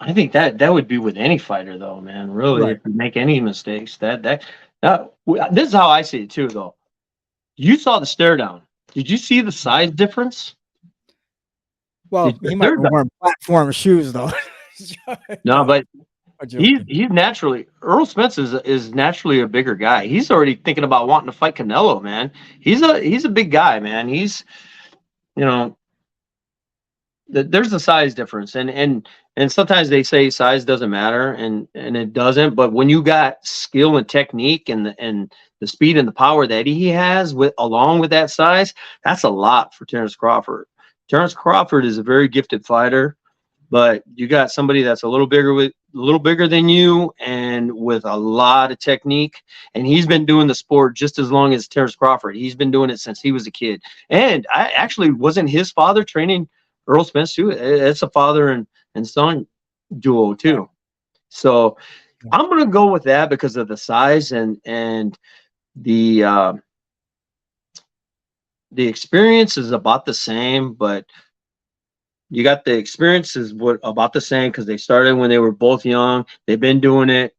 I think that would be with any fighter, though, man. Really, Right. if you make any mistakes, this is how I see it too, though. You saw the stare down. Did you see the size difference? Well, he might be wearing platform shoes, though. No, but I'm joking. he's naturally, Earl Spence is naturally a bigger guy. He's already thinking about wanting to fight Canelo, man. He's a big guy, man. He's, you know, there's a size difference, and sometimes they say size doesn't matter, and it doesn't. But when you got skill and technique and the speed and the power that he has along with that size, that's a lot for Terrence Crawford. Terrence Crawford is a very gifted fighter, but you got somebody that's a little bigger than you and with a lot of technique. And he's been doing the sport just as long as Terrence Crawford. He's been doing it since he was a kid. And I actually wasn't his father training Earl Spence too. It's a father and son duo too. So I'm going to go with that because of the size and the experience is about the same, but you got the experience is about the same because they started when they were both young. They've been doing it,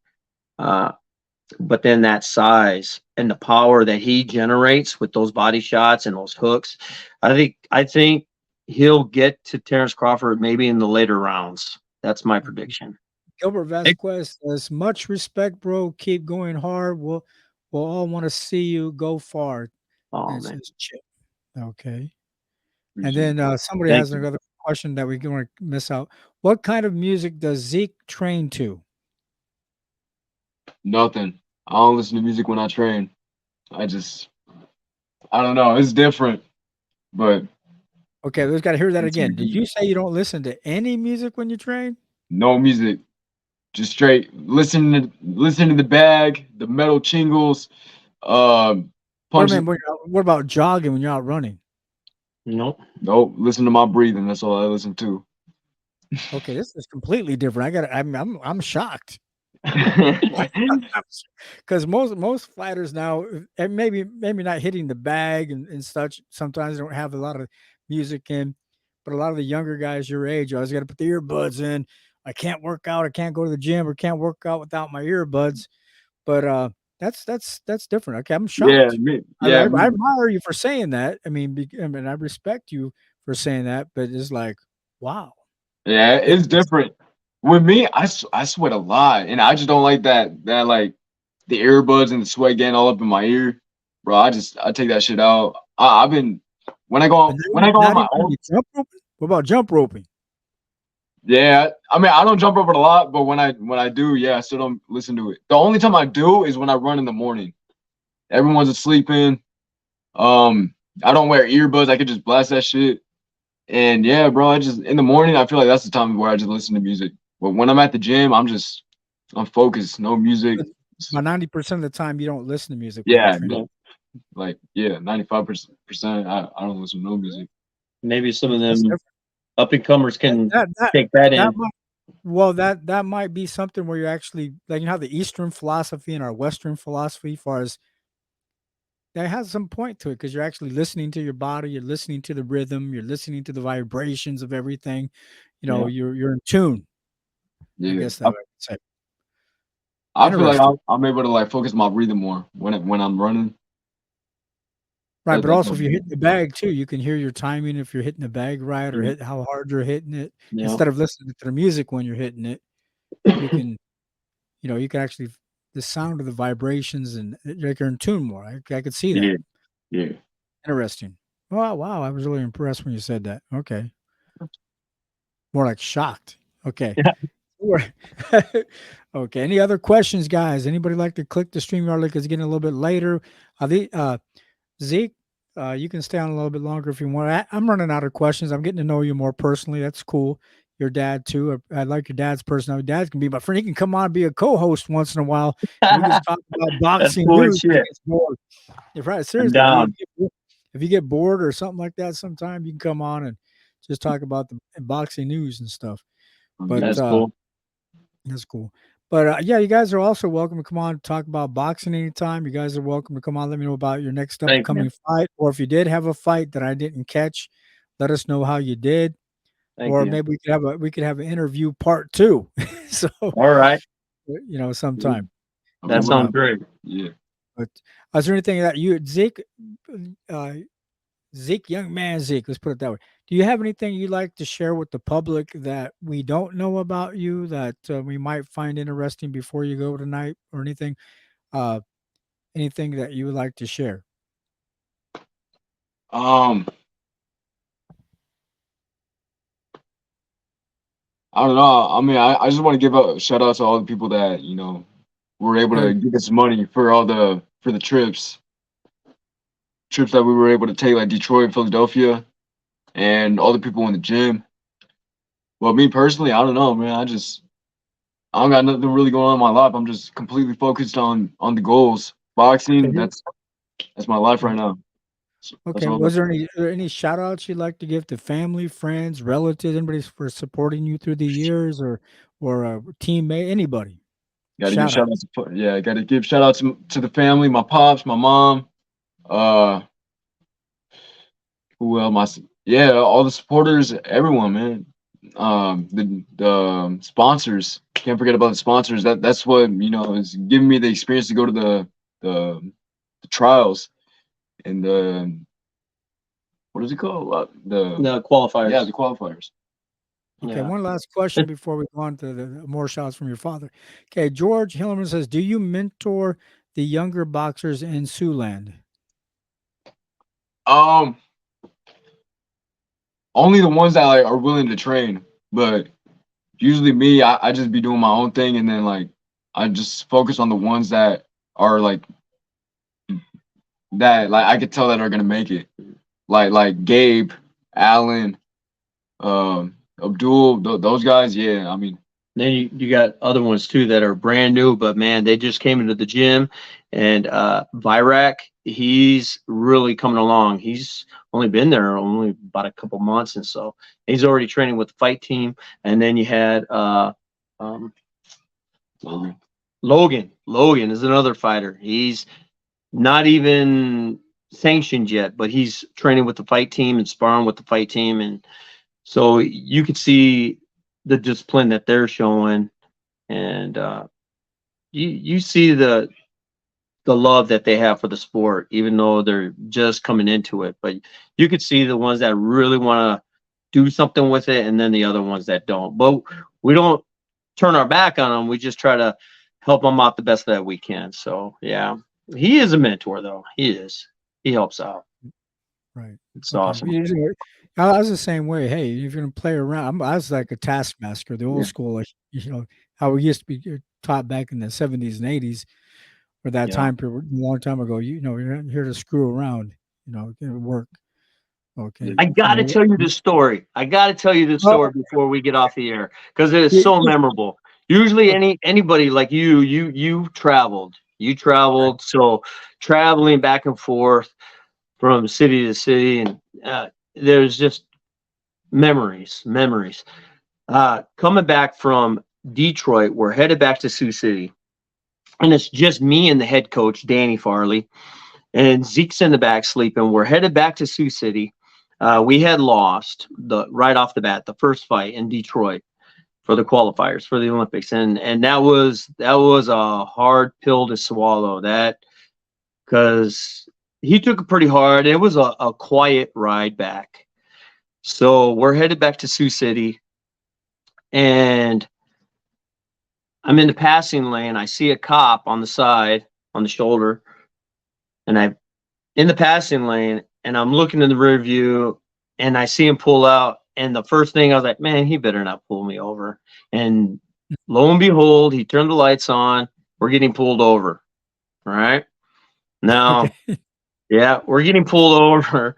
but then that size and the power that he generates with those body shots and those hooks, I think he'll get to Terrence Crawford maybe in the later rounds. That's my prediction. Gilbert Vasquez says, "Much respect, bro. Keep going hard. We'll all want to see you go far." Oh And it man, says Chip. Okay. And Appreciate then it. somebody thank has you. another question that we don't want to miss out. What kind of music does Zeke train to? Nothing. I don't listen to music when I train. I don't know. It's different, but Okay, we've got to hear that it's again. Did you say you don't listen to any music when you train? no music. Just straight listen to the bag, the metal chingles, What, I punch. mean, what about jogging when you're out running? Nope. Nope. Listen to my breathing. That's all I listen to. Okay, this is completely different. I'm shocked. Because most fighters now, and maybe not hitting the bag and such. Sometimes they don't have a lot of music in, but a lot of the younger guys your age, I always got to put the earbuds in. I can't work out. I can't go to the gym, or can't work out without my earbuds. But that's different. Okay, I'm Yeah, shocked. I me. admire you for saying that. I mean, I respect you for saying that. But it's like, wow. Yeah, It, it's different. With me, I sweat a lot, and I just don't like that like the earbuds and the sweat getting all up in my ear, bro. I take that shit out. I've been but when I go on not my even when own. you jump roping. What about jump roping? Yeah, I mean I don't jump over a lot, but when I do, yeah, I still don't listen to it. The only time I do is when I run in the morning. Everyone's sleeping. I don't wear earbuds. I could just blast that shit. And yeah, bro, I just in the morning I feel like that's the time where I just listen to music. But when I'm at the gym, I'm focused, no music. About 90% of the time, you don't listen to music when you're Yeah, training. like yeah, 95%. I don't listen to no music. Maybe some of That's them different. up and comers can take That in. might, well, that might be something where you're actually like you know how the Eastern philosophy and our Western philosophy, as far as that has some point to it because you're actually listening to your body, you're listening to the rhythm, you're listening to the vibrations of everything. You know, Yeah. you're in tune. I Yeah, guess that I would say. I feel like Interesting. I'm able to like focus my breathing more when I'm running. Right, but That's also what if you're hitting the bag too, you can hear your timing if you're hitting the bag right or Mm. hit how hard you're hitting it. Yeah. Instead of listening to the music when you're hitting it, you can, you can actually the sound of the vibrations and like you're in tune more. I could see that. Yeah, yeah. Interesting. Wow, I was really impressed when you said that. Okay. More like shocked. Okay. Yeah. Sure. Okay. Any other questions, guys? Anybody like to click the stream yard link? It's getting a little bit later. Zeke, you can stay on a little bit longer if you want. I'm running out of questions. I'm getting to know you more personally. That's cool. Your dad too. I like your dad's personality. Dad can be my friend. He can come on and be a co-host once in a while, and we can just talk about That's boxing cool as news. shit. It's bored. If, right, I'm seriously, down. if you get bored or something like that, sometime you can come on and just talk about the boxing news and stuff. But That's cool. that's cool. But yeah, you guys are also welcome to come on and talk about boxing anytime. You guys are welcome to come on. Let me know about your next Thank you. upcoming fight, or if you did have a fight that I didn't catch, let us know how you did. Thank Or you. maybe we could have an interview part 2. So All right. sometime That coming sounds up. great. Yeah. But is there anything that you Zeke, young man Zeke, let's put it that way. Do you have anything you'd like to share with the public that we don't know about you that we might find interesting before you go tonight, or anything? Uh, anything that you would like to share? I don't know. I mean, I just want to give a shout out to all the people that were able to give us money for for the trips that we were able to take, like Detroit, Philadelphia, and all the people in the gym. Well, me personally, I don't know, man. I don't got nothing really going on in my life. I'm just completely focused on the goals. Boxing, Okay. that's my life Okay. right now. So that's Okay. all. Was there any shout outs you'd like to give to family, friends, relatives, anybody for supporting you through the years, or a teammate, anybody? Got to give Shout out. shout outs to got to give shout outs to the family, my pops, my mom, uh, who else? Yeah, all the supporters, everyone, man. The sponsors. Can't forget about the sponsors. That's what is giving me the experience to go to the trials and the what is it called? The qualifiers. Yeah, the qualifiers. Okay, Yeah. one last question before we go on to the more shots from your father. Okay, George Hillerman says, do you mentor the younger boxers in Siouxland? Only the ones that like are willing to train, but usually me, I just be doing my own thing, and then like I just focus on the ones that are like that I could tell that are gonna make it. Like Gabe, Allen, Abdul, those guys, yeah. I mean, Then you got other ones too that are brand new, but man, they just came into the gym. And Virak, he's really coming along. He's only been there only about a couple months, and so he's already training with the fight team. And then you had Logan. Logan is another fighter. He's not even sanctioned yet, but he's training with the fight team and sparring with the fight team. And so you could see the discipline that they're showing, and you see the love that they have for the sport, even though they're just coming into it. But you could see the ones that really want to do something with it, and then the other ones that don't. But we don't turn our back on them. We just try to help them out the best that we can. So yeah, he is a mentor, though. He is. He helps out. Right. It's awesome. I was the same way. Hey, if you're gonna play around, I was like a taskmaster, the old school, like how we used to be taught back in the 70s and 80s, or that time period, a long time ago. You're not here to screw around. Work. Okay. I gotta tell you this story. Before we get off the air, because it is so memorable. Usually, anybody like you traveled. You traveled, so traveling back and forth from city to city, and there's just memories. Coming back from Detroit, we're headed back to Sioux City, and it's just me and the head coach, Danny Farley, and Zeke's in the back sleeping. We're headed back to Sioux City. We had lost right off the bat the first fight in Detroit for the qualifiers for the Olympics, and that was a hard pill to swallow. That because he took it pretty hard. It was a quiet ride back. So we're headed back to Sioux City, and I'm in the passing lane. I see a cop on the side, on the shoulder, and I'm in the passing lane, and I'm looking in the rear view, and I see him pull out. And the first thing I was like, man, he better not pull me over. And lo and behold, he turned the lights on. We're getting pulled over. All right. Now, yeah, we're getting pulled over.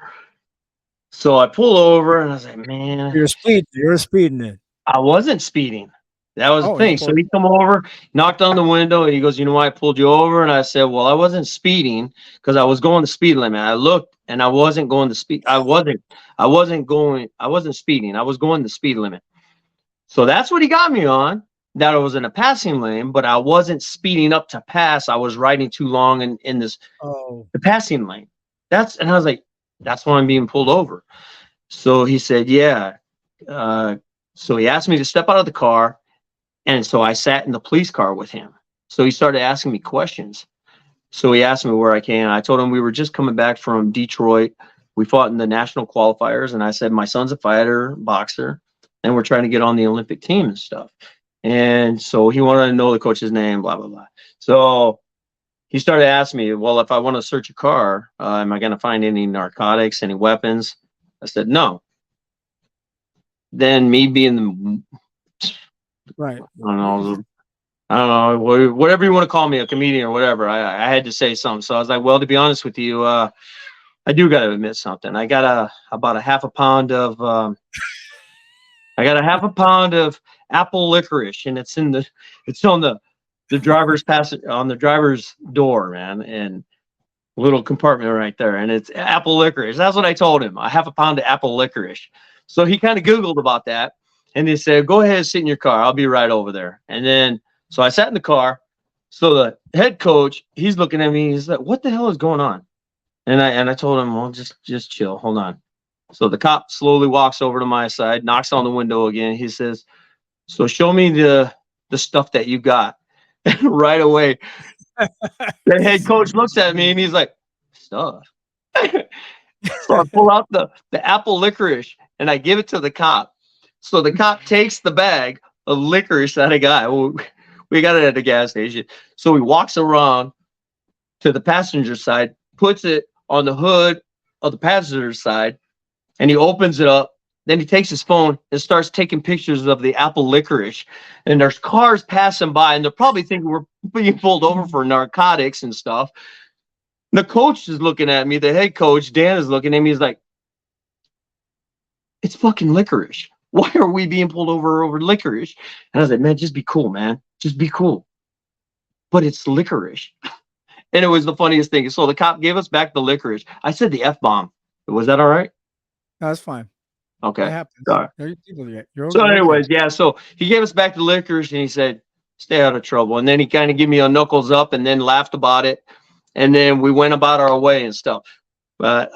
So I pull over, and I was like, man. You're speeding it. I wasn't speeding. That was the thing. So he come over, knocked on the window, and he goes, you know why I pulled you over? And I said, well, I wasn't speeding because I was going the speed limit. I looked, and I wasn't going the speed. I wasn't speeding. I was going the speed limit. So that's what he got me on, that I was in a passing lane, but I wasn't speeding up to pass. I was riding too long in the passing lane. And I was like, that's why I'm being pulled over. So he said, yeah. So he asked me to step out of the car. And so I sat in the police car with him. So he started asking me questions. So he asked me where I came. I told him we were just coming back from Detroit. We fought in the national qualifiers. And I said, my son's a fighter, boxer, and we're trying to get on the Olympic team and stuff. And so he wanted to know the coach's name, blah, blah, blah. So he started asking me, well, if I want to search a car, am I going to find any narcotics, any weapons? I said, no. Then me being the right. I don't know, whatever you want to call me, a comedian or whatever. I had to say something. So I was like, well, to be honest with you, I do got to admit something. I got about a half a pound of apple licorice, and it's on the driver's on the driver's door, man, and little compartment right there, and it's apple licorice. That's what I told him. A half a pound of apple licorice. So he kind of Googled about that. And he said, go ahead and sit in your car. I'll be right over there. And then, so I sat in the car. So the head coach, he's looking at me. He's like, what the hell is going on? And I told him, well, just chill. Hold on. So the cop slowly walks over to my side, knocks on the window again. He says, so show me the stuff that you got. Right away, the head coach looks at me and he's like, stuff. So I pull out the apple licorice and I give it to the cop. So the cop takes the bag of licorice that I got. We got it at the gas station. So he walks around to the passenger side, puts it on the hood of the passenger side, and he opens it up. Then he takes his phone and starts taking pictures of the apple licorice. And there's cars passing by, and they're probably thinking we're being pulled over for narcotics and stuff. The coach is looking at me. The head coach, Dan, is looking at me. He's like, it's fucking licorice. Why are we being pulled over licorice? And I was like, man, just be cool, man. Just be cool. But it's licorice. And it was the funniest thing. So the cop gave us back the licorice. I said the F-bomb. Was that all right? No, that's fine. Okay. It happens. All right. You're So okay. anyways, yeah, so he gave us back the licorice and he said, stay out of trouble. And then he kind of gave me a knuckles up and then laughed about it. And then we went about our way and stuff. But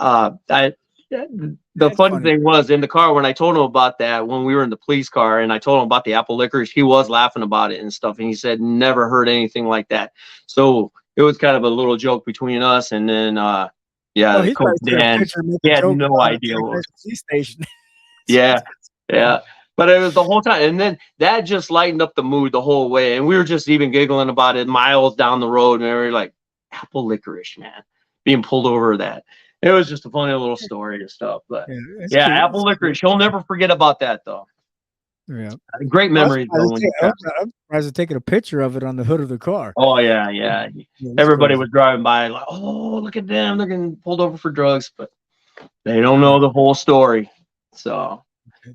the funny thing was in the car when I told him about that, when we were in the police car and I told him about the apple licorice, he was laughing about it and stuff. And he said, never heard anything like that. So it was kind of a little joke between us. And then, He Coach Dan, he had no idea what was. Police station. Yeah. But it was the whole time. And then that just lightened up the mood the whole way. And we were just even giggling about it miles down the road. And we were like, apple licorice, man, being pulled over that. It was just a funny little story and stuff. But yeah, cool. Apple licorice. He'll never forget about that, though. Yeah. Great memories. I'm surprised at taking a picture of it on the hood of the car. Oh, yeah. Everybody was driving by like, oh, look at them. They're getting pulled over for drugs. But they don't know the whole story. So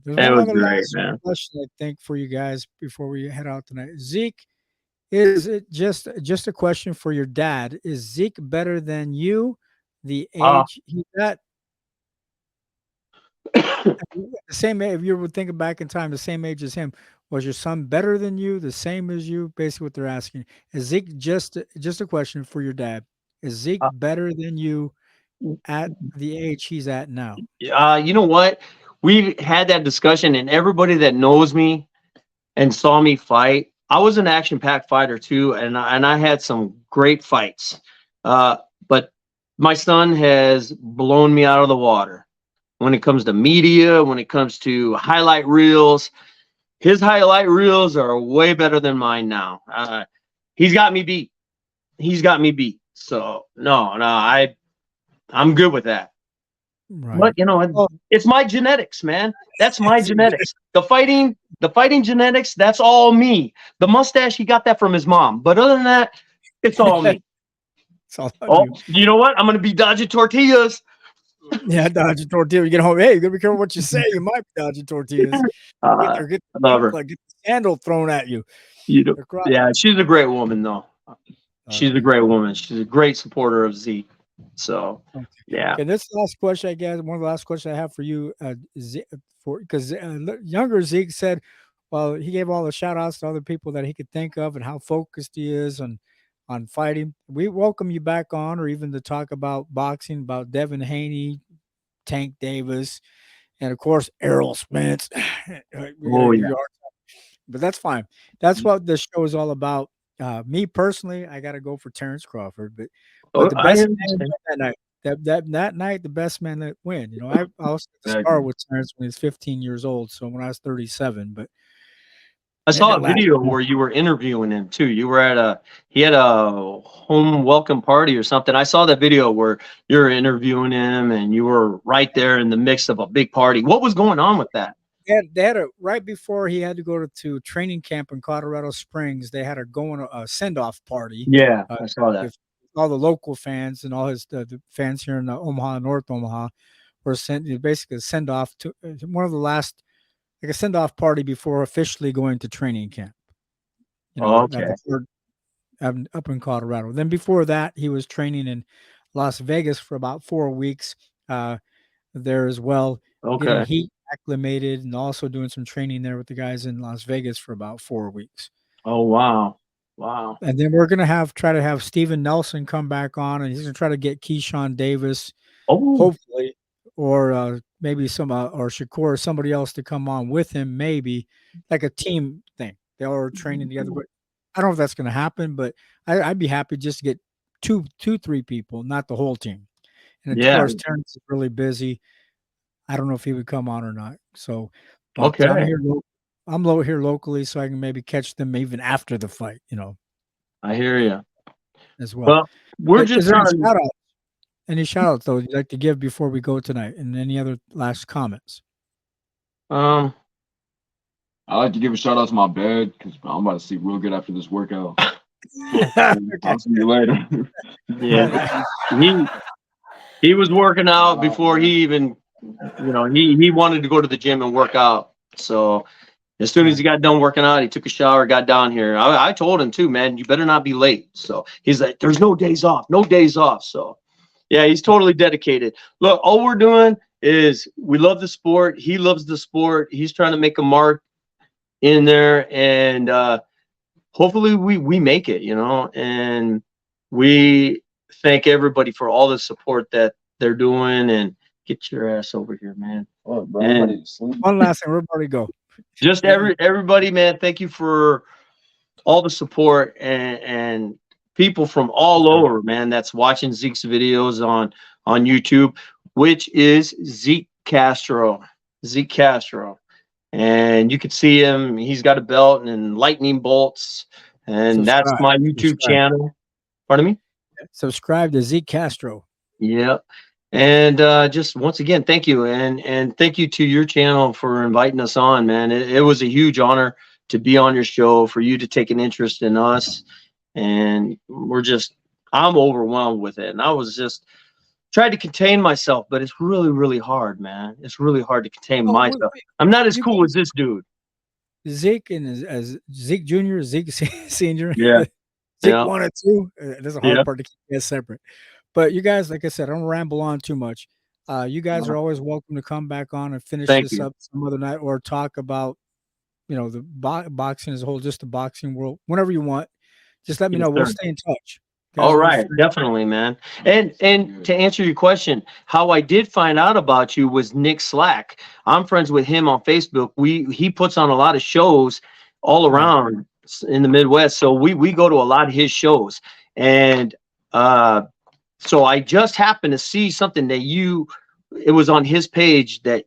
that was great, man. Question, I think, for you guys before we head out tonight. Zeke, is it just a question for your dad? Is Zeke better than you? The age he's at? The same age, if you were thinking back in time, the same age as him, was your son better than you? The same as you? Basically, what they're asking. Is Zeke just a question for your dad? Is Zeke better than you at the age he's at now? You know what? We had that discussion, and everybody that knows me and saw me fight, I was an action-packed fighter too, and I had some great fights. But my son has blown me out of the water when it comes to media, when it comes to highlight reels. His highlight reels are way better than mine now. He's got me beat. So no, I'm good with that. Right. But it's my genetics, man. That's my genetics. The fighting genetics, that's all me. The mustache, he got that from his mom. But other than that, it's all me. You know what? I'm gonna be dodging tortillas. Yeah, dodging tortillas. You get home. Hey, you gotta be careful what you say. You might be dodging tortillas. Get the sandal thrown at you. Yeah, she's a great woman, though. She's a great woman. She's a great supporter of Zeke. So, yeah. And this last question, I guess, one of the last questions I have for you, because younger Zeke said, well, he gave all the shout outs to other people that he could think of and how focused he is on fighting. We welcome you back on, or even to talk about boxing, about Devin Haney, Tank Davis, and of course, Errol Spence. But that's fine. That's what the show is all about. Me personally, I got to go for Terrence Crawford, but the best man that night. That night, the best man that win. I also started with Terrence when he was 15 years old. So when I was 37, but I saw a video where you were interviewing him too. You were he had a home welcome party or something. I saw that video where you're interviewing him and you were right there in the mix of a big party. What was going on with that? They had right before he had to go to training camp in Colorado Springs. They had a send-off party. Yeah, I saw that. All the local fans and all the fans here in Omaha, North Omaha, were sent basically a send-off to one of the last, like a send-off party before officially going to training camp. Up in Colorado. Then before that, he was training in Las Vegas for about 4 weeks there as well. Getting heat acclimated and also doing some training there with the guys in Las Vegas for about 4 weeks. Oh, wow. Wow. And then we're going to try to have Steven Nelson come back on, and he's going to try to get Keyshawn Davis, hopefully, or maybe or Shakur or somebody else to come on with him, maybe like a team thing. They all are training together, but I don't know if that's going to happen, but I'd be happy just to get two, 3 people, not the whole team. And of Yeah. course, Terrence is really busy. I don't know if he would come on or not. So, but I'm Okay. here. I'm low here locally, so I can maybe catch them even after the fight. I hear you. As well. Well, we're Is just there any on. shout outs? Any shout outs though you'd like to give before we go tonight? And any other last comments? Um. I like to give a shout out to my bed because I'm about to sleep real good after this workout. I'll see you later. Yeah. He was working out before he even, he wanted to go to the gym and work out. So as soon as he got done working out, he took a shower, got down here. I told him too, man, you better not be late. So he's like, there's no days off, no days off. So yeah, he's totally dedicated. Look, all we're doing is we love the sport. He loves the sport. He's trying to make a mark in there, and hopefully we make it, and we thank everybody for all the support that they're doing. And get your ass over here, man. Oh, bro, And I'm ready to sleep. One last thing, everybody go. just everybody, man, thank you for all the support and people from all over, man, that's watching Zeke's videos on YouTube, which is Zeke Castro. Zeke Castro. And you can see him. He's got a belt and lightning bolts. And that's my YouTube channel. Pardon me? Subscribe to Zeke Castro. Yeah. And just once again, thank you. And thank you to your channel for inviting us on, man. It was a huge honor to be on your show, for you to take an interest in us. And I'm overwhelmed with it. And I was just tried to contain myself, but it's really, really hard, man. It's really hard to contain myself. I'm not as cool as this dude. Zeke and as Zeke Jr., Zeke Senior. Yeah. Zeke Yeah. 1 and 2. That's a hard Yeah. part to keep that separate. But you guys, like I said, I don't ramble on too much. You guys are always welcome to come back on and finish Thank this you. up some other night, or talk about, the boxing as a whole, just the boxing world, whenever you want. Just let me Yes, know. We'll sir. stay in touch. All right, definitely, man. And to answer your question, how I did find out about you was Nick Slack. I'm friends with him on Facebook. He puts on a lot of shows all around in the Midwest, so we go to a lot of his shows. And so I just happened to see something that it was on his page that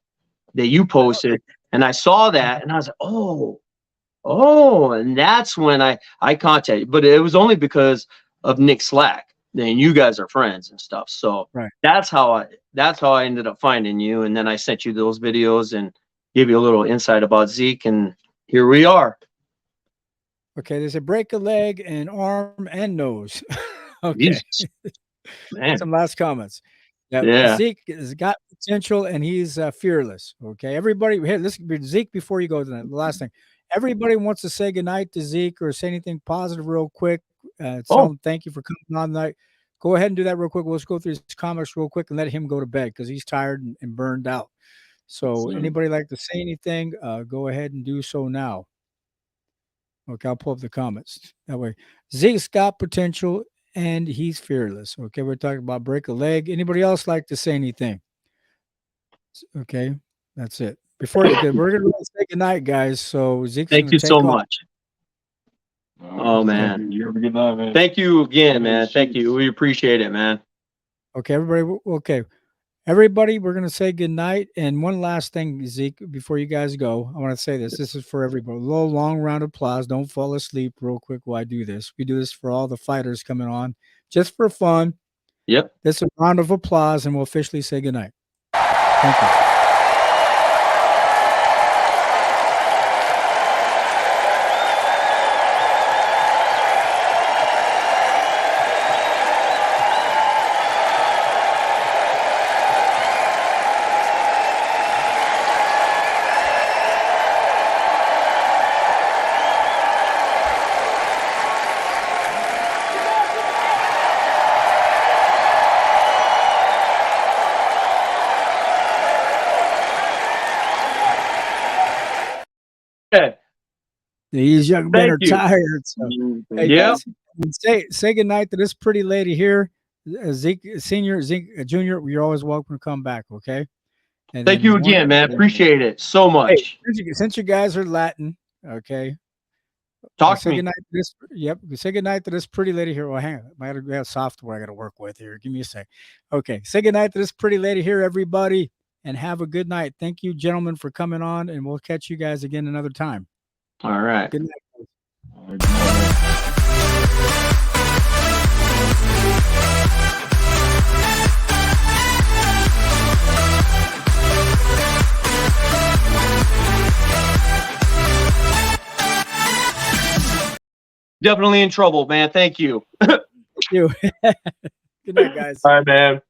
you posted, and I saw that, and I was like, oh, and that's when I contacted you. But it was only because of Nick Slack. And you guys are friends and stuff. So that's how I ended up finding you. And then I sent you those videos and gave you a little insight about Zeke, and here we are. Okay, there's a break a leg and arm and nose. Okay. Jesus. Man. Some last comments. Yeah. Zeke has got potential and he's fearless. Okay, everybody, here, listen, Zeke, before you go to that, the last thing, everybody wants to say goodnight to Zeke or say anything positive real quick. Tell him thank you for coming on tonight. Go ahead and do that real quick. Let's go through his comments real quick and let him go to bed because he's tired and burned out. So anybody like to say anything, go ahead and do so now. Okay, I'll pull up the comments. That way, Zeke's got potential and he's fearless. Okay, we're talking about break a leg. Anybody else like to say anything? Okay, that's it. Before you go, we're going to say goodnight, guys. So Zeke's thank you so much. Oh, man. You have a good night, man. Thank you again, man. Thank you. We appreciate it, man. Okay, everybody. Okay. Everybody, we're going to say goodnight. And one last thing, Zeke, before you guys go, I want to say this. This is for everybody. A little long round of applause. Don't fall asleep real quick while I do this. We do this for all the fighters coming on, just for fun. Yep. This is a round of applause, and we'll officially say goodnight. Thank you. These young men are tired. So, hey, guys, say goodnight to this pretty lady here, Zeke Senior, Zeke Junior. You're always welcome to come back. Okay. And thank you again, man. Appreciate it so much. Hey, since you guys are Latin, okay. Talk to say me. goodnight to this. Yep. Say goodnight to this pretty lady here. Well, hang on. I got software I got to work with here. Give me a sec. Okay. Say goodnight to this pretty lady here, everybody, and have a good night. Thank you, gentlemen, for coming on, and we'll catch you guys again another time. All right. Good night. Definitely in trouble, man. Thank you. Thank you. Good night, guys. All right, man.